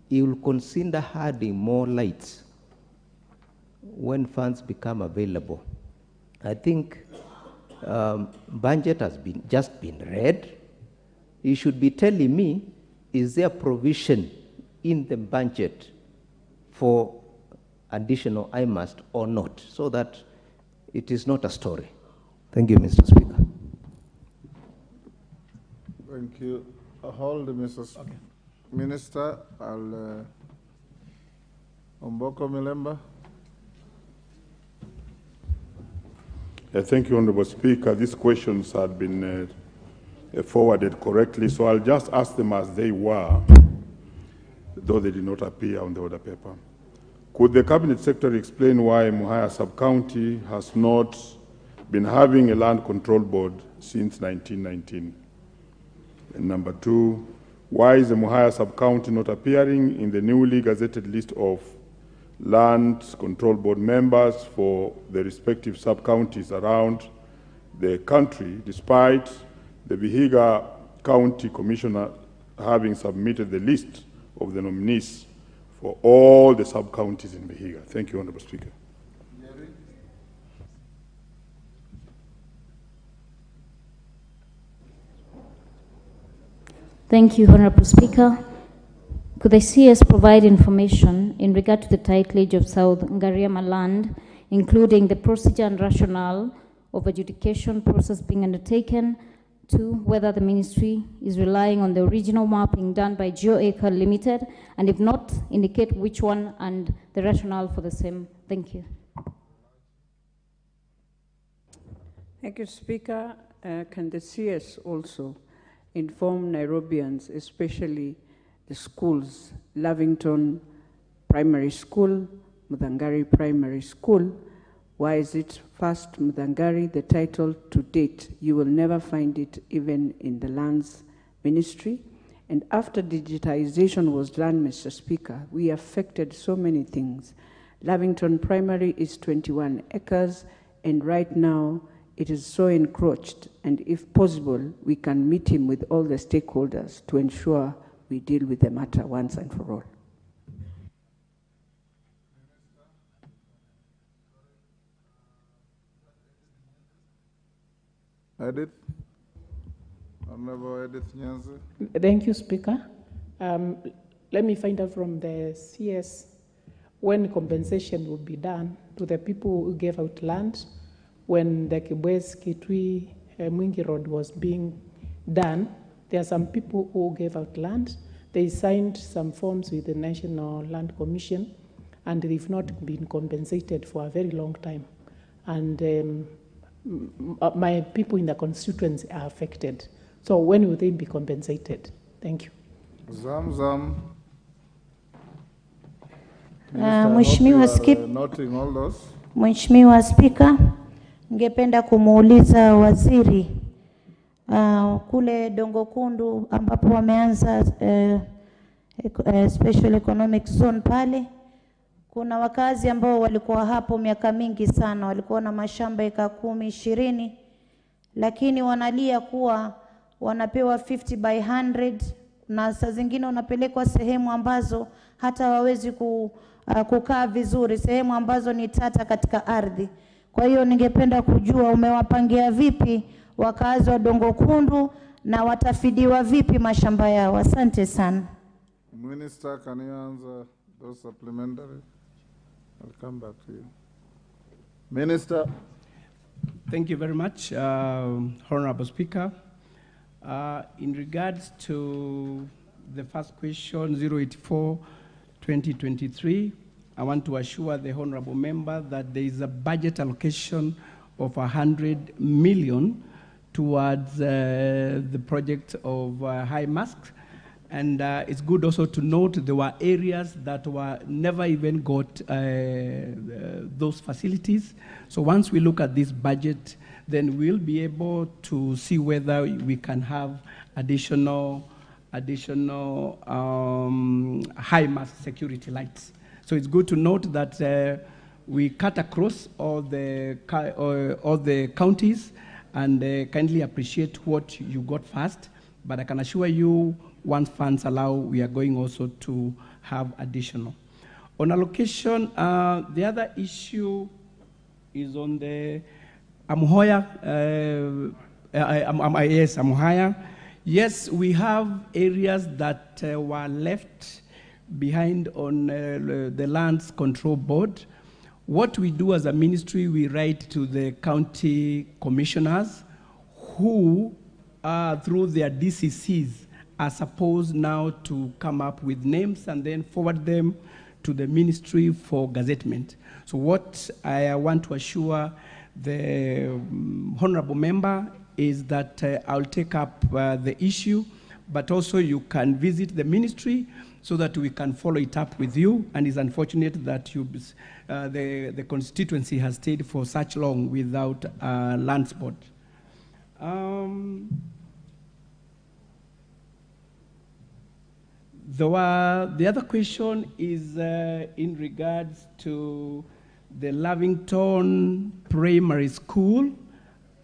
he will consider adding more lights when funds become available. I think budget has just been read. He should be telling me, is there provision in the budget for additional IMAST or not, so that it is not a story. Thank you, Mr. Speaker. Thank you. Hold, Mr. Minister. Omboko Milemba. Thank you, Honorable Speaker. These questions had been forwarded correctly, so I'll just ask them as they were, though they did not appear on the order paper. Could the Cabinet Secretary explain why Muhaya Sub-County has not been having a land control board since 1919? And number 2, why is the Muhaya Sub-County not appearing in the newly gazetted list of land control board members for the respective sub-counties around the country, despite the Vihiga County Commissioner having submitted the list of the nominees for all the sub-counties in Vihiga? Thank you, Honorable Speaker. Thank you, Honorable Speaker. Could the CS provide information in regard to the titleage of South Ngariama land, including the procedure and rationale of adjudication process being undertaken, to whether the ministry is relying on the original mapping done by GeoAcre Limited, and if not, indicate which one and the rationale for the same. Thank you. Thank you, Speaker. Can the CS also inform Nairobians, especially the schools, Lavington Primary School, Mudangari Primary School? Why is it first Mudangari, the title to date? You will never find it even in the lands ministry. And after digitization was done, Mr. Speaker, we affected so many things. Lavington Primary is 21 acres, and right now it is so encroached, and if possible, we can meet him with all the stakeholders to ensure we deal with the matter once and for all. Edith? Honorable Edith Nyanzi. Thank you, Speaker. Let me find out from the CS when compensation will be done to the people who gave out land when the Kibwez Kitui Mwingi Road was being done. There are some people who gave out land. They signed some forms with the National Land Commission, and they've not been compensated for a very long time. And my people in the constituency are affected. So when will they be compensated? Thank you. Zamzam. Mheshimiwa Spika, ningependa kumuuliza waziri kule Dongo Kundu ambapo wameanza special economic zone pale. Kuna wakazi ambao walikuwa hapo miaka mingi sana, walikuwa na mashamba eka 10, 20, lakini wanalia kuwa wanapewa 50 by 100 na saa zingine unapelekwa sehemu ambazo hata hawawezi kukaa vizuri, sehemu ambazo ni tata katika ardhi. Kwa hiyo ningependa kujua umewapangia vipi wakazi wa Dongo Kundu na watafidiwa vipi mashamba yao? Asante sana. Minister, can you answer those supplementary? I'll come back to you. Minister. Thank you very much, Honorable Speaker. In regards to the first question, 084-2023, I want to assure the Honorable Member that there is a budget allocation of 100 million towards the project of high masks. And it's good also to note there were areas that were never even got those facilities. So once we look at this budget, then we'll be able to see whether we can have additional high mask security lights. So it's good to note that we cut across all the counties and kindly appreciate what you got first. But I can assure you, once funds allow, we are going also to have additional. On allocation, the other issue is on the Amuhoya. Yes, Amuhoya. Yes, we have areas that were left behind on the Lands Control Board. What we do as a ministry, we write to the county commissioners who, through their DCCs, are supposed now to come up with names and then forward them to the ministry for gazettement. So what I want to assure the honorable member is that I'll take up the issue, but also you can visit the ministry so that we can follow it up with you. And it's unfortunate that the constituency has stayed for such long without a land spot. The other question is in regards to the Lavington Primary School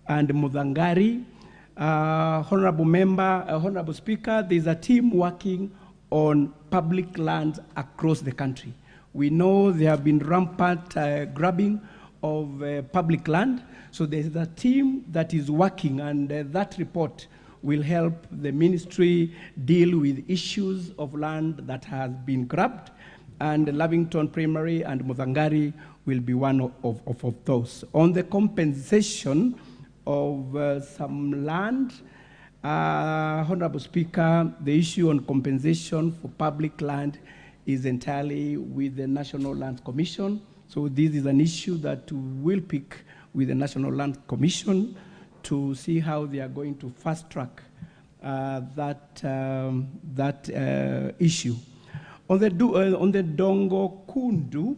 and Mudangari. Honorable Member, Honorable Speaker, there's a team working on public lands across the country. We know there have been rampant grabbing of public land, so there's a team that is working, and that report will help the ministry deal with issues of land that has been grabbed, and Lavington Primary and Mudangari will be one of those. On the compensation of some land, Honorable Speaker, the issue on compensation for public land is entirely with the National Land Commission. So this is an issue that we'll pick with the National Land Commission to see how they are going to fast track that issue. On the Dongo Kundu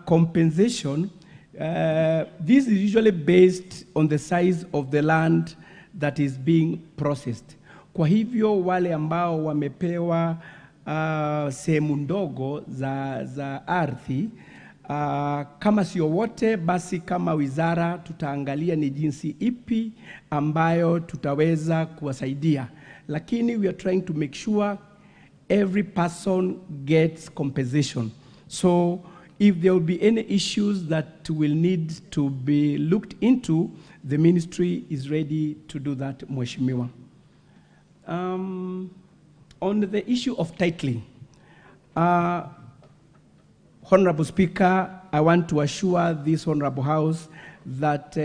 compensation, this is usually based on the size of the land that is being processed. Kwa hivyo wale ambao wamepewa sehemu ndogo za ardhi, Kama sio wote, basi kama wizara tutaangalia ni jinsi ipi ambayo tutaweza kuwasaidia. Lakini we are trying to make sure every person gets compensation. So if there will be any issues that will need to be looked into, the ministry is ready to do that, Mheshimiwa. On the issue of titling, Honorable Speaker, I want to assure this Honorable House that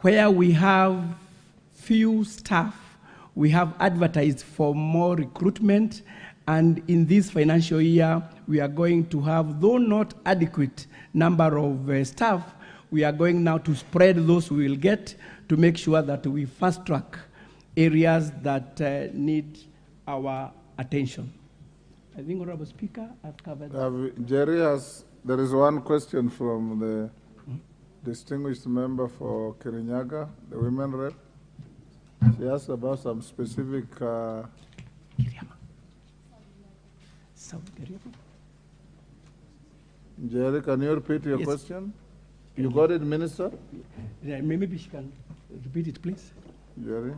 where we have few staff, we have advertised for more recruitment, and in this financial year, we are going to have, though not adequate number of staff, we are going now to spread those we will get to make sure that we fast track areas that need our attention. I think, Honorable Speaker, I've covered that. Jerry, there is one question from the distinguished member for Kirinyaga, the women rep. She asked about some specific... Jerry, can you repeat your question? You got it, Minister? Yeah, maybe she can repeat it, please. Jerry?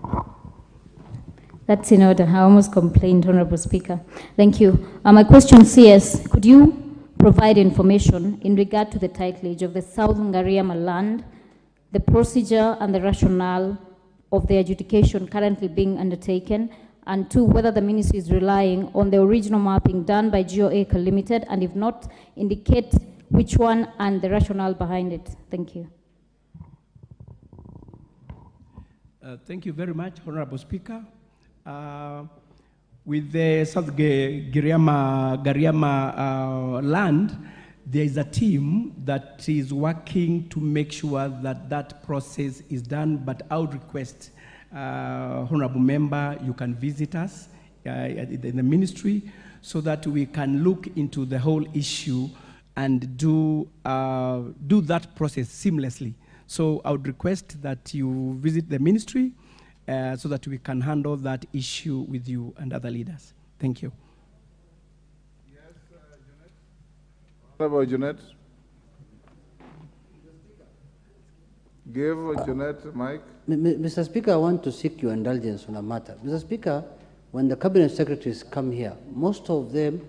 That's in order. I almost complained, Honorable Speaker. Thank you. My question, CS, could you provide information in regard to the titleage of the South Ngariama land, the procedure and the rationale of the adjudication currently being undertaken, and two, whether the ministry is relying on the original mapping done by GeoAcre Limited, and if not, indicate which one and the rationale behind it. Thank you. Thank you very much, Honorable Speaker. With the South Gariama land, there is a team that is working to make sure that that process is done, but I would request, Honorable Member, you can visit us in the ministry so that we can look into the whole issue and do that process seamlessly. So I would request that you visit the ministry so that we can handle that issue with you and other leaders. Thank you. Yes, Jeanette. What about Jeanette? Give Jeanette the mic. Mr. Speaker, I want to seek your indulgence on a matter. Mr. Speaker, when the cabinet secretaries come here, most of them,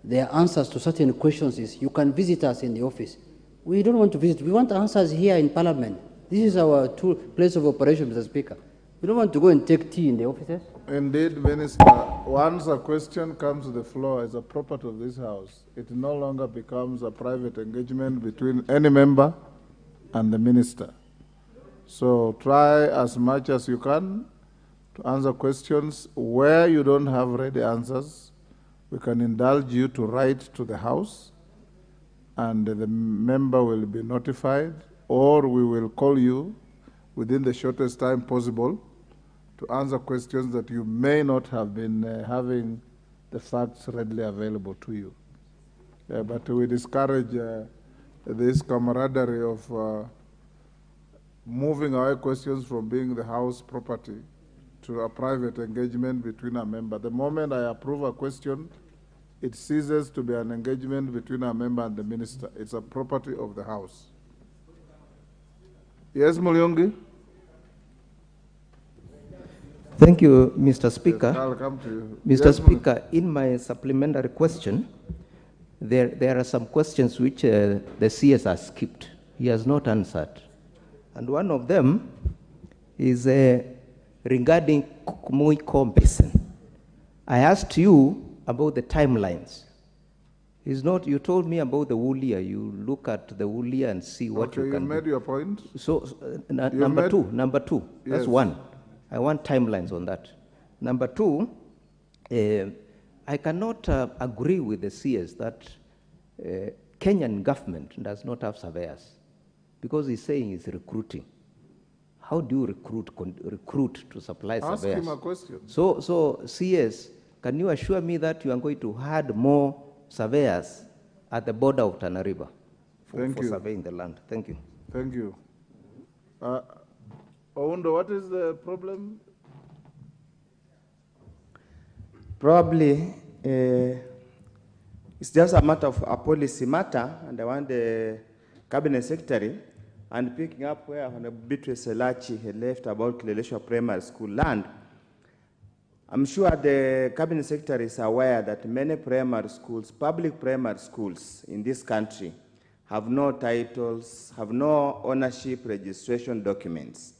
their answers to certain questions is, you can visit us in the office. We don't want to visit. We want answers here in Parliament. This is our place of operation, Mr. Speaker. We don't want to go and take tea in the offices. Indeed, Minister, once a question comes to the floor as a property of this House, it no longer becomes a private engagement between any member and the minister. So try as much as you can to answer questions. Where you don't have ready answers, we can indulge you to write to the House, and the member will be notified, or we will call you within the shortest time possible to answer questions that you may not have been having the facts readily available to you. But we discourage this camaraderie of moving away questions from being the House property to a private engagement between a member. The moment I approve a question, it ceases to be an engagement between a member and the minister. It's a property of the House. Yes, Mulyongi? Thank you, Mr. Speaker. Yes, I'll come to you. Mr. Yes, Speaker, in my supplementary question, there are some questions which the CS has skipped. He has not answered. And one of them is regarding Mui Basin. I asked you about the timelines. It's not, you told me about the Wulia. You look at the Wulia and see what you can you made do. your point. So, number two, that's Yes. one. I want timelines on that. Number two, I cannot agree with the CS that Kenyan government does not have surveyors, because he's saying it's recruiting. How do you recruit to supply surveyors? Ask him a question. So CS, can you assure me that you are going to add more surveyors at the border of Tana River for surveying the land? Thank you. Thank you. Oundo, what is the problem? Probably It's just a matter of a policy matter, and I want the Cabinet Secretary, and picking up where Honorable Beatrice Elachi had left about Kileleshwa Primary School land. I'm sure the Cabinet Secretary is aware that many primary schools, public primary schools in this country, have no titles, have no ownership registration documents.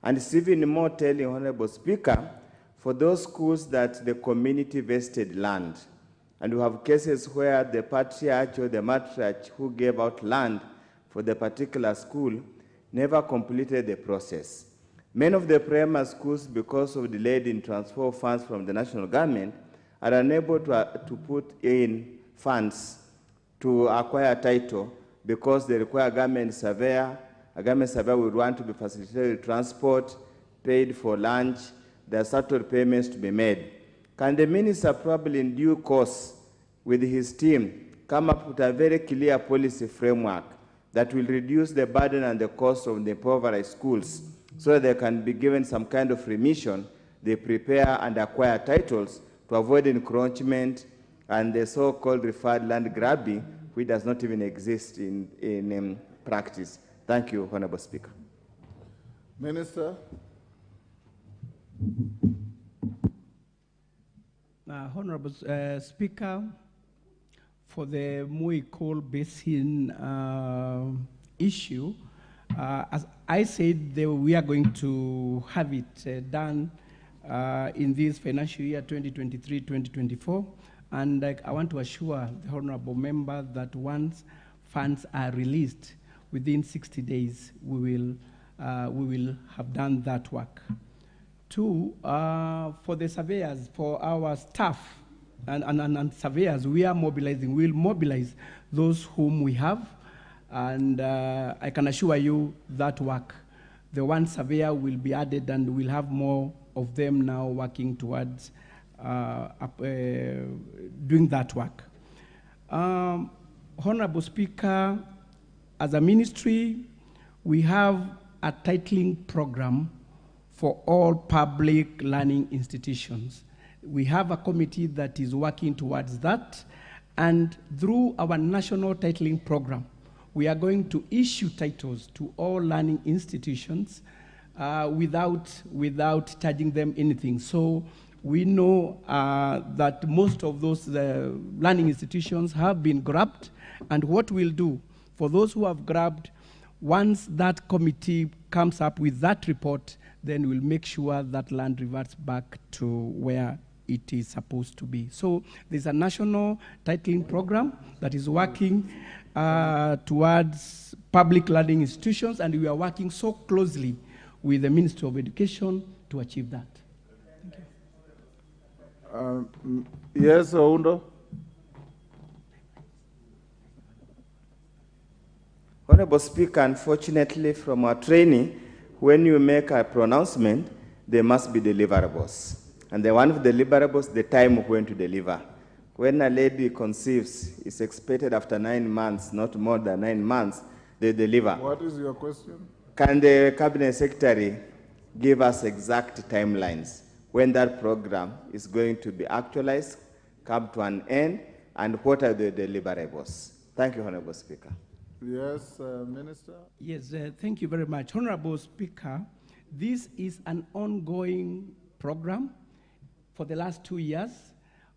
And it's even more telling, Honorable Speaker, for those schools that the community vested land. And we have cases where the patriarch or the matriarch who gave out land for the particular school never completed the process. Many of the primary schools, because of delayed in transfer of funds from the national government, are unable to put in funds to acquire title because they require a government surveyor. A government surveyor would want to be facilitated transport, paid for lunch, there are certain payments to be made. Can the minister probably in due course with his team come up with a very clear policy framework that will reduce the burden and the cost of the impoverished schools so that they can be given some kind of remission, they prepare and acquire titles to avoid encroachment and the so-called referred land grabbing, which does not even exist in practice. Thank you, Honorable Speaker. Minister. Honorable Speaker, for the Mui Coal Basin issue, as I said, we are going to have it done in this financial year 2023-2024, and I want to assure the honorable member that once funds are released within 60 days, we will have done that work. Two, for the surveyors, for our staff and surveyors, we are mobilizing. We'll mobilize those whom we have, and I can assure you that work. The one surveyor will be added, and we'll have more of them now working towards doing that work. Honorable Speaker, as a ministry, we have a titling program for all public learning institutions. We have a committee that is working towards that, and through our national titling program, we are going to issue titles to all learning institutions without charging them anything. So we know that most of those learning institutions have been grabbed, and what we'll do for those who have grabbed, once that committee comes up with that report, then we'll make sure that land reverts back to where it is supposed to be. So there's a national titling program that is working towards public learning institutions, and we are working so closely with the Ministry of Education to achieve that. Thank you. Yes, Oundo. Honorable Speaker, unfortunately from our training, when you make a pronouncement, there must be deliverables. And the one of the deliverables, the time when to deliver. When a lady conceives, it's expected after 9 months, not more than 9 months, they deliver. What is your question? Can the Cabinet Secretary give us exact timelines when that program is going to be actualized, come to an end, and what are the deliverables? Thank you, Honorable Speaker. Yes, Minister. Yes, thank you very much. Honorable Speaker, this is an ongoing program for the last 2 years.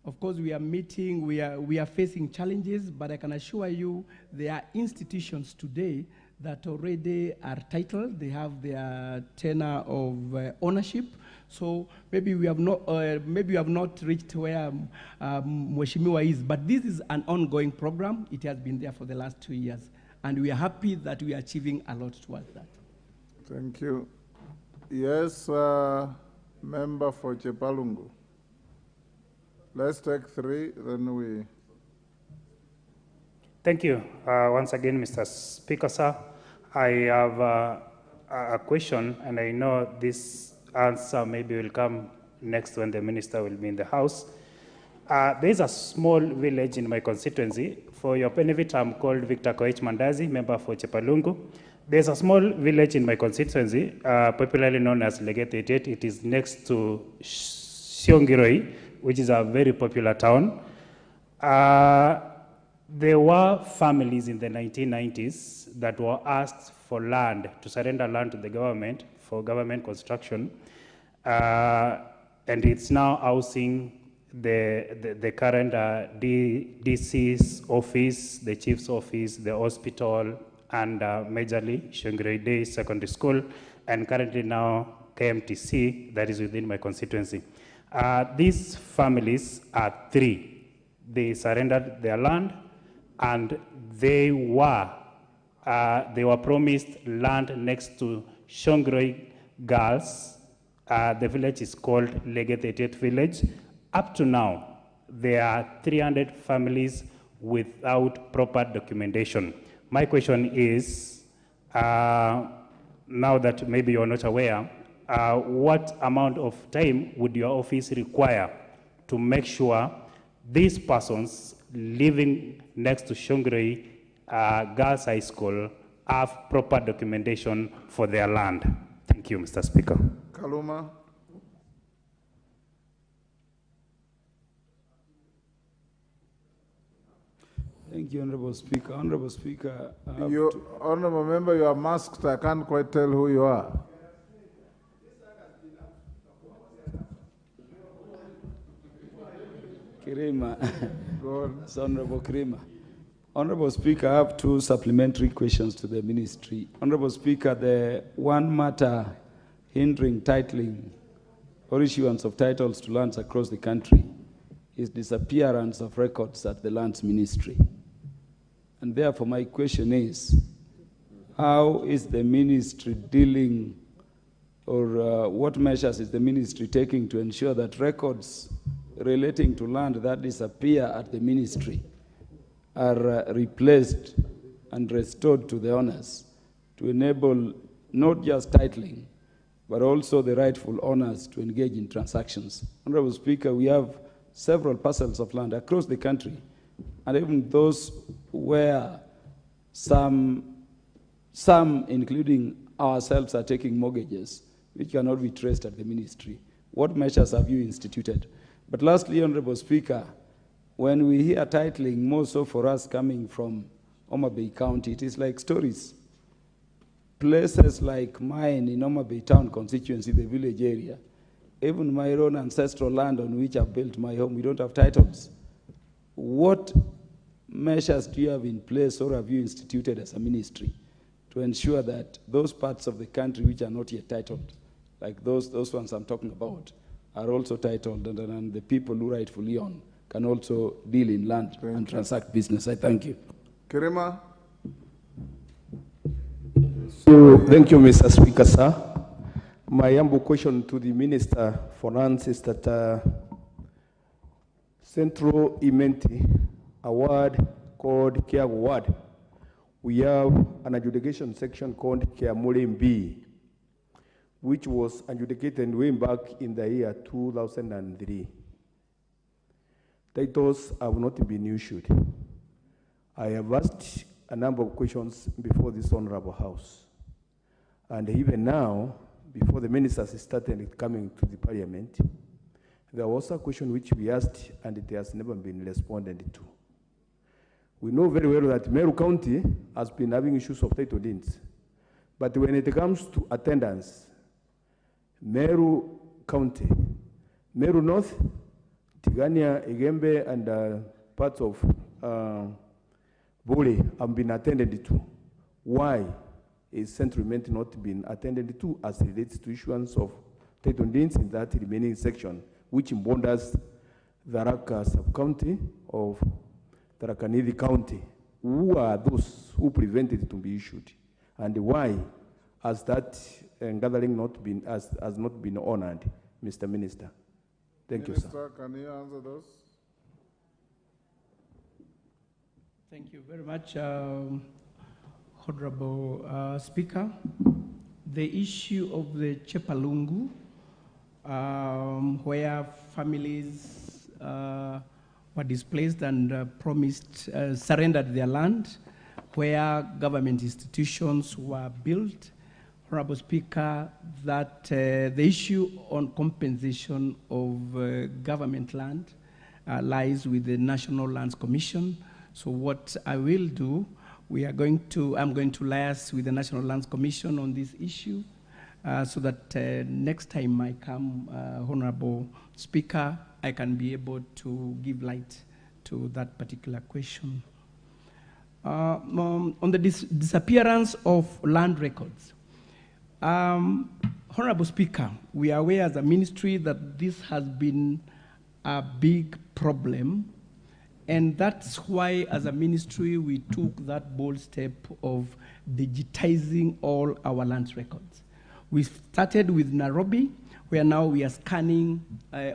Of course, we are meeting, we are facing challenges, but I can assure you there are institutions today that already are titled. They have their tenure of ownership. So maybe we have not reached where Mheshimiwa is, but this is an ongoing program. It has been there for the last 2 years, and we are happy that we are achieving a lot towards that. Thank you. Yes, member for Chepalungu. Let's take 3, then we... Thank you. Once again, Mr. Speaker, sir. I have a question, and I know this answer maybe will come next when the minister will be in the house. There is a small village in my constituency. For your benefit, I'm called Victor Koech Mandazi, member for Chepalungu. There's a small village in my constituency, popularly known as Leget 88. It is next to Siongiroi, which is a very popular town. There were families in the 1990s that were asked for land, to surrender land to the government for government construction, and it's now housing the current DC's office, the chief's office, the hospital, and majorly Shongiroi Day Secondary School, and currently now KMTC, that is within my constituency. These families are three. They surrendered their land, and they were promised land next to Shongiroi Girls. The village is called Lege 38 Village. Up to now, there are 300 families without proper documentation. My question is, now that maybe you're not aware, what amount of time would your office require to make sure these persons living next to Shongiroi Girls High School have proper documentation for their land? Thank you, Mr. Speaker. Kaluma. Thank you, Honorable Speaker. Honorable Speaker. Honorable Member, you are masked. I can't quite tell who you are. Kirima. It's Honorable Kirima. Honorable Speaker, I have two supplementary questions to the ministry. Honorable Speaker, the one matter hindering titling or issuance of titles to lands across the country is disappearance of records at the lands ministry. And therefore, my question is, how is the ministry dealing, or what measures is the ministry taking to ensure that records relating to land that disappear at the ministry are replaced and restored to the owners to enable not just titling, but also the rightful owners to engage in transactions? Honorable Speaker, we have several parcels of land across the country, and even those where some including ourselves, are taking mortgages, which cannot be traced at the ministry. What measures have you instituted? But lastly, Honorable Speaker, when we hear titling, more so for us coming from Homa Bay County, it is like stories. Places like mine in Homa Bay Town constituency, the village area, even my own ancestral land on which I've built my home, we don't have titles. What measures do you have in place or have you instituted as a ministry to ensure that those parts of the country which are not yet titled, like those ones I'm talking about, are also titled, and the people who rightfully own can also deal in land and transact business? I thank you. Kirima. Thank you, Mr. Speaker, sir. My humble question to the Minister for Finance is that Central Imenti award called Care Award, we have an adjudication section called Kanyaboli B, which was adjudicated way back in the year 2003. Titles have not been issued. I have asked a number of questions before this Honorable House. And even now, before the ministers started coming to the Parliament, there was a question which we asked and it has never been responded to. We know very well that Meru County has been having issues of title deeds. But when it comes to attendance, Meru County, Meru North, Tigania, Igembe, and parts of Bole have been attended to. Why is Central Imenti not been attended to as relates to issuance of title deeds in that remaining section, which borders the Raka sub-county of Tarakanidi County? Who are those who prevented it to be issued? And why has that gathering not been, has not been honored, Mr. Minister? Thank you, sir. Minister, can you answer those? Thank you very much, Honorable Speaker. The issue of the Chepalungu, where families were displaced and surrendered their land, where government institutions were built. Honorable Speaker, that the issue on compensation of government land lies with the National Lands Commission. So what I will do, I'm going to liaise with the National Lands Commission on this issue so that next time I come, Honorable Speaker, I can be able to give light to that particular question. On the disappearance of land records, Honorable Speaker, we are aware as a ministry that this has been a big problem, and that's why as a ministry we took that bold step of digitizing all our land records. We started with Nairobi, where now we are scanning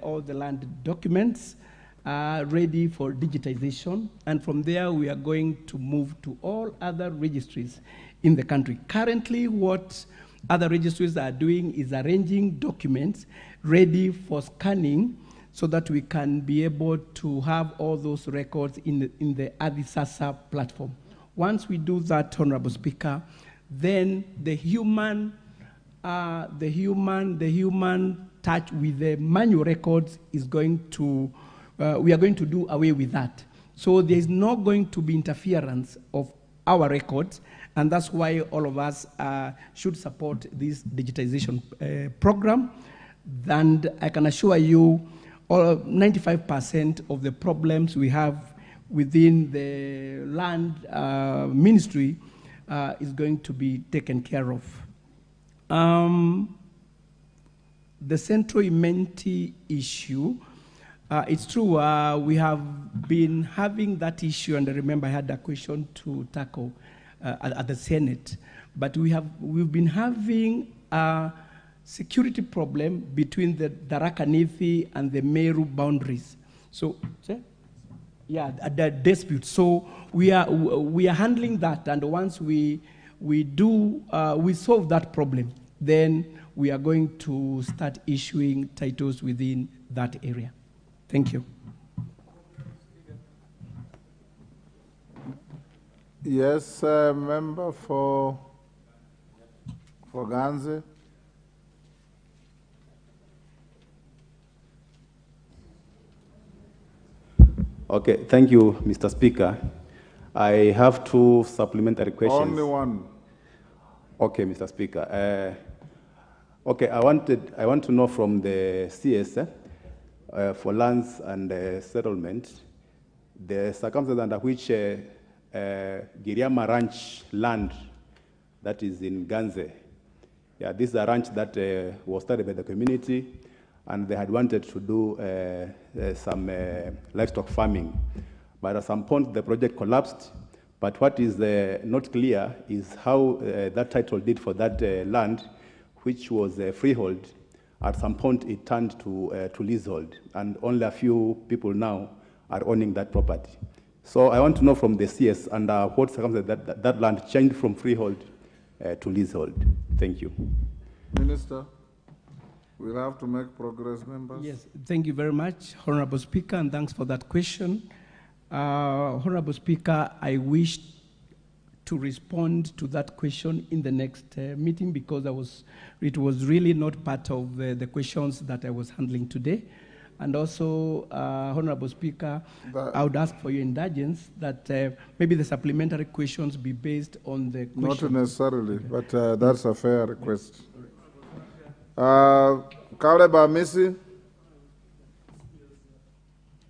all the land documents ready for digitization, and from there we are going to move to all other registries in the country. Currently, what other registries are doing is arranging documents ready for scanning so that we can be able to have all those records in the Adisasa platform. Once we do that, Honorable Speaker, then the human touch with the manual records is going to, we are going to do away with that. So there is not going to be interference of our records, and that's why all of us should support this digitization program. And I can assure you, 95% of the problems we have within the land ministry is going to be taken care of. The Central Immunity issue, it's true, we have been having that issue, and I remember I had a question to tackle at the Senate, but we've been having a security problem between the Tharaka Nithi and the Meru boundaries. So, yeah, the dispute. So we are handling that, and once we solve that problem, then we are going to start issuing titles within that area. Thank you. Yes, member for Ganze. Okay, thank you, Mr. Speaker. I have two supplementary questions. Only one. Okay, Mr. Speaker. Okay, I want to know from the CS for lands and settlement, the circumstances under which Giriama Ranch land that is in Ganze. Yeah, this is a ranch that was started by the community, and they had wanted to do some livestock farming. But at some point, the project collapsed. But what is not clear is how that title deed for that land, which was freehold, at some point it turned to leasehold, and only a few people now are owning that property. So I want to know from the CS under what circumstances that land changed from freehold to leasehold. Thank you. Minister, we'll have to make progress, members. Yes, thank you very much, Honorable Speaker, and thanks for that question. Honorable Speaker, I wish to respond to that question in the next meeting because it was really not part of the questions that I was handling today. And also, Honorable Speaker, I would ask for your indulgence that maybe the supplementary questions be based on the questions. Not necessarily, but that's a fair request. Caleb Amisi?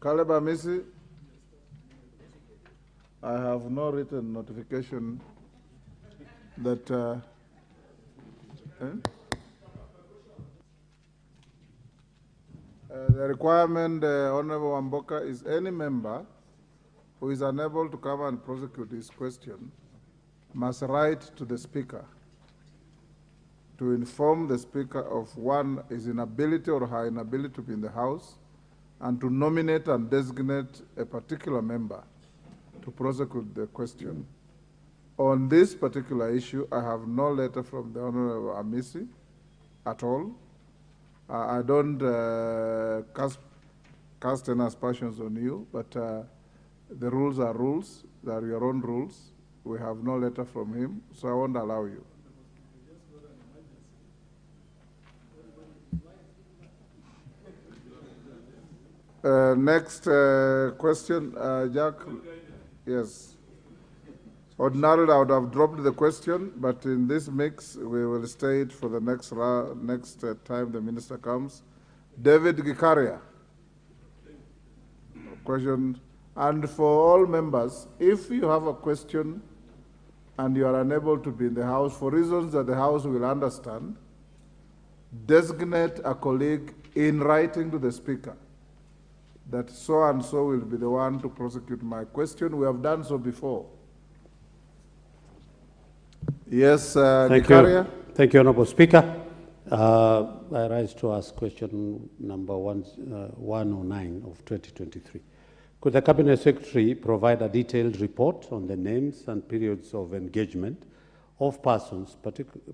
Caleb Amisi? I have no written notification that the requirement, Honorable Wamboka, is any member who is unable to come and prosecute his question must write to the Speaker to inform the Speaker of one, his inability or her inability to be in the House, and to nominate and designate a particular member to prosecute the question. On this particular issue, I have no letter from the Honorable Amisi at all. I don't cast any aspersions on you, but the rules are rules. They are your own rules. We have no letter from him, so I won't allow you. Next question, Jack. Yes. Ordinarily, I would have dropped the question, but in this mix, we will stay it for the next time the minister comes. David Gikaria. Question. And for all members, if you have a question and you are unable to be in the House for reasons that the House will understand, designate a colleague in writing to the Speaker that so and so will be the one to prosecute my question. We have done so before. Yes, Thank Gikaria. you. Thank you, Honorable Speaker. I rise to ask question number 109 of 2023. Could the Cabinet Secretary provide a detailed report on the names and periods of engagement of persons,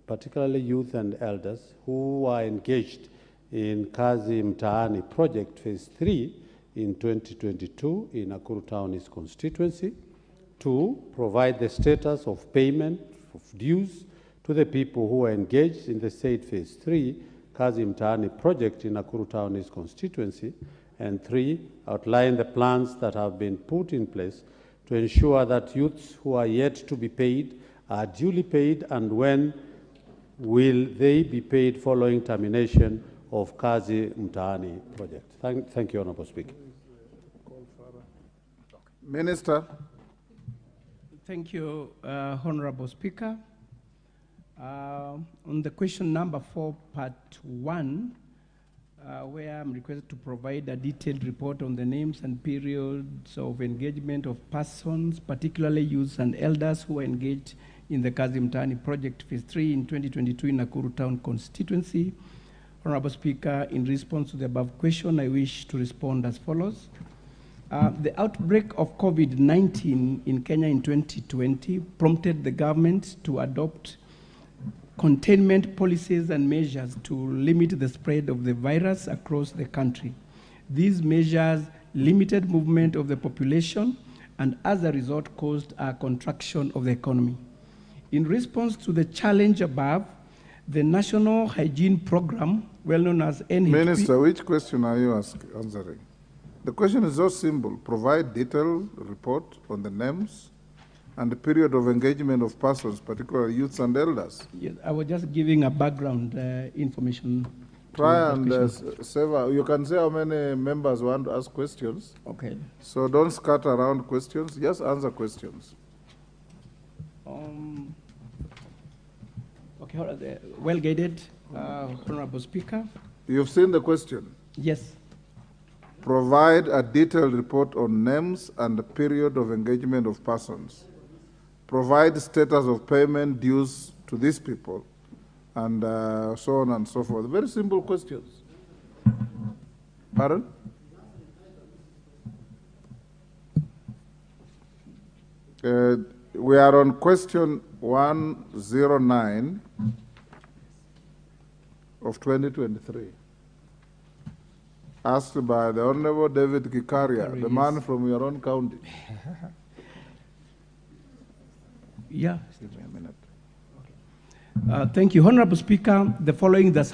particularly youth and elders, who are engaged in Kazi Mtaani project phase 3 in 2022 in Nakuru Town East constituency? 2, provide the status of payment of dues to the people who are engaged in the said phase 3 Kazi Mtaani project in Nakuru Town East constituency. And 3, outline the plans that have been put in place to ensure that youths who are yet to be paid are duly paid, and when will they be paid following termination of Kazi Mtaani project? Thank you, Honorable Speaker. Minister. Thank you, Honorable Speaker. On the question number 4, part 1, where I'm requested to provide a detailed report on the names and periods of engagement of persons, particularly youths and elders who are engaged in the Kazi Mtaani project phase 3 in 2022 in Nakuru Town constituency. Honorable Speaker, in response to the above question, I wish to respond as follows. The outbreak of COVID-19 in Kenya in 2020 prompted the government to adopt containment policies and measures to limit the spread of the virus across the country. These measures limited movement of the population and as a result caused a contraction of the economy. In response to the challenge above, the National Hygiene Program, well known as NHP... Minister, which question are you answering? The question is so simple. Provide detailed report on the names and the period of engagement of persons, particularly youths and elders. Yes, I was just giving a background information. Try and you can say how many members want to ask questions. Okay. So don't scatter around questions, just answer questions. Okay, well guided, Honorable Speaker. You've seen the question? Yes. Provide a detailed report on names and the period of engagement of persons. Provide status of payment dues to these people, and so on and so forth. Very simple questions. Pardon? We are on question 109 of 2023. Asked by the Honorable David Gikaria, the man from your own county. Yeah. Thank you, Honorable Speaker. The following is the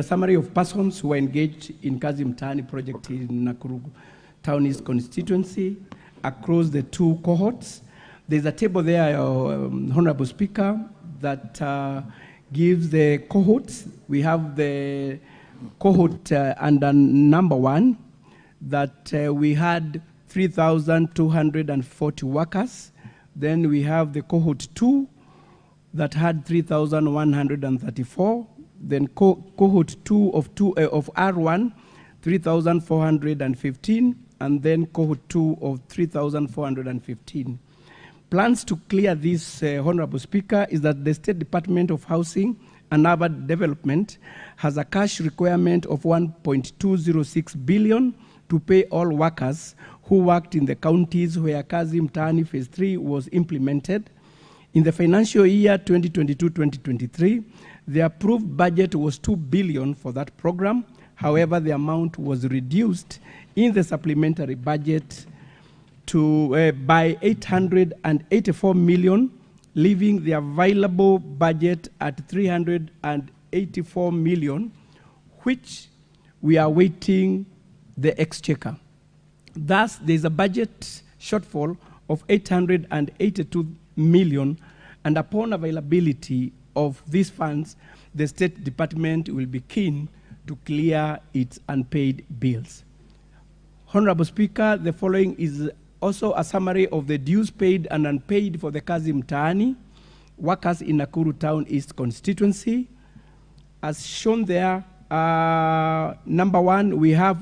summary of persons who are engaged in Kazi Mtaani project in Nakuru Town East constituency across the 2 cohorts. There's a table there, Honorable Speaker, that gives the cohorts. We have the cohort under number 1 that we had 3,240 workers. Then we have the cohort 2 that had 3,134. Then cohort 2 of R1, 3,415, and then cohort 2 of 3,415. Plans to clear this, Honorable Speaker, is that the State Department of Housing and Urban Development has a cash requirement of 1.206 billion to pay all workers who worked in the counties where Kazi Mtaani phase 3 was implemented. In the financial year 2022-2023, the approved budget was 2 billion for that program. However, the amount was reduced in the supplementary budget to by 884 million, leaving the available budget at 384 million, which we are waiting the exchequer. Thus, there is a budget shortfall of 882 million, and upon availability of these funds, the State Department will be keen to clear its unpaid bills. Honorable Speaker, the following is also a summary of the dues paid and unpaid for the Kazi Mtaani workers in Nakuru Town East constituency. As shown there, number one, we have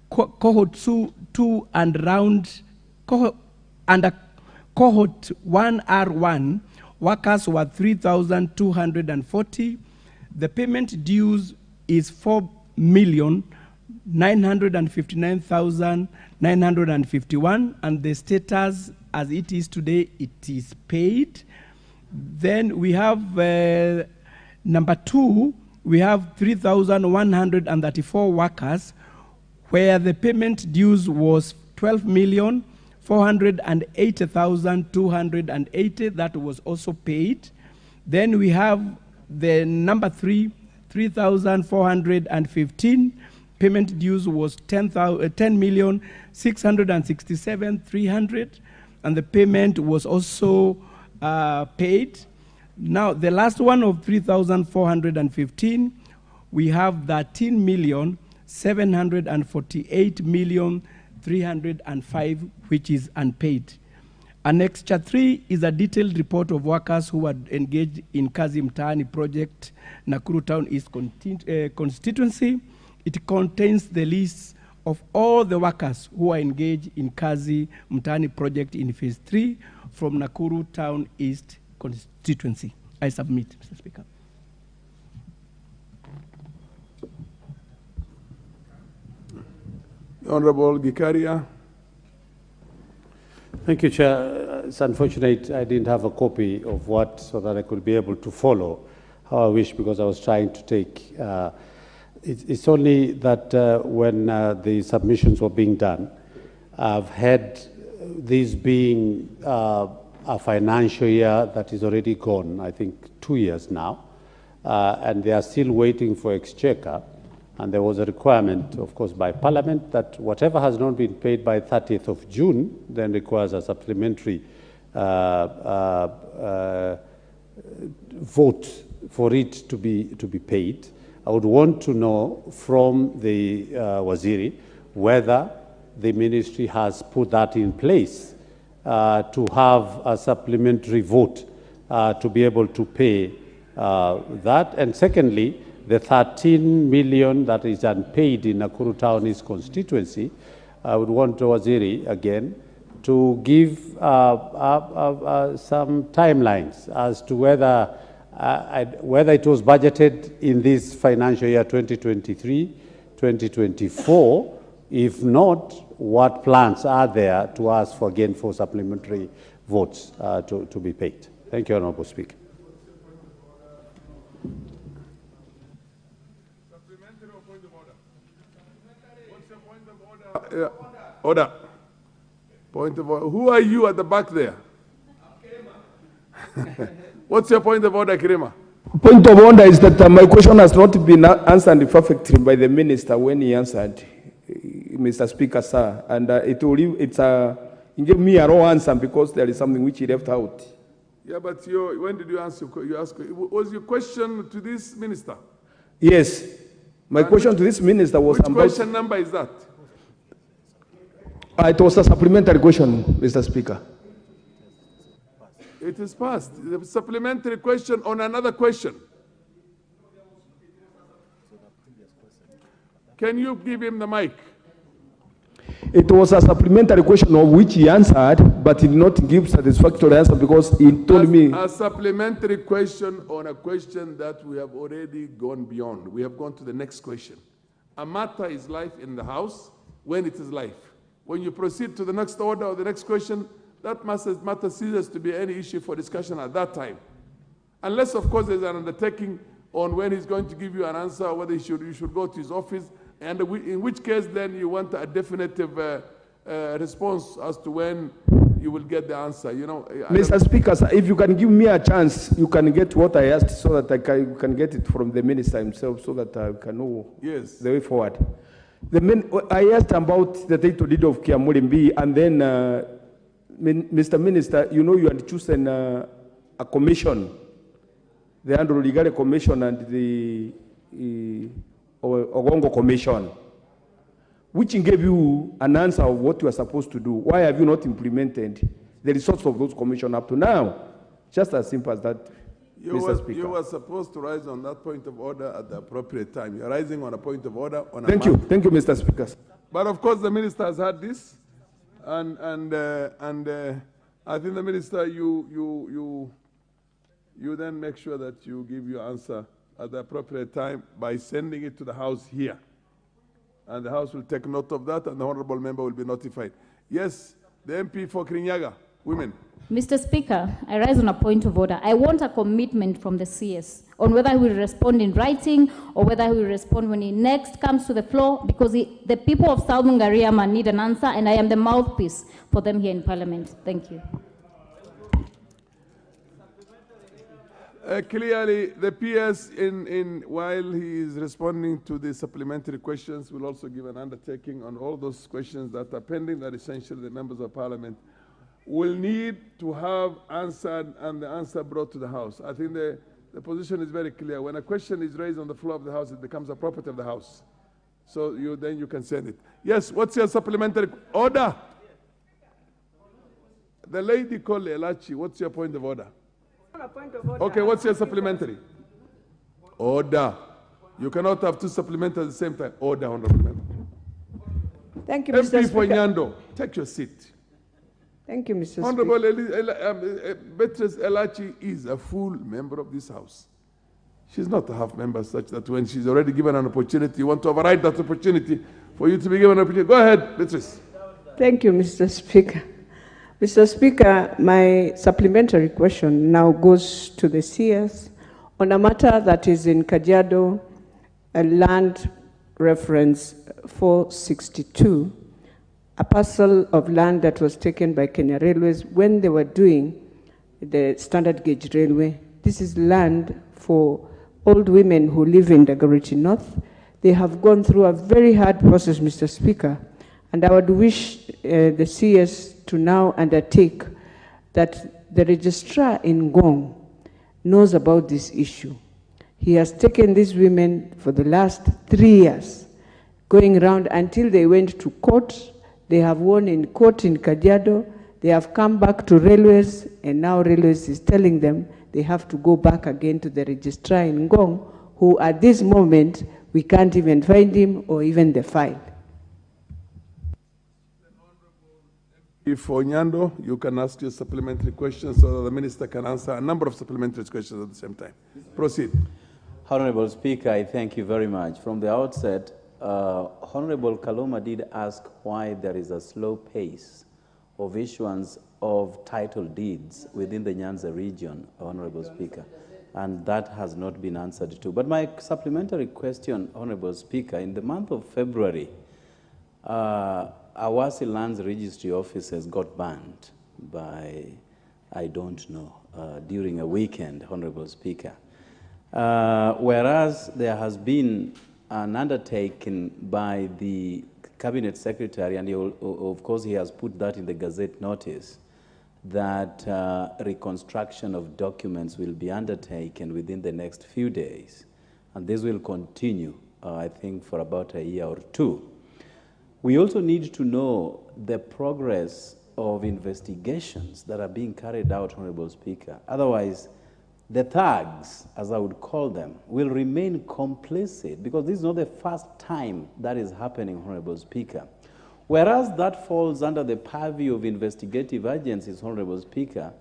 cohort 2 and round, under cohort 1R1, workers were 3,240. The payment dues is 4,959,951, and the status as it is today, it is paid. Then we have number 2, we have 3,134 workers where the payment dues was 12,480,280. That was also paid. Then we have the number 3, 3,415. Payment dues was 10,667,300, and the payment was also paid. Now, the last one of 3,415, we have 13,748,305, which is unpaid. Annexure 3 is a detailed report of workers who were engaged in Kazi Mtaani project, Nakuru Town East constituency. It contains the list of all the workers who are engaged in Kazi Mtaani project in phase 3 from Nakuru Town East constituency. I submit, Mr. Speaker. Honorable Gikaria. Thank you, Chair. It's unfortunate I didn't have a copy of what, so that I could be able to follow how I wish, because I was trying to take. It's only that when the submissions were being done, I've had this being a financial year that is already gone, I think 2 years now, and they are still waiting for exchequer. And there was a requirement, of course, by Parliament that whatever has not been paid by 30th of June then requires a supplementary vote for it to be paid. I would want to know from the Waziri whether the ministry has put that in place to have a supplementary vote to be able to pay that. And secondly, the 13 million that is unpaid in Nakuru Town East constituency, I would want Waziri again to give some timelines as to whether it was budgeted in this financial year 2023, 2024. If not, what plans are there to ask for again for supplementary votes to be paid? Thank you, Honourable Speaker. Order. Point of order. Who are you at the back there? What's your point of order, Kirima? Point of order is that my question has not been answered perfectly by the minister when he answered, Mr. Speaker, sir. And he gave me a wrong answer because there is something which he left out. Yeah, but when did you answer? Was your question to this minister? Yes. My question to this minister was which about... Which question number is that? It was a supplementary question, Mr. Speaker. It is passed. The supplementary question on another question. Can you give him the mic? It was a supplementary question of which he answered, but he did not give satisfactory answer because he told me... A supplementary question on a question that we have already gone beyond. We have gone to the next question. A matter is life in the House when it is life. When you proceed to the next order or the next question, that matter ceases to be any issue for discussion at that time. Unless, of course, there's an undertaking on when he's going to give you an answer, whether you should go to his office, and in which case then you want a definitive response as to when you will get the answer. You know, Mr. Speaker, sir, if you can give me a chance, you can get what I asked so that I can get it from the minister himself so that I can know the way forward. I asked about the title deed of Kiamurimbi, and then, Mr. Minister, you know you had chosen a commission, the Andrew Ligare Commission and the Ogongo Commission, which gave you an answer of what you are supposed to do. Why have you not implemented the results of those commissions up to now? Just as simple as that, Mr. Speaker. You were supposed to rise on that point of order at the appropriate time. You're rising on a point of order on a Thank you, Mr. Speaker. But of course, the minister has had this, and I think the minister, you then make sure that you give your answer at the appropriate time by sending it to the House here. And the House will take note of that, and the honorable member will be notified. Yes, the MP for Kirinyaga, women. Mr. Speaker, I rise on a point of order. I want a commitment from the CS on whether he will respond in writing or whether he will respond when he next comes to the floor, because the people of Southern Gariama need an answer, and I am the mouthpiece for them here in Parliament. Thank you. Clearly, the PS, while he is responding to the supplementary questions, will also give an undertaking on all those questions that are pending, that essentially the members of Parliament will need to have answered and the answer brought to the House. I think the position is very clear. When a question is raised on the floor of the House, it becomes a property of the House. So then you can send it. Yes, what's your supplementary order? The lady called Elachi, what's your point of order? Okay, what's your supplementary? Order. You cannot have two supplementary at the same time. Order, honorable member. Thank you, Mr. MP Speaker. Nyando, take your seat. Thank you, Mr. Honorable Speaker. Beatrice Elachi is a full member of this House. She's not a half member such that when she's already given an opportunity, you want to override that opportunity for you to be given an opportunity. Go ahead, Beatrice. Thank you, Mr. Speaker. Mr. Speaker, my supplementary question now goes to the CS on a matter that is in Kajiado, a land reference 462, a parcel of land that was taken by Kenya Railways when they were doing the standard gauge railway. This is land for old women who live in Dagoretti North. They have gone through a very hard process, Mr. Speaker, and I would wish the CS to now undertake that the registrar in Ngong knows about this issue. He has taken these women for the last 3 years, going around until they went to court. They have won in court in Kajiado. They have come back to Railways, and now Railways is telling them they have to go back again to the registrar in Ngong, who at this moment, we can't even find him or even the file. If Nyando, you can ask your supplementary questions so that the minister can answer a number of supplementary questions at the same time. Proceed. Honorable Speaker, I thank you very much. From the outset, Honorable Kaloma did ask why there is a slow pace of issuance of title deeds within the Nyanza region, Honorable Speaker, and that has not been answered too. But my supplementary question, Honorable Speaker, in the month of February, Awasi Lands Registry offices got banned by, I don't know, during a weekend, Honorable Speaker. Whereas there has been an undertaking by the Cabinet Secretary, and of course he has put that in the Gazette notice, that reconstruction of documents will be undertaken within the next few days. And this will continue, I think, for about a year or two. We also need to know the progress of investigations that are being carried out, Honorable Speaker. Otherwise, the thugs, as I would call them, will remain complicit, because this is not the first time that is happening, Honorable Speaker. Whereas that falls under the purview of investigative agencies, Honorable Speaker,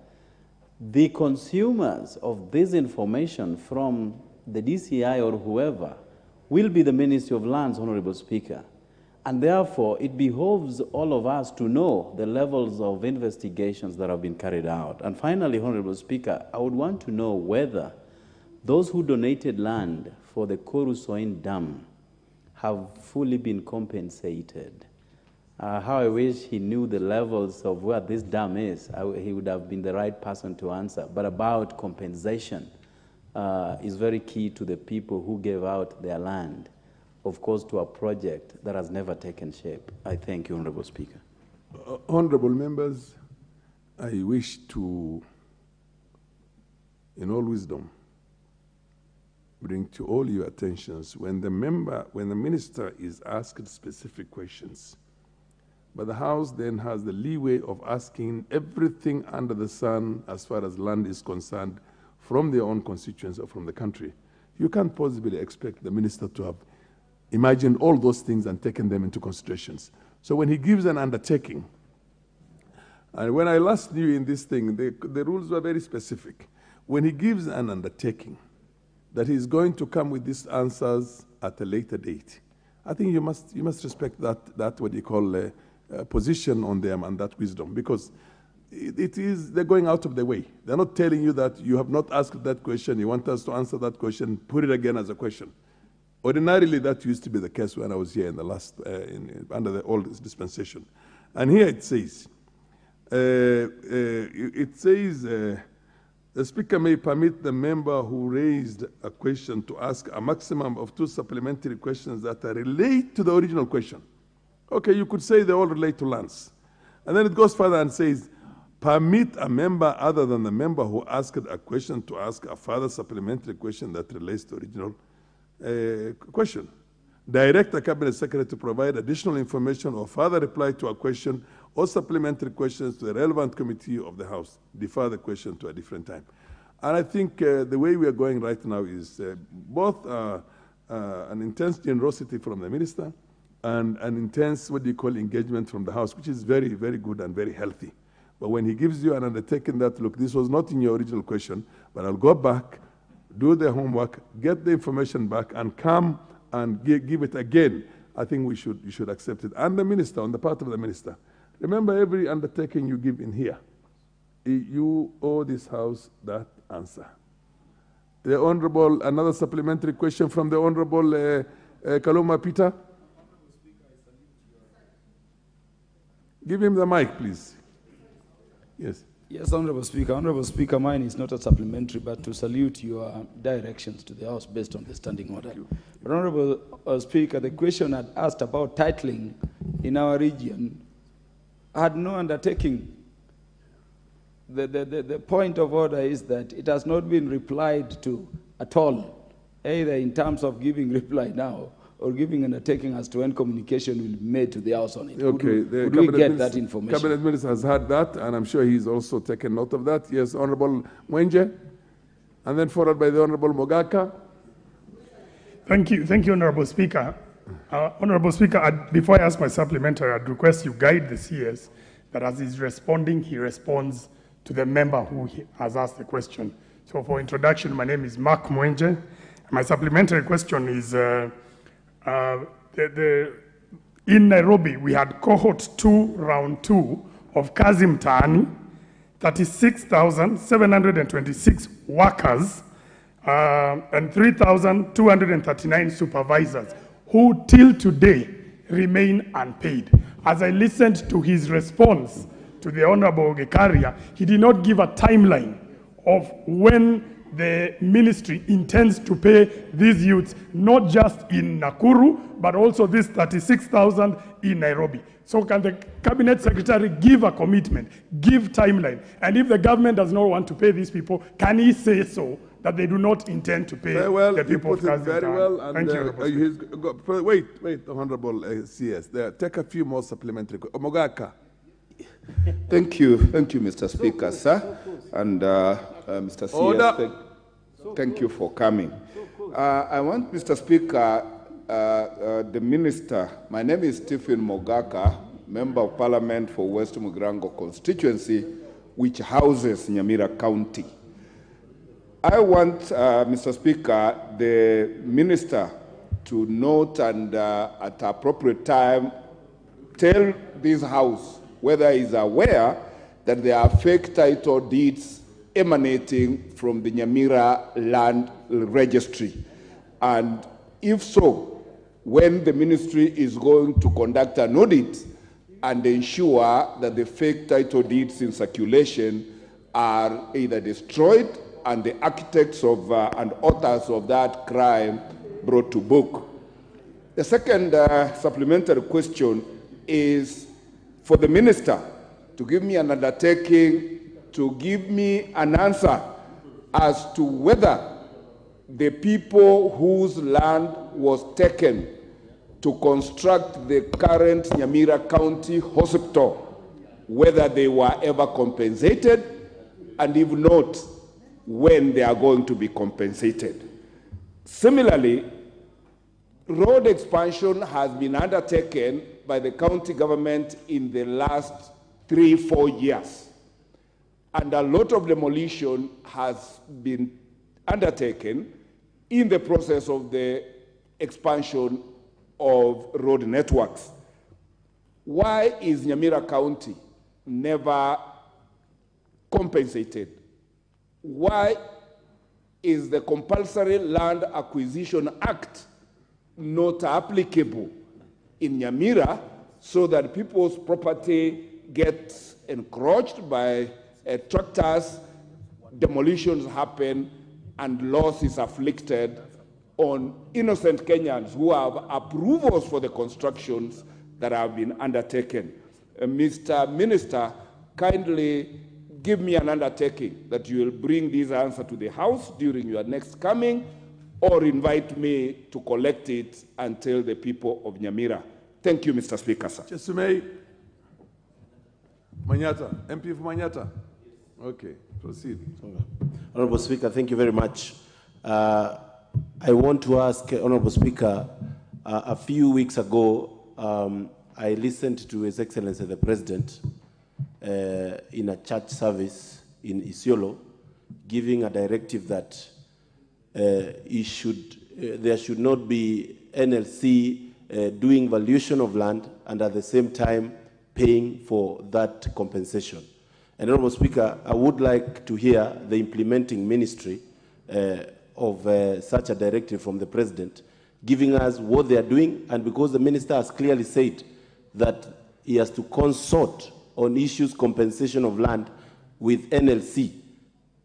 the consumers of this information from the DCI or whoever will be the Ministry of Lands, Honorable Speaker. And therefore, it behoves all of us to know the levels of investigations that have been carried out. And finally, Honorable Speaker, I would want to know whether those who donated land for the Korusoin Dam have fully been compensated. How I wish he knew the levels of where this dam is. He would have been the right person to answer. But about compensation is very key to the people who gave out their land of course, to a project that has never taken shape. I thank you, Honorable Speaker. Honorable members, I wish to, in all wisdom, bring to all your attentions when the minister is asked specific questions, but the House then has the leeway of asking everything under the sun as far as land is concerned from their own constituents or from the country. You can't possibly expect the minister to have imagined all those things and taken them into considerations. So when he gives an undertaking, and when I last knew in this thing, the rules were very specific. When he gives an undertaking that he's going to come with these answers at a later date, I think you must respect that what you call position on them and that wisdom, because they're going out of the way. They're not telling you that you have not asked that question, you want us to answer that question, put it again as a question. Ordinarily, that used to be the case when I was here in the last, under the old dispensation. And here it says, the Speaker may permit the member who raised a question to ask a maximum of 2 supplementary questions that are related to the original question. Okay, you could say they all relate to lands. And then it goes further and says, permit a member other than the member who asked a question to ask a further supplementary question that relates to original question. Direct the Cabinet Secretary to provide additional information or further reply to a question or supplementary questions to the relevant committee of the House. Defer the question to a different time. And I think the way we are going right now is both an intense generosity from the minister and an intense, what do you call, engagement from the House, which is very, very good and very healthy. But when he gives you an undertaking that, look, this was not in your original question, but I'll go back, do the homework, get the information back, and come and give it again, I think you should accept it. And the minister, on the part of the minister, remember every undertaking you give in here, you owe this House that answer. The Honorable, another supplementary question from the Honorable Kaluma Peter. Give him the mic, please. Yes. Yes, Honorable Speaker. Honorable Speaker, mine is not a supplementary, but to salute your directions to the House based on the standing order. But Honorable Speaker, the question had asked about titling in our region had no undertaking. The point of order is that it has not been replied to at all, either in terms of giving reply now or giving an undertaking as to when communication will be made to the House on it. Okay, could we get that information? Cabinet Minister has heard that, and I'm sure he's also taken note of that. Yes, Honorable Mwenje, and then followed by the Honorable Mogaka. Thank you, Honorable Speaker. Honorable Speaker, before I ask my supplementary, I'd request you guide the CS that as he's responding, he responds to the member who has asked the question. So for introduction, my name is Mark Mwenje. My supplementary question is, in Nairobi, we had cohort 2, round 2 of Kazi Mtaani, 36,726 workers and 3,239 supervisors who till today remain unpaid. As I listened to his response to the Honorable Gekaria, he did not give a timeline of when the ministry intends to pay these youths, not just in Nakuru, but also this 36,000 in Nairobi. So can the Cabinet Secretary give a commitment, give timeline? And if the government does not want to pay these people, can he say so, that they do not intend to pay the people of Kazi very well. And, Thank you, wait, Honorable CS. Take a few more supplementary. Mogaka. Thank you, Mr. Speaker, sir. And Mr. CS, thank you for coming. I want, Mr. Speaker, the Minister, my name is Stephen Mogaka, Member of Parliament for West Mugrango constituency, which houses Nyamira County. I want, Mr. Speaker, the Minister to note and at appropriate time tell this House whether he is aware that there are fake title deeds emanating from the Nyamira land registry. And if so, when the ministry is going to conduct an audit and ensure that the fake title deeds in circulation are either destroyed and the architects of and authors of that crime brought to book. The second supplementary question is for the minister to give me an undertaking to give me an answer as to whether the people whose land was taken to construct the current Nyamira County Hospital, whether they were ever compensated, and if not, when they are going to be compensated. Similarly, road expansion has been undertaken by the county government in the last 3-4 years, and a lot of demolition has been undertaken in the process of the expansion of road networks. Why is Nyamira County never compensated? Why is the Compulsory Land Acquisition Act not applicable in Nyamira so that people's property gets encroached by tractors, demolitions happen, and loss is afflicted on innocent Kenyans who have approvals for the constructions that have been undertaken? Mr. Minister, kindly give me an undertaking that you will bring this answer to the House during your next coming, or invite me to collect it and tell the people of Nyamira. Thank you, Mr. Speaker, sir. Chesumei Manyata, MP for Manyata. Okay, proceed. Honorable Speaker, thank you very much. I want to ask, Honorable Speaker, a few weeks ago, I listened to His Excellency the President in a church service in Isiolo, giving a directive that there should not be NLC doing valuation of land and at the same time paying for that compensation. And Honorable Speaker, I would like to hear the implementing ministry of such a directive from the President, giving us what they are doing, and because the Minister has clearly said that he has to consult on issues compensation of land with NLC.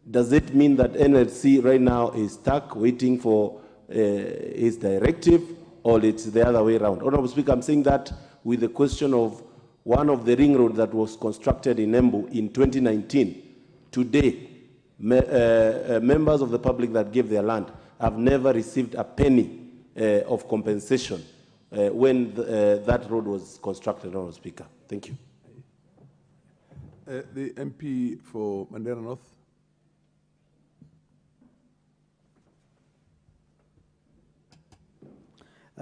Does it mean that NLC right now is stuck waiting for his directive, or it's the other way around? Honorable Speaker, I'm saying that with the question of one of the ring road that was constructed in Embu in 2019. Today, members of the public that gave their land have never received a penny of compensation when that road was constructed, Honorable Speaker. Thank you. The MP for Mandera North.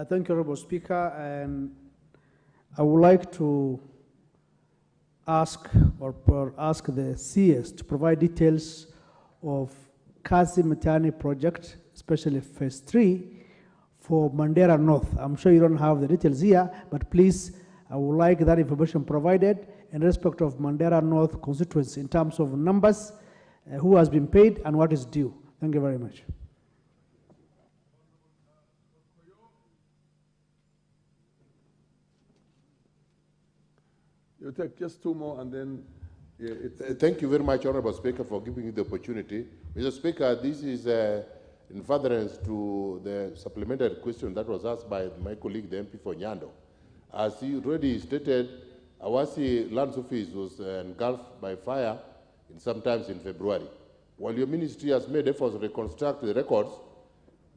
Thank you, Honorable Speaker. I would like to ask the CS to provide details of Kazi Mtaani project, especially phase 3 for Mandera North. I'm sure you don't have the details here, but please, I would like that information provided in respect of Mandera North constituency in terms of numbers, who has been paid and what is due. Thank you very much. You take just 2 more and then... Thank you very much, Honorable Speaker, for giving me the opportunity. Mr. Speaker, this is in furtherance to the supplementary question that was asked by my colleague, the MP for Nyando. As he already stated, Awasi Lands Office was engulfed by fire sometimes in February. While your ministry has made efforts to reconstruct the records,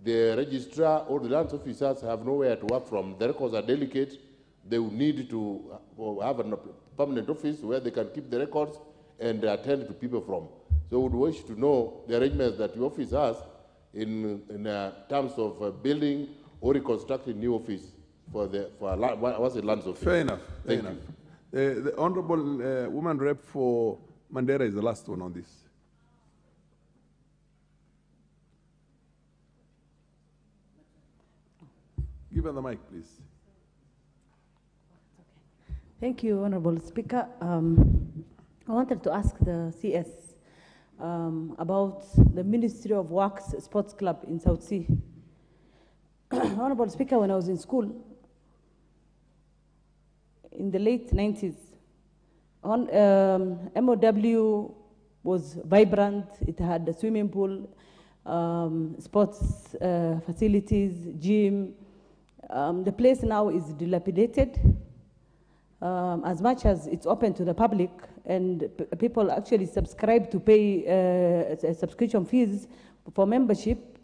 the registrar or the lands officers have nowhere to work from. The records are delicate. They will need to have a permanent office where they can keep the records and attend to people from. So we would wish to know the arrangements that your office has in terms of building or reconstructing new office for what's the lands office. Fair enough. Thank you. The Honorable Woman Rep for Mandera is the last one on this. Give her the mic, please. Thank you, Honorable Speaker. I wanted to ask the CS about the Ministry of Works Sports Club in South Sea. Honorable Speaker, when I was in school, in the late 90s, MOW was vibrant. It had a swimming pool, sports facilities, gym, The place now is dilapidated. As much as it's open to the public and people actually subscribe to pay subscription fees for membership,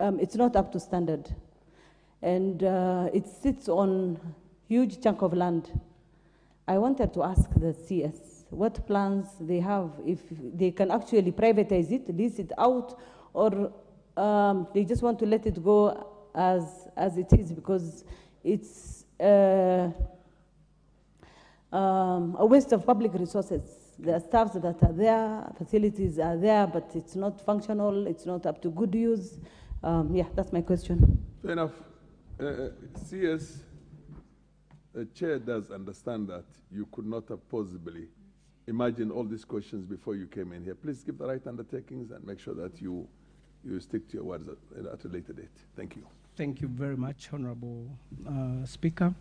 it's not up to standard. And it sits on huge chunk of land. I wanted to ask the CS what plans they have, if they can actually privatize it, lease it out, or they just want to let it go as it is, because it's a waste of public resources. There are staffs that are there, facilities are there, but it's not functional, it's not up to good use. Yeah, that's my question. Fair enough. CS, the chair does understand that you could not have possibly imagined all these questions before you came in here. Please give the right undertakings and make sure that you stick to your words at a later date. Thank you. Thank you very much, Honorable Speaker.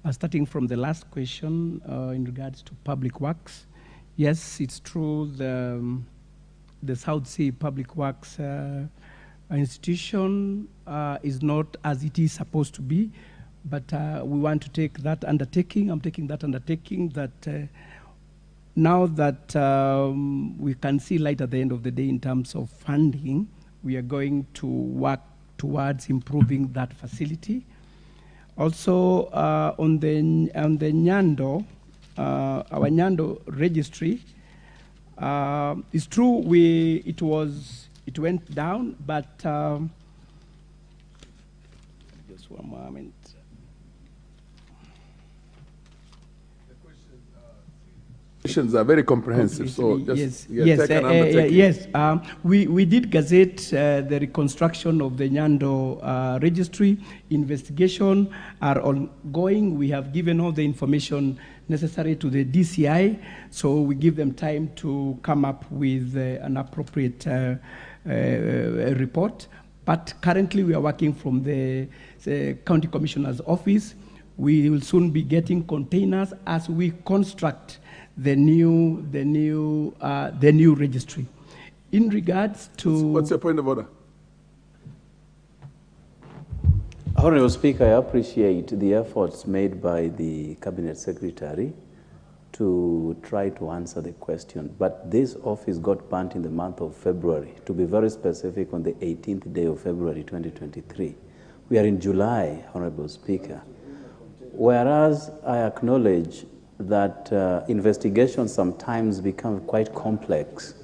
Starting from the last question in regards to public works, yes, it's true the South Sea Public Works institution is not as it is supposed to be, but we want to take that undertaking. I'm taking that undertaking that now that we can see light at the end of the day in terms of funding, we are going to work towards improving that facility. Also, on the Nyando, our Nyando registry, it's true it went down, but just one moment. Questions are very comprehensive, so just yes, take an undertaking. yes. We did gazette the reconstruction of the Nyando registry. Investigation are ongoing. We have given all the information necessary to the DCI, so we give them time to come up with an appropriate report. But currently we are working from the County Commissioner's office. We will soon be getting containers as we construct the new registry. In regards to... What's your point of order? Honorable Speaker, I appreciate the efforts made by the Cabinet Secretary to try to answer the question. But this office got burnt in the month of February, to be very specific, on the 18th day of February 2023. We are in July, Honorable Speaker. Whereas I acknowledge that investigations sometimes become quite complex,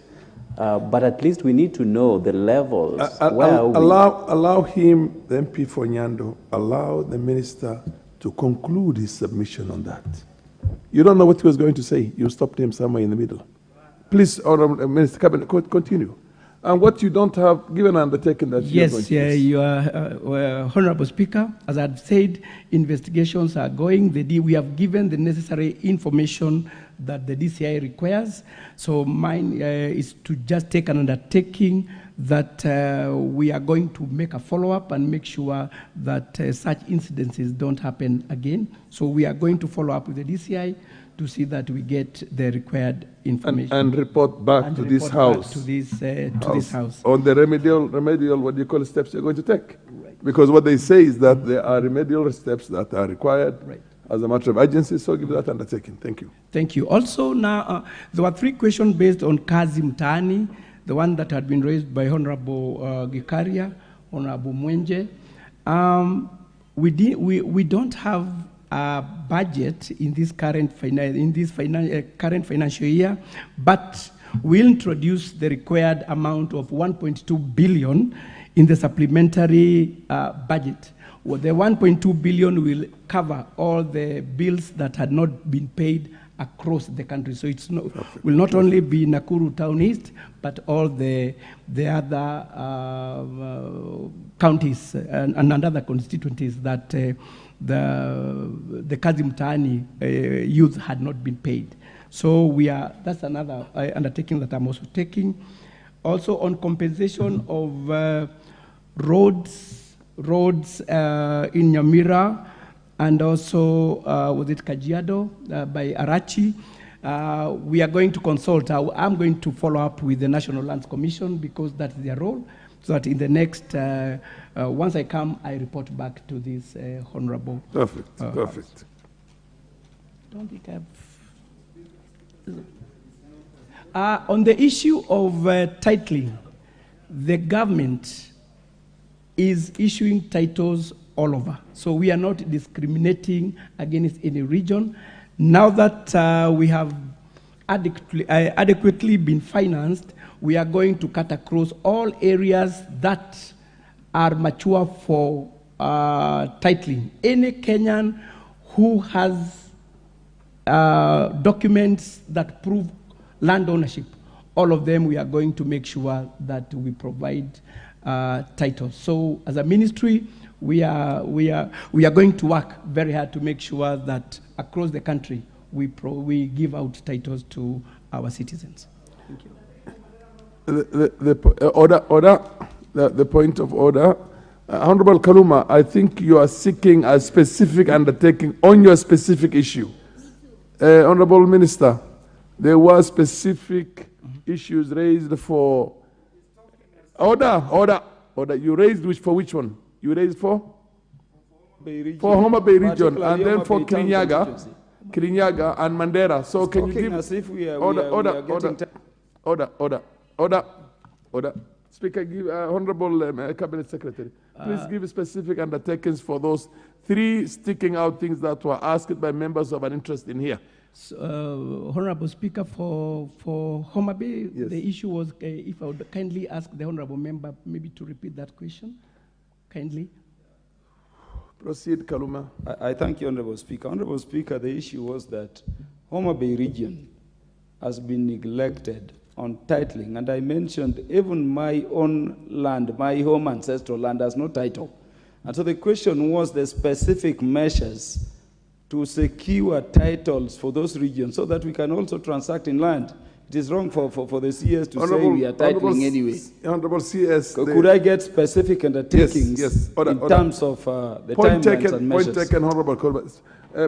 but at least we need to know the levels. Allow him, the MP for Nyando, allow the minister to conclude his submission on that. You don't know what he was going to say. You stopped him somewhere in the middle. Please, Honourable Minister, Cabinet, continue. And what you don't have, given an undertaking that you are going to Yes, you are, Honourable Speaker. As I've said, investigations are going. We have given the necessary information that the DCI requires. So mine is to just take an undertaking that we are going to make a follow-up and make sure that such incidences don't happen again. So we are going to follow up with the DCI to see that we get the required information. And report back to this House. To this House. On the remedial, what do you call steps you're going to take? Right. Because what they say is that there are remedial steps that are required as a matter of urgency, so give that undertaking. Thank you. Thank you. Also, now, there were 3 questions based on Kazi Mtaani, the one that had been raised by Honorable Gikaria, Honorable Mwenje. We don't have a budget in this current current financial year, but we'll introduce the required amount of 1.2 billion in the supplementary budget. Well, the 1.2 billion will cover all the bills that had not been paid across the country. So it's will not only be Nakuru Town East, but all the other counties and other constituencies that the Kazi Mtaani youth had not been paid. So that's another undertaking that I'm also taking. Also on compensation of roads in Nyamira, and also was it Kajiado by Arachi. We are going to consult. I'm going to follow up with the National Lands Commission because that's their role so that in the next, once I come, I report back to this honorable. Perfect, House. perfect. Don't think I've... on the issue of titling, the government is issuing titles all over. So we are not discriminating against any region. Now that we have adequately been financed, we are going to cut across all areas that are mature for titling. Any Kenyan who has documents that prove land ownership, all of them we are going to make sure that we provide titles. So as a ministry, we are going to work very hard to make sure that across the country we give out titles to our citizens. Thank you. The point of order. Honorable Kaluma, I think you are seeking a specific undertaking on your specific issue. Honorable Minister, there were specific issues raised for... Order. You raised for which one? You raised for? For Homa Bay region, and then for Kirinyaga and Mandera. So can you give... As if we are Order. Speaker, give Honorable Cabinet Secretary, please give specific undertakings for those three sticking out things that were asked by members of an interest in here. Honorable Speaker, for Homa Bay, yes. The issue was, if I would kindly ask the Honorable Member maybe to repeat that question, kindly. Proceed, Kaluma. I thank you, Honorable Speaker. Honorable Speaker, the issue was that Homa Bay region has been neglected on titling, and I mentioned even my own land, my home ancestral land, has no title. And so the question was the specific measures to secure titles for those regions so that we can also transact in land. It is wrong for the CS to say we are titling anyway. Honorable CS. Could I get specific undertakings in terms of the timelines and measures? Point taken, Honorable Colbert.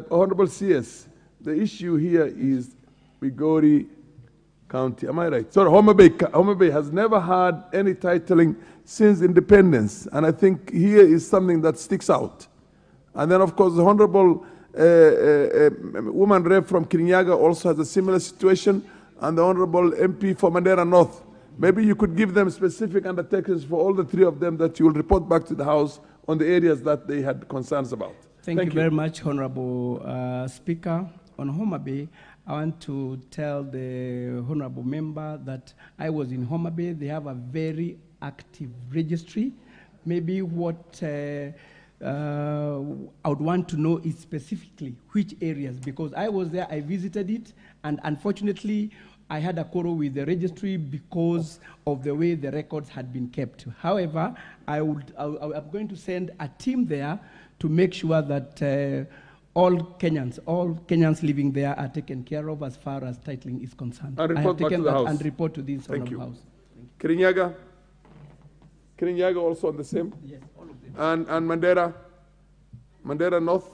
Honorable CS, the issue here is Migori County. Am I right? Sorry, Homa Bay has never had any titling since independence, and I think here is something that sticks out. And then, of course, the Honorable woman rep from Kirinyaga also has a similar situation, and the Honorable MP for Mandera North. Maybe you could give them specific undertakings for all the three of them that you will report back to the House on the areas that they had concerns about. Thank you very much, Honorable Speaker. On Homa Bay, I want to tell the Honorable Member that I was in Homa Bay. They have a very active registry. Maybe what I would want to know is specifically which areas, because I was there, I visited it, and unfortunately, I had a quarrel with the registry because of the way the records had been kept. However, I'm going to send a team there to make sure that all Kenyans living there are taken care of as far as titling is concerned. And report back to the House. And report to this Thank you. House. Kirinyaga also on the same? Yes, all of them. And Mandera North,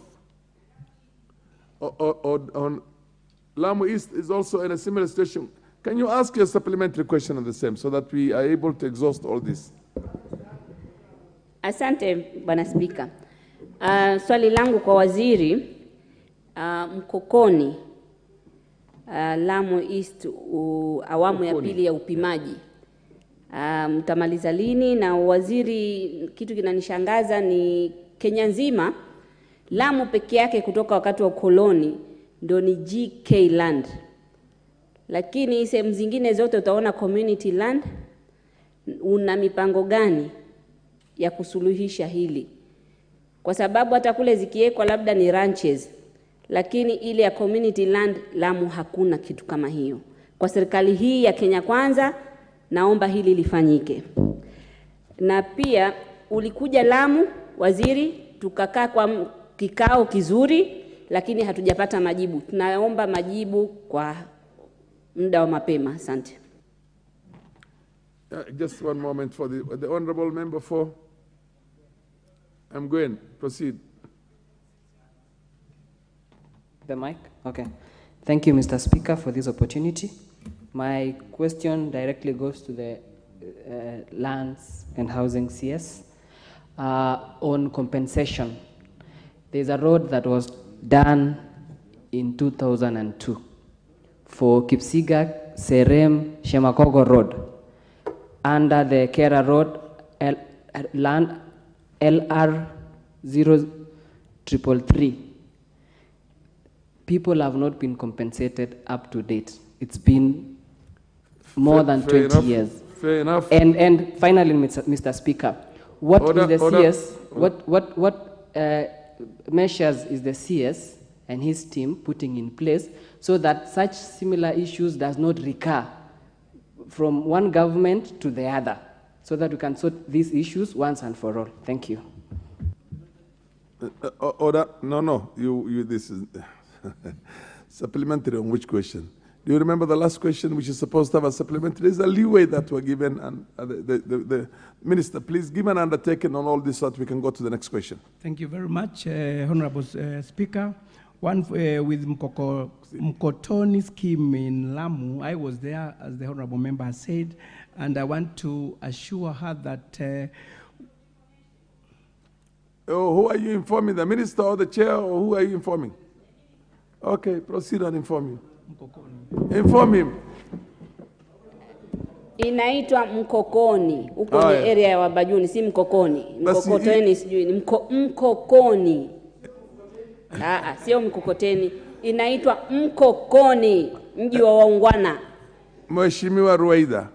on Lamu East is also in a similar situation. Can you ask your supplementary question on the same so that we are able to exhaust all this? Asante, Bwana Spika. Swali langu kwa waziri, Mkokoni, Lamu East, awamu ya pili ya upimaji. Mtamaliza lini? Na waziri, kitu kinanishangaza ni Kenya nzima, Lamu peke yake kutoka wakati wa ukoloni ndo ni GK land. Lakini sehemu zingine zote utaona community land. Una mipango gani ya kusuluhisha hili? Kwa sababu hata kule zikiekwa labda ni ranches, lakini ile ya community land Lamu hakuna kitu kama hiyo. Kwa serikali hii ya Kenya Kwanza, naomba hili lifanyike. Na pia ulikuja Lamu, waziri, tukakaa kwa kikao kizuri, lakini hatujapata majibu. Tunaomba majibu kwa muda wa mapema. Asante. Just one moment for the honorable member for... I'm going. Proceed. The mic? Okay. Thank you, Mr. Speaker, for this opportunity. My question directly goes to the Lands and Housing CS on compensation. There's a road that was done in 2002 for Kipsigak, Serem, Shemakogo Road under the Kera Road land LR 0333. People have not been compensated up to date. It's been more than 20 years. Fair enough. And finally, Mr. Speaker, what is the CS? What measures is the CS and his team putting in place so that such similar issues does not recur from one government to the other, so that we can sort these issues once and for all? Thank you. Order. No. This is supplementary on which question? Do you remember the last question, which is supposed to have a supplementary? There's a leeway that we're given, and the Minister, please give an undertaking on all this so that we can go to the next question. Thank you very much, Honorable Speaker. One with Mkotoni scheme in Lamu, I was there, as the Honorable Member has said, and I want to assure her that... who are you informing, the Minister or the Chair, or who are you informing? Okay, proceed and inform him. Inform him. Inaitwa Mkokoni, huko kwenye area ya Wabajuni, si Mkokoni. Mkokoteni sijui, ni Mkokoni. Sio Mkokoteni, inaitwa Mkokoni, mji wa waungwana. Mheshimiwa Ruwaida,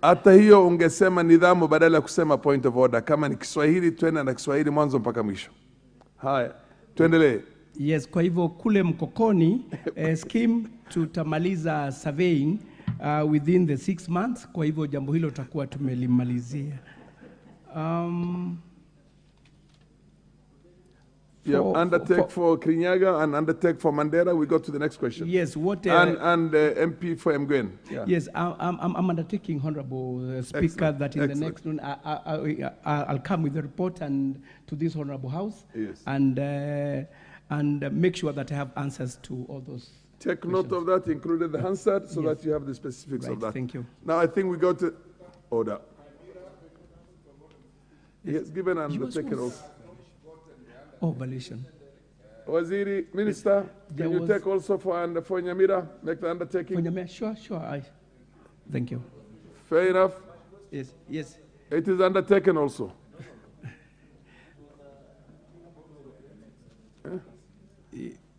hata hiyo ungesema nidhamu badala ya kusema point of order. Kama ni Kiswahili, twende na Kiswahili mwanzo mpaka mwisho. Haya, tuendelee. Yes, kwa hivyo kule Mkokoni scheme tutamaliza surveying within the 6 months. Kwa hivyo jambo hilo tutakuwa tumelimalizia. Undertake for Kirinyaga and undertake for Mandera. We go to the next question. Yes, what and MP for Mgwen. Yeah. Yes, I'm undertaking, Honorable Speaker, excellent, that in the next one I'll come with a report and to this Honorable House. Yes. And make sure that I have answers to all those. Take note of that, included the answer, so that you have the specifics of that. Thank you. Now I think we go to order. He has given an undertaking also. Oh, valuation. Waziri, Minister, can you take also for Nyamira, make the undertaking? For Nyamira, sure. Thank you. Fair enough? Yes. It is undertaken also.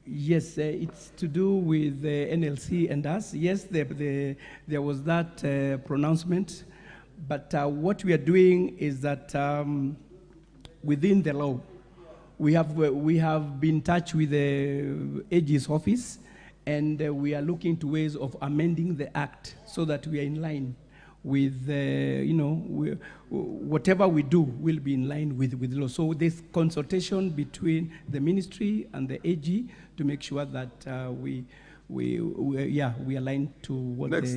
Yes, it's to do with the NLC and us. Yes, there was that pronouncement, but what we are doing is that within the law, we have been in touch with the AG's office, and we are looking to ways of amending the act so that we are in line with, whatever we do will be in line with the law. So there's consultation between the ministry and the AG to make sure that we align to what next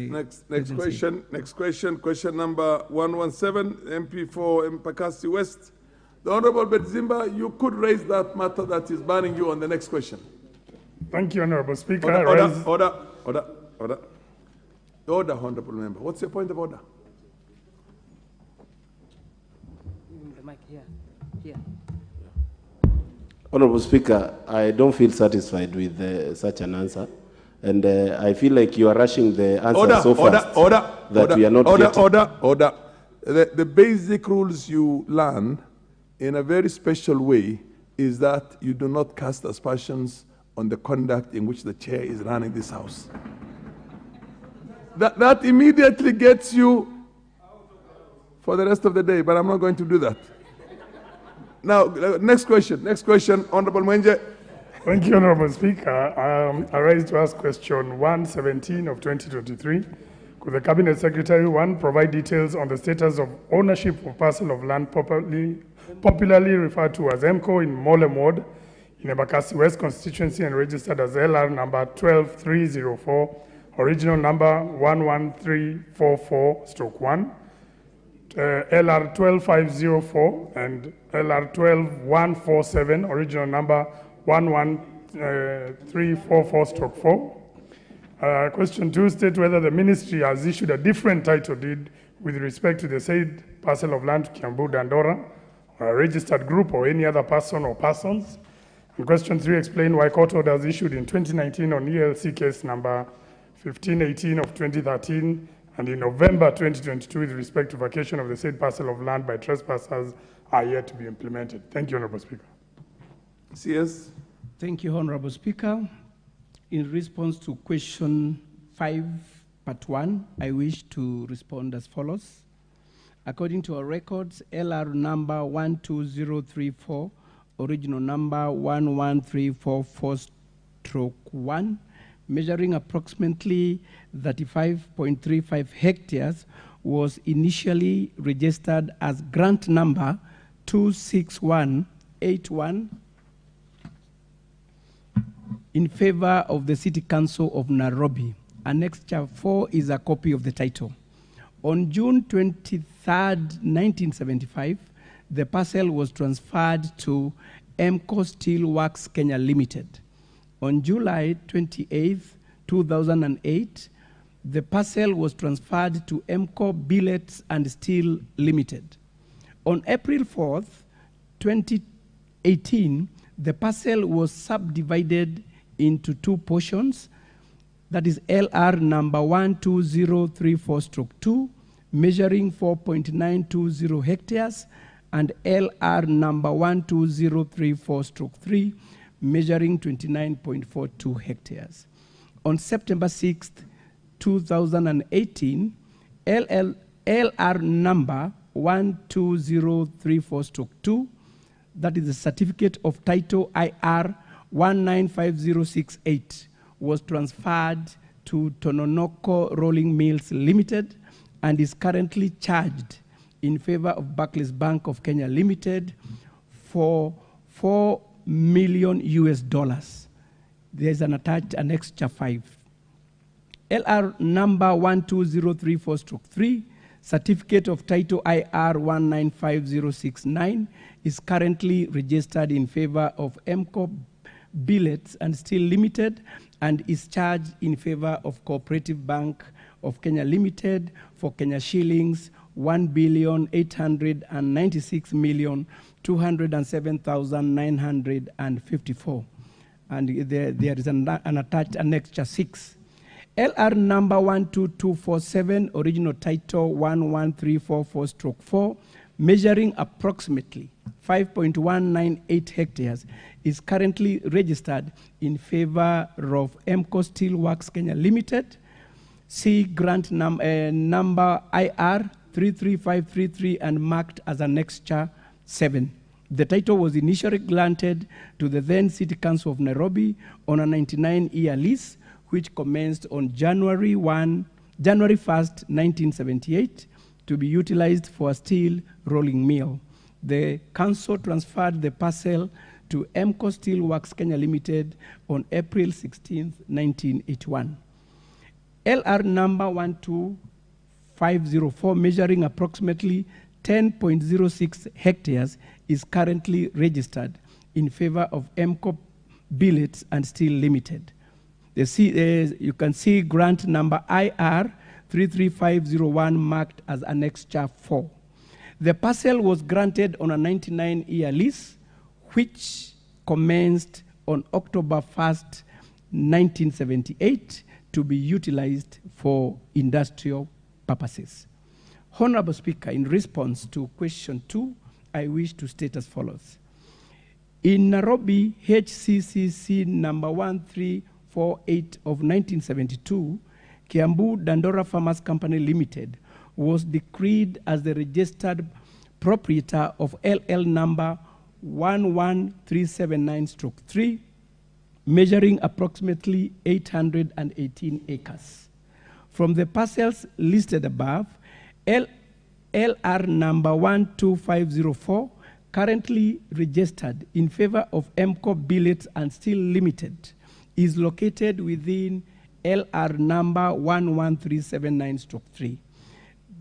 question. Question number 117, MP for Mpakasi West. The Honorable Betzimba, you could raise that matter that is barring you on the next question. Thank you, Honorable Speaker. Order, Honorable Member. What's your point of order? The mic here. Honorable Speaker, I don't feel satisfied with such an answer. And I feel like you are rushing the answer so fast that we are not getting. Order. The basic rules you learn in a very special way is that you do not cast aspersions on the conduct in which the chair is running this house. That immediately gets you for the rest of the day, but I'm not going to do that. Now, next question, Honorable Mwenje. Thank you, Honorable Speaker. I rise to ask question 117 of 2023. Could the Cabinet Secretary, provide details on the status of ownership of parcel of land popularly referred to as MCO in Molem Ward in Embakasi West constituency and registered as LR number 12304, original number 11344/1, LR 12504 and LR 12147, original number 11344/4. Question 2 state whether the ministry has issued a different title deed with respect to the said parcel of land to Kiambu Dandora, or a registered group or any other person or persons. And question 3, explain why court orders issued in 2019 on ELC case number 1518 of 2013 and in November 2022 with respect to vacation of the said parcel of land by trespassers are yet to be implemented. Thank you, Honorable Speaker. CS. Thank you, Honorable Speaker. In response to question 5, part 1, I wish to respond as follows. According to our records, LR number 12034, original number 11344/1, measuring approximately 35.35 hectares, was initially registered as grant number 26181 in favor of the City Council of Nairobi. Annexure 4 is a copy of the title. On June 23rd, 1975, the parcel was transferred to Emco Steel Works Kenya Limited. On July 28th, 2008, the parcel was transferred to Emco Billets and Steel Limited. On April 4th, 2018, the parcel was subdivided into 2 portions, that is LR number 12034/2, measuring 4.920 hectares, and LR number 12034/3, measuring 29.42 hectares. On September 6th, 2018, LR number 12034/2, that is the certificate of title IR 195068, was transferred to Tononoko Rolling Mills Limited and is currently charged in favor of Barclays Bank of Kenya Limited for $4 million. There's an attached annexure 5. LR number 12034/3, certificate of title IR 195069, is currently registered in favor of Emco Billets and Steel Limited and is charged in favor of Cooperative Bank of Kenya Limited for Kenya shillings 1,896,207,954. And there is an attached annexure 6. LR number 12247, original title 1134/4, measuring approximately 5.198 hectares, is currently registered in favor of Emco Steel Works Kenya Limited. See grant number IR 33533 and marked as annexure 7. The title was initially granted to the then City Council of Nairobi on a 99-year lease, which commenced on January 1st, 1978, to be utilized for a steel rolling mill. The council transferred the parcel to Emco Steel Works Kenya Limited on April 16, 1981. LR number 12504, measuring approximately 10.06 hectares, is currently registered in favor of Emco Billets and Steel Limited. You can see grant number IR 33501 marked as annexure 4. The parcel was granted on a 99-year lease, which commenced on October 1st, 1978, to be utilized for industrial purposes. Honorable Speaker, in response to question 2, I wish to state as follows. In Nairobi, HCCC number 1348 of 1972, Kiambu Dandora Farmers Company Limited was decreed as the registered proprietor of LL number 11379/3, measuring approximately 818 acres. From the parcels listed above, LR number 12504, currently registered in favor of Emco Billets and Steel Limited, is located within LR number 11379/3.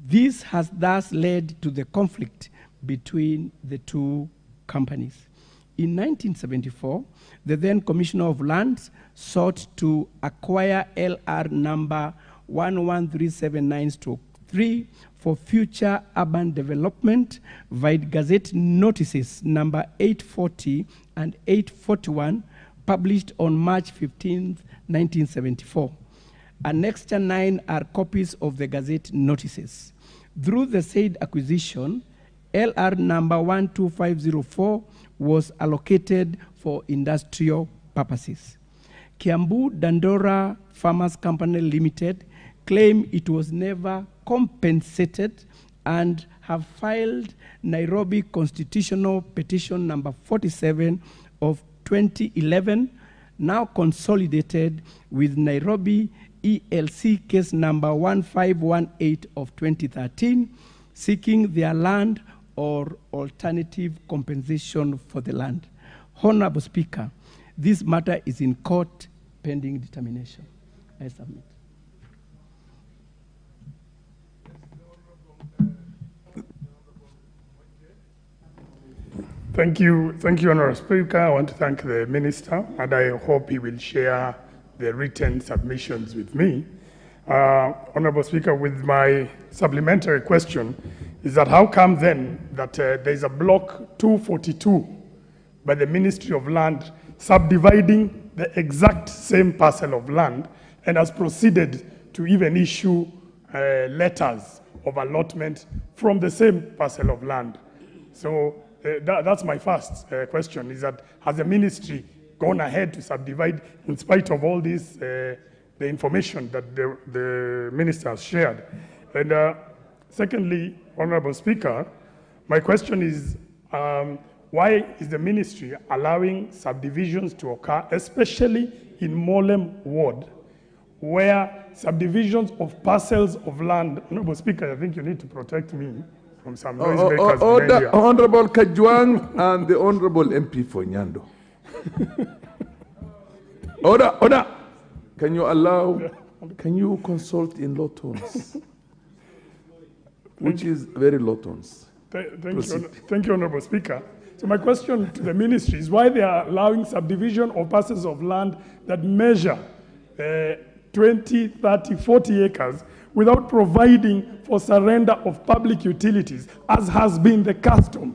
This has thus led to the conflict between the two companies. In 1974, the then Commissioner of Lands sought to acquire LR number 11379/3 3. For future urban development, vide Gazette notices number 840 and 841, published on March 15, 1974. Annexed 9 are copies of the Gazette notices. Through the said acquisition, LR number 12504 was allocated for industrial purposes. Kiambu Dandora Farmers Company Limited claim it was never compensated and have filed Nairobi Constitutional Petition number 47 of 2011, now consolidated with Nairobi ELC case number 1518 of 2013, seeking their land or alternative compensation for the land. Honorable Speaker, this matter is in court pending determination. I submit. Thank you, Honourable Speaker. I want to thank the Minister, and I hope he will share the written submissions with me. Honourable Speaker, with my supplementary question, is that how come then that there's a block 242 by the Ministry of Land subdividing the exact same parcel of land and has proceeded to even issue letters of allotment from the same parcel of land? So that's my first question, is that has the ministry gone ahead to subdivide in spite of all this, the information that the minister has shared? And secondly, Honorable Speaker, my question is, why is the ministry allowing subdivisions to occur, especially in Molem Ward, where subdivisions of parcels of land? Honorable Speaker, I think you need to protect me from some noisemakers. Order, Honorable Kajwang and the Honorable MP for Nyando. Order. Can you consult in low tones? Which is very low tones. Thank you, Honorable Speaker. So my question to the ministry is why they are allowing subdivision of parcels of land that measure 20, 30, 40 acres without providing for surrender of public utilities, as has been the custom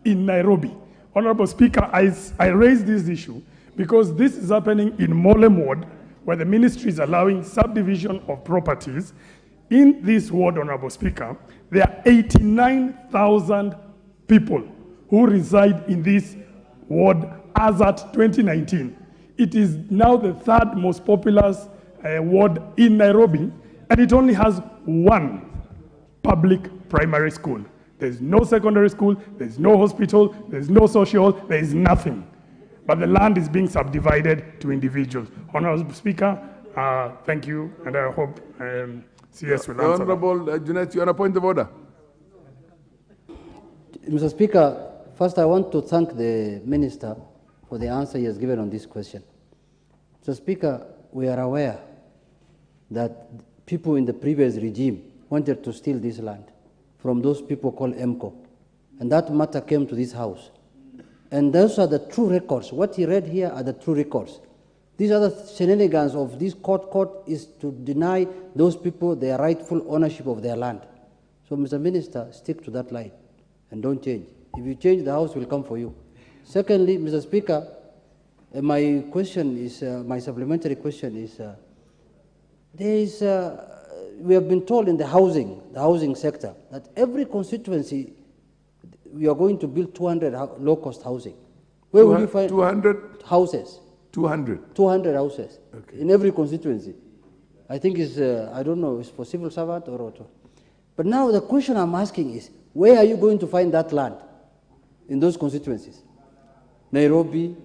in Nairobi. Honorable Speaker, I raise this issue because this is happening in Molem Ward, where the ministry is allowing subdivision of properties. In this ward, Honorable Speaker, there are 89,000 people who reside in this ward as at 2019. It is now the third most populous ward in Nairobi, and it only has one public primary school. There's no secondary school, there's no hospital, there's no social, there is nothing. But the land is being subdivided to individuals. Honorable Speaker, thank you, and I hope CS will answer. Honorable Junet, you on a point of order. Mr. Speaker, first I want to thank the Minister for the answer he has given on this question. Mr. Speaker, we are aware that people in the previous regime wanted to steal this land from those people called MCO. And that matter came to this House. And those are the true records. What he read here are the true records. These other shenanigans of this court is to deny those people their rightful ownership of their land. So, Mr. Minister, stick to that line and don't change. If you change, the House will come for you. Secondly, Mr. Speaker, my question is, my supplementary question is, we have been told in the housing sector that every constituency we are going to build 200 low-cost housing. Where will you find 200 houses? 200. 200 houses in every constituency. I think it's, I don't know, it's for civil servant or what. But now the question I'm asking is, where are you going to find that land in those constituencies? Nairobi,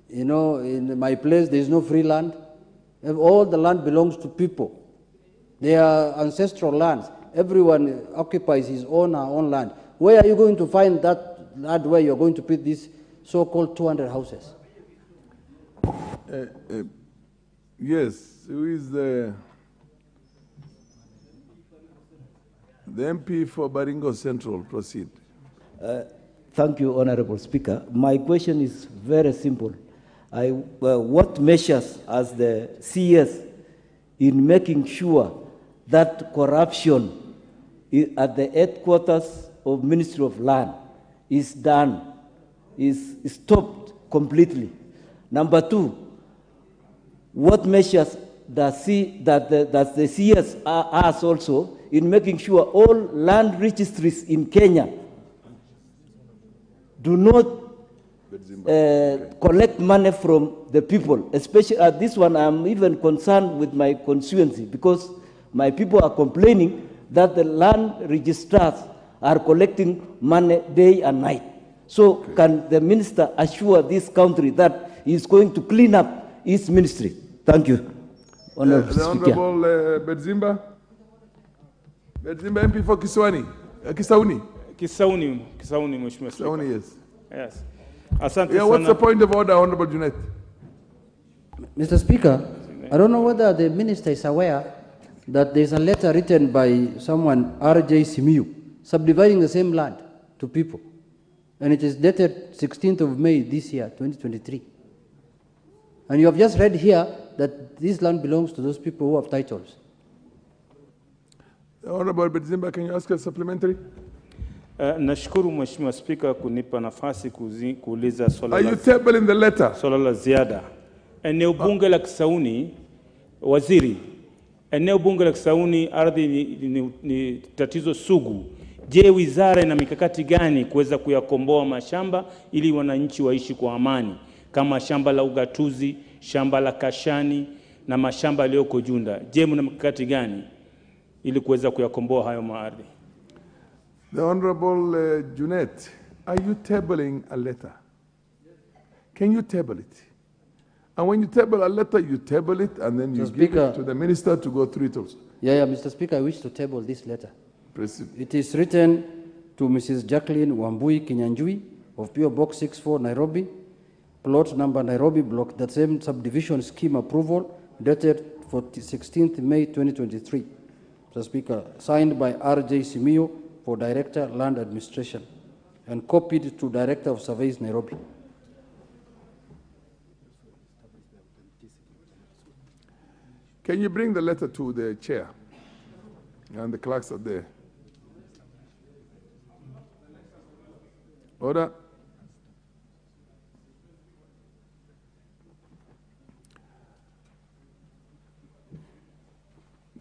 you know, in my place, there is no free land. All the land belongs to people. They are ancestral lands. Everyone occupies his own land. Where are you going to find that land where you're going to put these so-called 200 houses? Yes, who is the MP for Baringo Central? Proceed. Thank you, Honorable Speaker. My question is very simple. What measures as the CS in making sure that corruption at the headquarters of Ministry of Land is done, is stopped completely? Number two, what measures does the CS has also in making sure all land registries in Kenya do not collect money from the people? Especially at this one, I'm even concerned with my constituency because my people are complaining that the land registrars are collecting money day and night. So can the minister assure this country that he is going to clean up his ministry? Thank you. Honorable The Honorable Bedzimba. Bedzimba MP for Kiswani. Kisauni. Kisauni, Mheshimiwa Speaker. Kisauni, yes. Yes. Asante Yeah, what's the point of order, Honorable Junet? Mr. Speaker, I don't know whether the minister is aware that there's a letter written by someone, R.J. Simiyu, subdividing the same land to people. And it is dated 16th of May this year, 2023. And you have just read here that this land belongs to those people who have titles. Honorable Bedzimba, can you ask a supplementary? Nashukuru Mheshimiwa Speaker kunipa nafasi kuuliza swala. Are you tabling the letter? Swala la ziada. Eneo bunge la Kisauni, waziri, eneo bunge la Kisauni ardhi ni tatizo sugu. Je, wizara ina mikakati gani kuweza kuyakomboa mashamba ili wananchi waishi kwa amani, kama shamba la ugatuzi, shamba la Kashani na mashamba yaliyoko Junda? Je, mna mikakati gani ili kuweza kuyakomboa hayo maardhi? The Honorable Junet, are you tabling a letter? Can you table it? And when you table a letter, you table it and then you give it to the minister to go through it also. Yeah, Mr. Speaker, I wish to table this letter. Proceed. It is written to Mrs. Jacqueline Wambui Kinyanjui of PO Box 64, Nairobi, plot number Nairobi block, the same subdivision scheme approval, dated 16th May 2023. Mr. Speaker, signed by R.J. Simiyu for Director, Land Administration, and copied to Director of Surveys, Nairobi. Can you bring the letter to the chair? And the clerks are there. Order.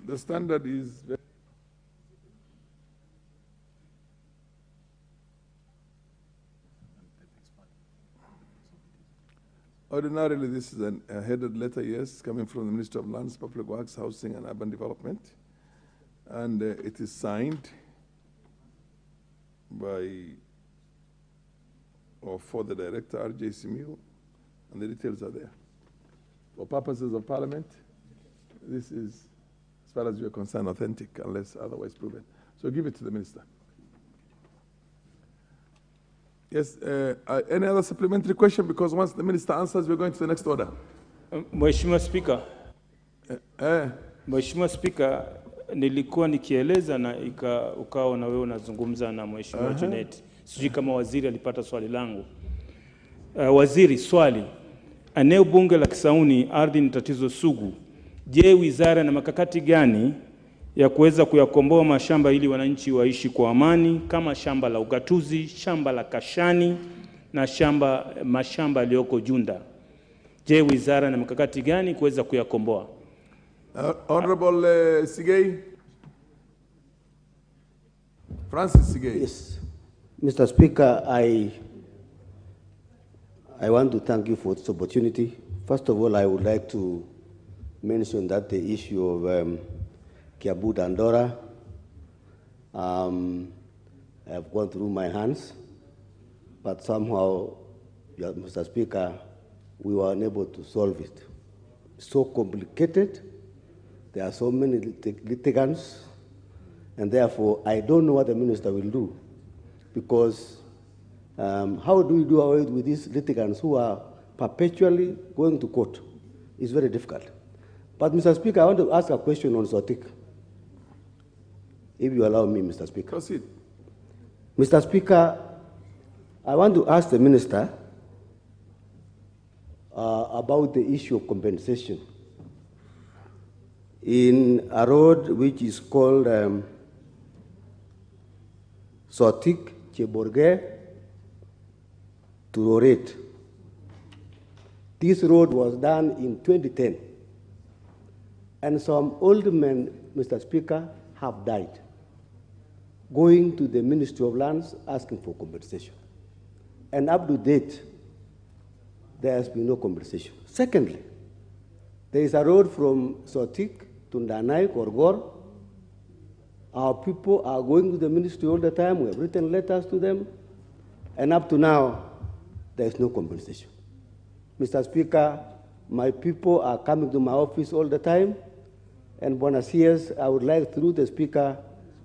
The standard is ordinarily this is a headed letter, yes, coming from the Minister of Lands, Public Works, Housing and Urban Development. And it is signed by or for the director, R.J. Simiyu, and the details are there. For purposes of Parliament, this is, as far as you are concerned, authentic, unless otherwise proven. So give it to the minister. Yes, any other supplementary question? Because once the minister answers, we're going to the next order. Mheshimiwa Speaker. Mheshimiwa Speaker, nilikuwa nikieleza na ukawa na wewe unazungumza na Mheshimiwa Junet. Sijui kama waziri alipata swali langu. Waziri, swali. Eneo bunge la Kisauni ardhi ni tatizo sugu. Je, wizara na makakati gani ya kuweza kuyakomboa mashamba ili wananchi waishi kwa amani, kama shamba la ugatuzi, shamba la Kashani na mashamba yaliyoko Junda? Je, wizara na makakati gani kuweza kuyakomboa? Honorable Sigei. Francis Sigei. Yes. Mr. Speaker, I want to thank you for this opportunity. First of all, I would like to mention that the issue of Kiabu Dandora have gone through my hands, but somehow, Mr. Speaker, we were unable to solve it. It's so complicated, there are so many litigants, and therefore I don't know what the minister will do, because how do we do away with these litigants who are perpetually going to court? It's very difficult. But, Mr. Speaker, I want to ask a question on Zotic, if you allow me, Mr. Speaker. Proceed. Mr. Speaker, I want to ask the minister about the issue of compensation. in a road which is called Sotik, Cheborge to Loret. This road was done in 2010. And some old men, Mr. Speaker, have died, going to the Ministry of Lands asking for compensation. And up to date, there has been no compensation. Secondly, there is a road from Sotik to Ndanai, Korgor. Our people are going to the ministry all the time. We have written letters to them. And up to now, there is no compensation. Mr. Speaker, my people are coming to my office all the time. And Buenos Aires, I would like, through the Speaker,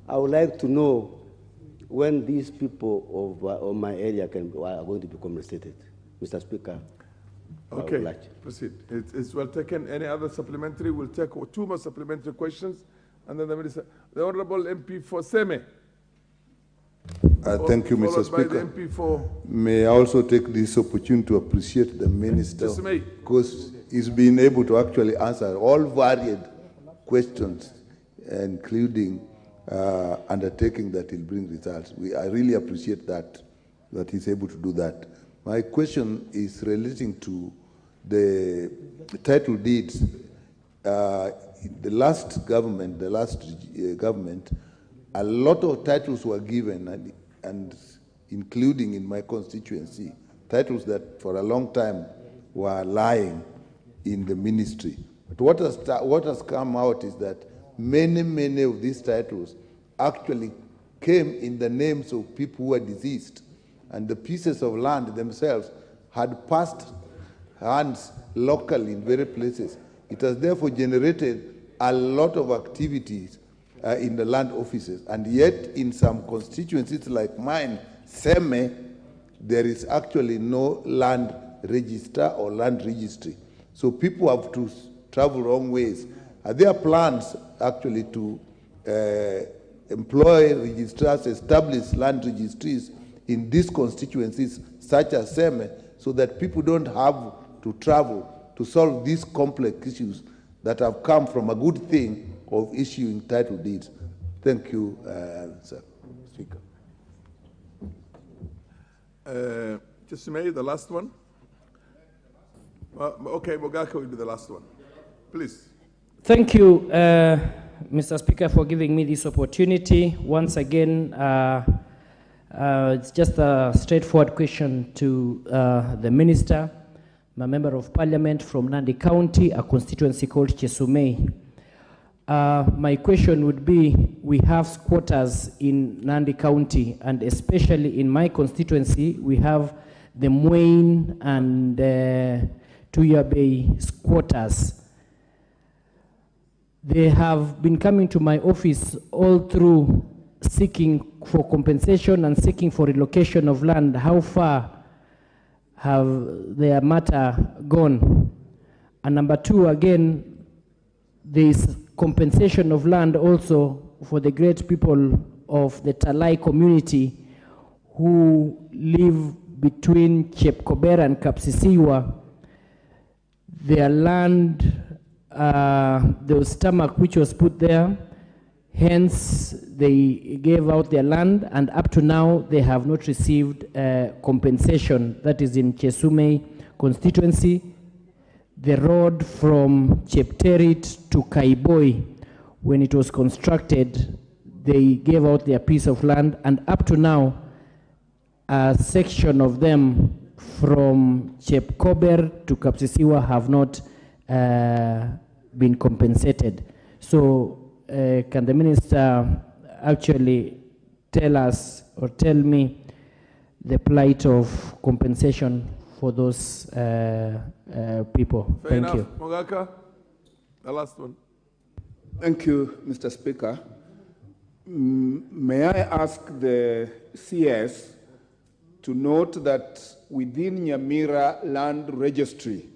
I would like to know when these people of my area are going to be compensated. Mr. Speaker. Okay, proceed. It's well taken. Any other supplementary? We'll take 2 more supplementary questions, and then the minister. The Honourable MP for Seme. Thank you, Mr. Speaker. By the MP for... May I also take this opportunity to appreciate the minister because he's been able to actually answer all varied questions, including undertaking that he'll bring results. I really appreciate that he's able to do that. My question is relating to the title deeds. The last government, a lot of titles were given, and including in my constituency, titles that for a long time were lying in the ministry. But what has come out is that many of these titles actually came in the names of people who were deceased, and the pieces of land themselves had passed hands locally in various places. It has therefore generated a lot of activities in the land offices, and yet in some constituencies like mine, Seme, there is actually no land register or land registry. So people have to travel long ways. Are there plans actually to employ registrars, establish land registries in these constituencies, such as Seme, so that people don't have to travel to solve these complex issues that have come from a good thing of issuing title deeds? Thank you, Sir Speaker. Just May, the last one. Okay, Mogaka will be the last one. Please. Thank you, Mr. Speaker, for giving me this opportunity. Once again, it's just a straightforward question to the Minister. I'm a member of Parliament from Nandi County, a constituency called Chesumei. My question would be, we have squatters in Nandi County, and especially in my constituency, we have the Mwain and Tuya Bay squatters. They have been coming to my office all through seeking for compensation and seeking for relocation of land. How far have their matter gone? And number two, again, there is compensation of land also for the great people of the Talai community who live between Chepkober and Kapsisiwa. Their land, there was stomach which was put there, hence they gave out their land, and up to now they have not received compensation. That is in Chesumei constituency. The road from Chepterit to Kaiboi, when it was constructed, they gave out their piece of land, and up to now, a section of them from Chepkober to Kapsisiwa have not been compensated. So can the Minister actually tell us or tell me the plight of compensation for those people? Fair Thank enough. you. Mogaka, the last one. Thank you, Mr. Speaker. May I ask the CS to note that within Nyamira Land Registry,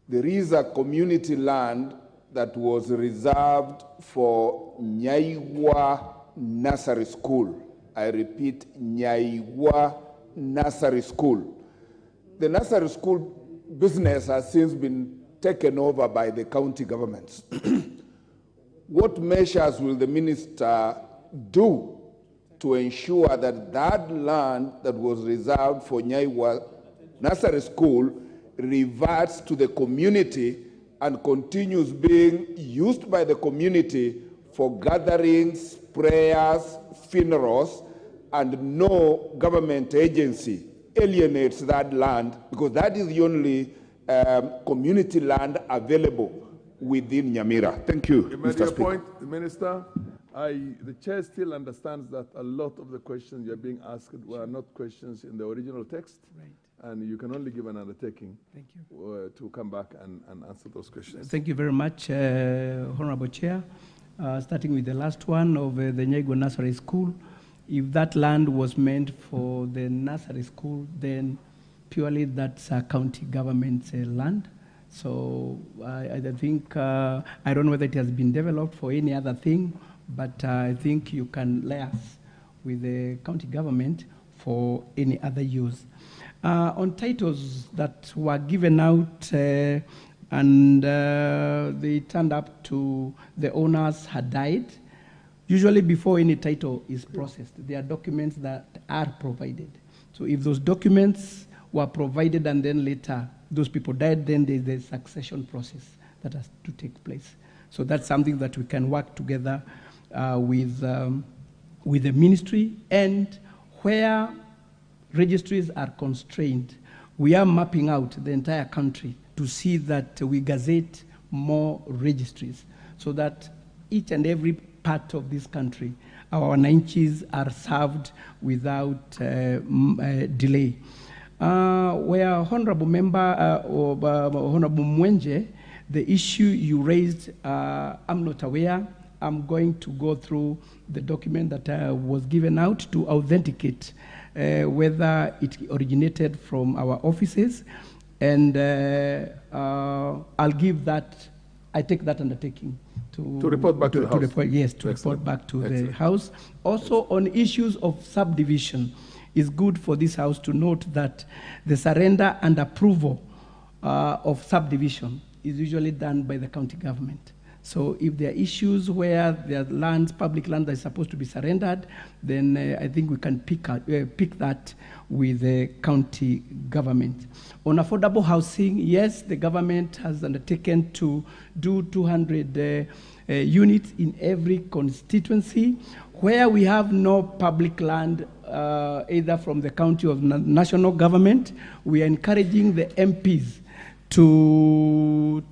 there is a community land that was reserved for Nyaiwa Nursery School. I repeat, Nyaiwa Nursery School. The nursery school business has since been taken over by the county governments. what measures will the minister do to ensure that that land that was reserved for Nyaiwa Nursery School reverts to the community and continues being used by the community for gatherings, prayers, funerals, and no government agency alienates that land, because that is the only community land available within Nyamira. Thank you, Mr. Speaker. Point, Minister. The chair still understands that a lot of the questions you're being asked were not questions in the original text. Right. And you can only give an undertaking. Thank you. To come back and answer those questions. Thank you very much, Honorable Chair. Starting with the last one of the Nyaiwa Nursery School. If that land was meant for the nursery school, then purely that's a county government's land. So I think, I don't know whether it has been developed for any other thing, but I think you can liaise with the county government for any other use. On titles that were given out and they turned up to the owners had died, usually before any title is processed, there are documents that are provided. So if those documents were provided and then later those people died, then there's the succession process that has to take place. So that's something that we can work together with the ministry, and where registries are constrained, we are mapping out the entire country to see that we gazette more registries so that each and every part of this country, our wananchis are served without delay. Where Honorable Member Honorable Mwenje, the issue you raised, I'm not aware. I'm going to go through the document that was given out to authenticate whether it originated from our offices, and I'll give that, I take that undertaking to report back to the House. Report back to the House. Also on issues of subdivision, it's good for this House to note that the surrender and approval of subdivision is usually done by the county government. So if there are issues where there are lands, public land that is supposed to be surrendered, then I think we can pick that with the county government. On affordable housing, yes, the government has undertaken to do 200 units in every constituency. Where we have no public land, either from the county or national government, we are encouraging the MPs to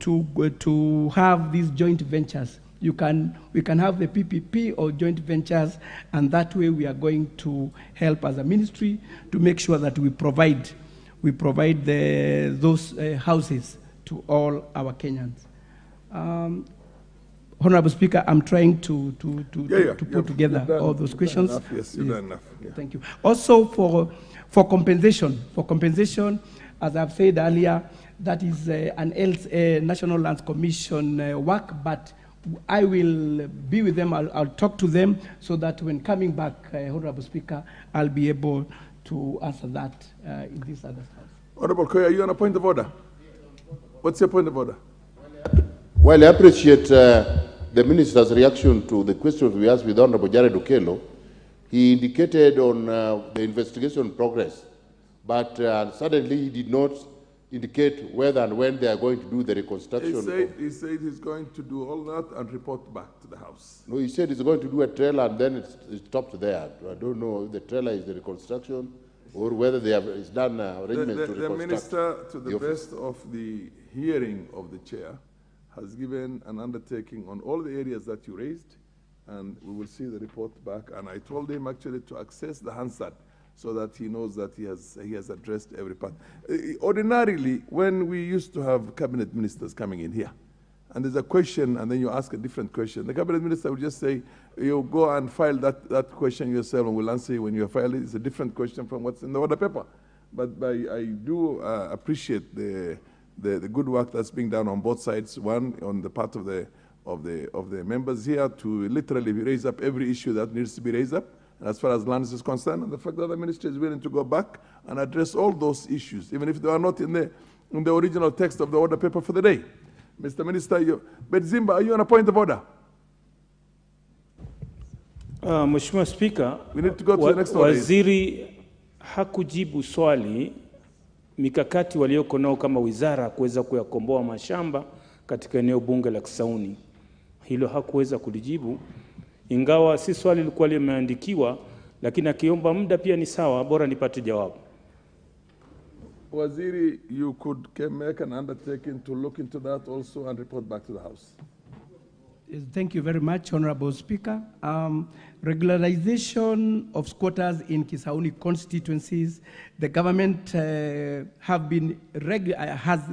have these joint ventures. We can have the PPP or joint ventures, and that way we are going to help as a ministry to make sure that we provide those houses to all our Kenyans. Honorable Speaker, I'm trying to put together all those questions. Enough. Yes, you've done enough. Yeah. Thank you. Also for compensation, as I've said earlier, that is an National Lands Commission work, but I will be with them, I'll talk to them so that when coming back, Honorable Speaker, I'll be able to answer that in this other house. Honorable Koya, are you on a point of order? What's your point of order? Well, I appreciate the Minister's reaction to the questions we asked with Honorable Jared Okello. He indicated on the investigation progress, but suddenly he did not indicate whether and when they are going to do the reconstruction. He said he's going to do all that and report back to the House. No, he said he's going to do a trailer and then it stopped there. I don't know if the trailer is the reconstruction or whether they have it's done arrangements to reconstruct. The Minister, to the best of the hearing of the Chair, has given an undertaking on all the areas that you raised, and we will see the report back. And I told him actually to access the Hansard so that he knows that he has addressed every part. Ordinarily, when we used to have cabinet ministers coming in here, and there's a question, and then you ask a different question, the cabinet minister will just say, you go and file that question yourself, and we'll answer you when you file it. It's a different question from what's in the order paper. But I do appreciate the good work that's being done on both sides. One, on the part of the members here to literally raise up every issue that needs to be raised up. And as far as lands is concerned, and the fact that the ministry is willing to go back and address all those issues, even if they are not in the original text of the order paper for the day. Mr. Minister, but Zimba, are you on a point of order? Mheshimiwa Spika, We need to go to the next order. waziri hakujibu swali mikakati walioko nao kama wizara kuweza kuyakomboa mashamba katika eneo bunge la Kisauni. Hilo hakuweza kulijibu, ingawa si swali lilikuwa limeandikiwa, lakini akiomba muda pia ni sawa, bora nipate jawabu. Waziri, you could make an undertaking to look into that also and report back to the House. Yes, thank you very much, Honorable Speaker. Regularization of squatters in Kisauni constituencies, the government has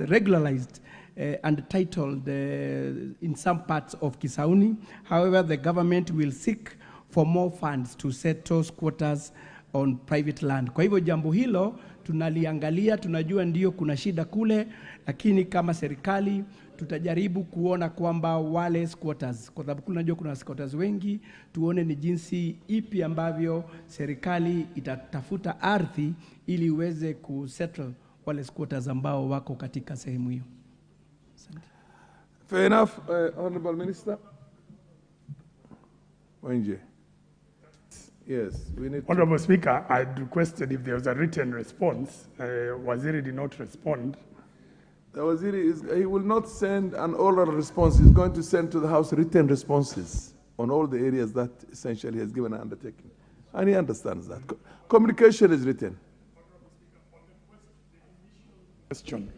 regularized and titled in some parts of Kisauni. However, the government will seek for more funds to settle squatters on private land. Kwa hivyo jambo hilo tunaliangalia, tunajua ndio kuna shida kule, lakini kama serikali tutajaribu kuona kwamba wale squatters, kwa sababu kunajua kuna squatters wengi, tuone ni jinsi ipi ambavyo serikali itatafuta ardhi ili iweze kusettle wale squatters ambao wako katika sehemu hiyo. Fair enough, Honorable Minister. Wenje. Yes, we need. Honorable Speaker, I requested if there was a written response. Waziri did not respond. The Waziri he will not send an oral response. He's going to send to the House written responses on all the areas that essentially he has given an undertaking. And he understands that. Communication is written. Question.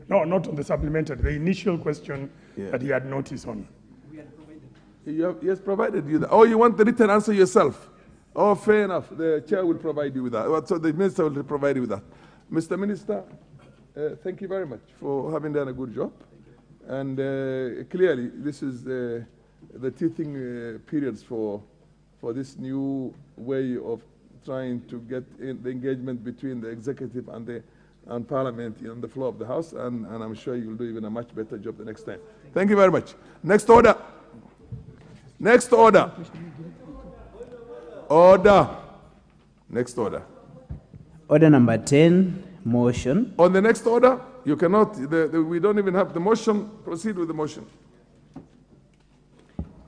No, not on the supplementary. The initial question that he had notice on. He has provided you that. Oh, you want the written answer yourself? Oh, fair enough. The chair will provide you with that. So the minister will provide you with that. Mr. Minister, thank you very much for having done a good job. And clearly, this is the teething periods for this new way of trying to get in the engagement between the executive and Parliament on the floor of the House. And I'm sure you'll do even a much better job the next time. Thank you very much. Next order. Next order. Order. Next order. Order number 10, motion. On the next order, you cannot, we don't even have the motion. Proceed with the motion.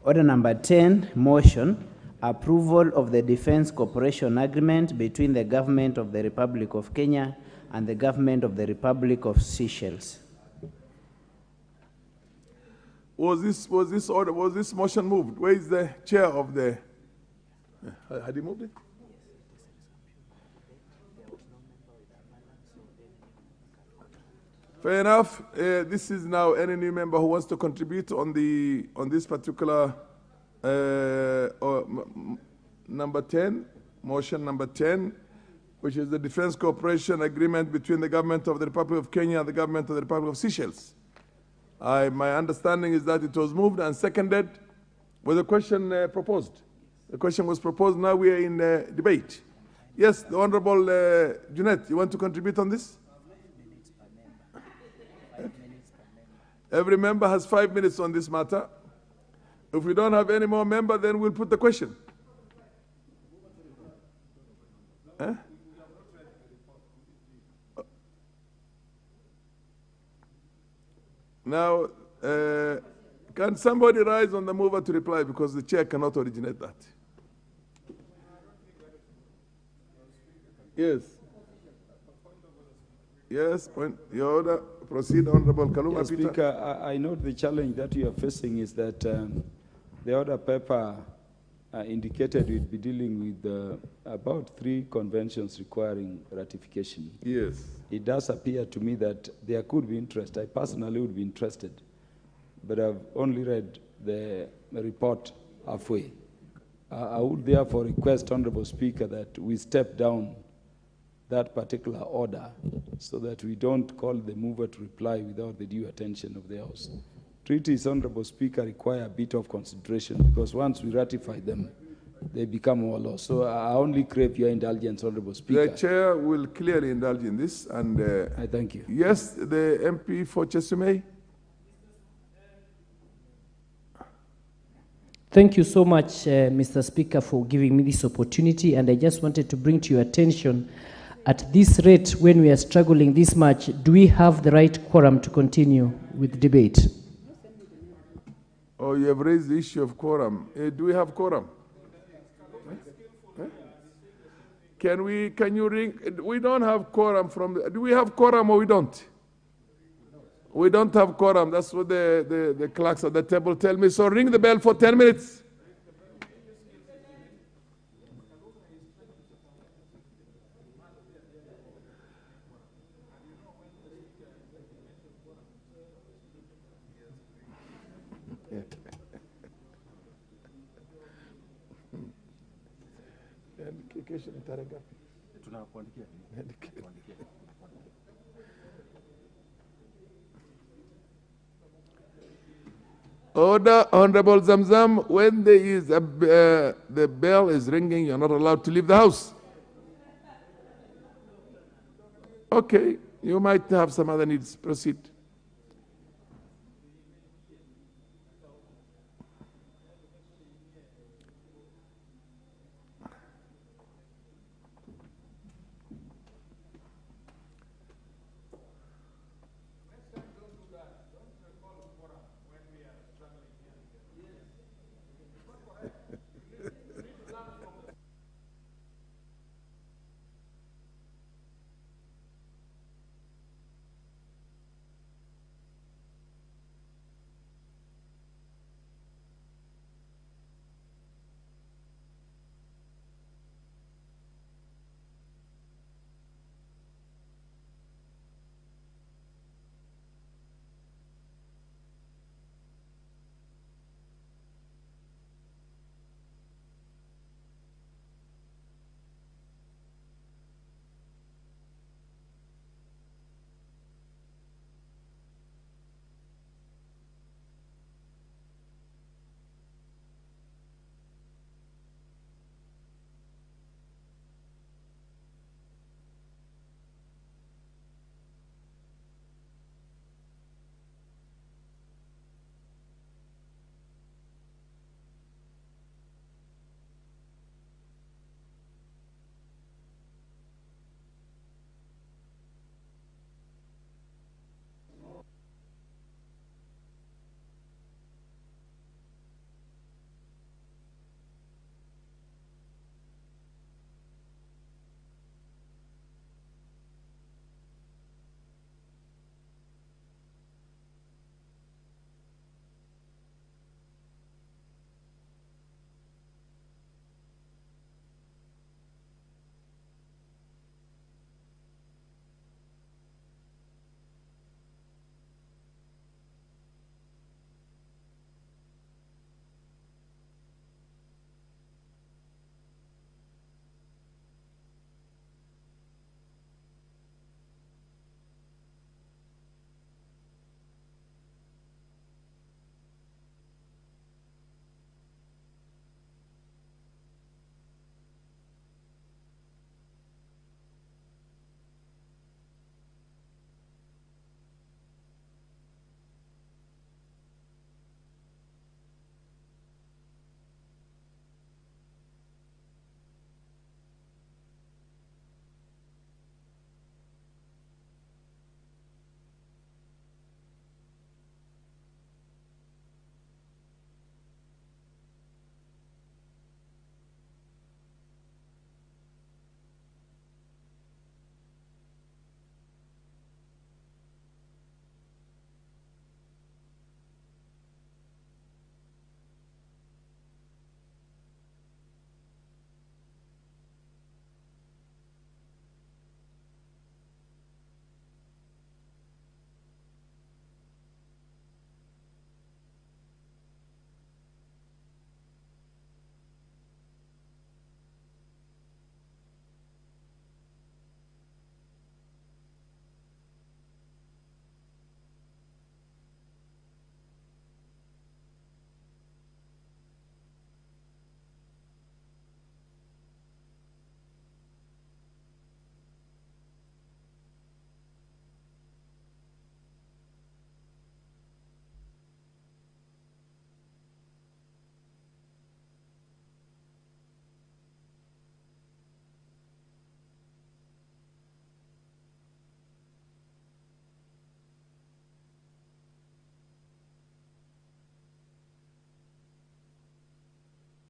Order number 10, motion. Approval of the Defense Cooperation Agreement between the Government of the Republic of Kenya and the Government of the Republic of Seychelles. Was this motion moved? Where is the chair of the? Had he moved it? Fair enough. This is now any new member who wants to contribute on this particular number 10, motion number 10, which is the Defense Cooperation Agreement between the Government of the Republic of Kenya and the Government of the Republic of Seychelles. My understanding is that it was moved and seconded. Was the question proposed? The question was proposed. Now we are in debate. Yes, the Honorable Junet, you want to contribute on this? Every member has 5 minutes on this matter. If we don't have any more members, then we'll put the question. Now, can somebody rise on the mover to reply, because the chair cannot originate that? Yes. Yes, point. Your order. Proceed, Honorable Kaluma. Yes, Speaker, I note the challenge that you are facing is that the order paper indicated we'd be dealing with about 3 conventions requiring ratification. Yes. It does appear to me that there could be interest. I personally would be interested, but I've only read the report halfway. I would therefore request, Honorable Speaker, that we step down that particular order so that we don't call the mover to reply without the due attention of the House. Treaties, Honorable Speaker, require a bit of consideration because once we ratify them, they become our law. So I only crave your indulgence, Honorable Speaker. The chair will clearly indulge in this. And I thank you. Yes, the MP for Chesume. Thank you so much, Mr. Speaker, for giving me this opportunity. And I just wanted to bring to your attention, at this rate, when we are struggling this much, do we have the right quorum to continue with debate? Oh, you have raised the issue of quorum. Do we have quorum? Can you ring? We don't have quorum do we have quorum or we don't? We don't have quorum. That's what the clerks at the table tell me. So ring the bell for 10 minutes. Order, Honorable Zamzam, when there is the bell is ringing, you're not allowed to leave the house. Okay, you might have some other needs. Proceed.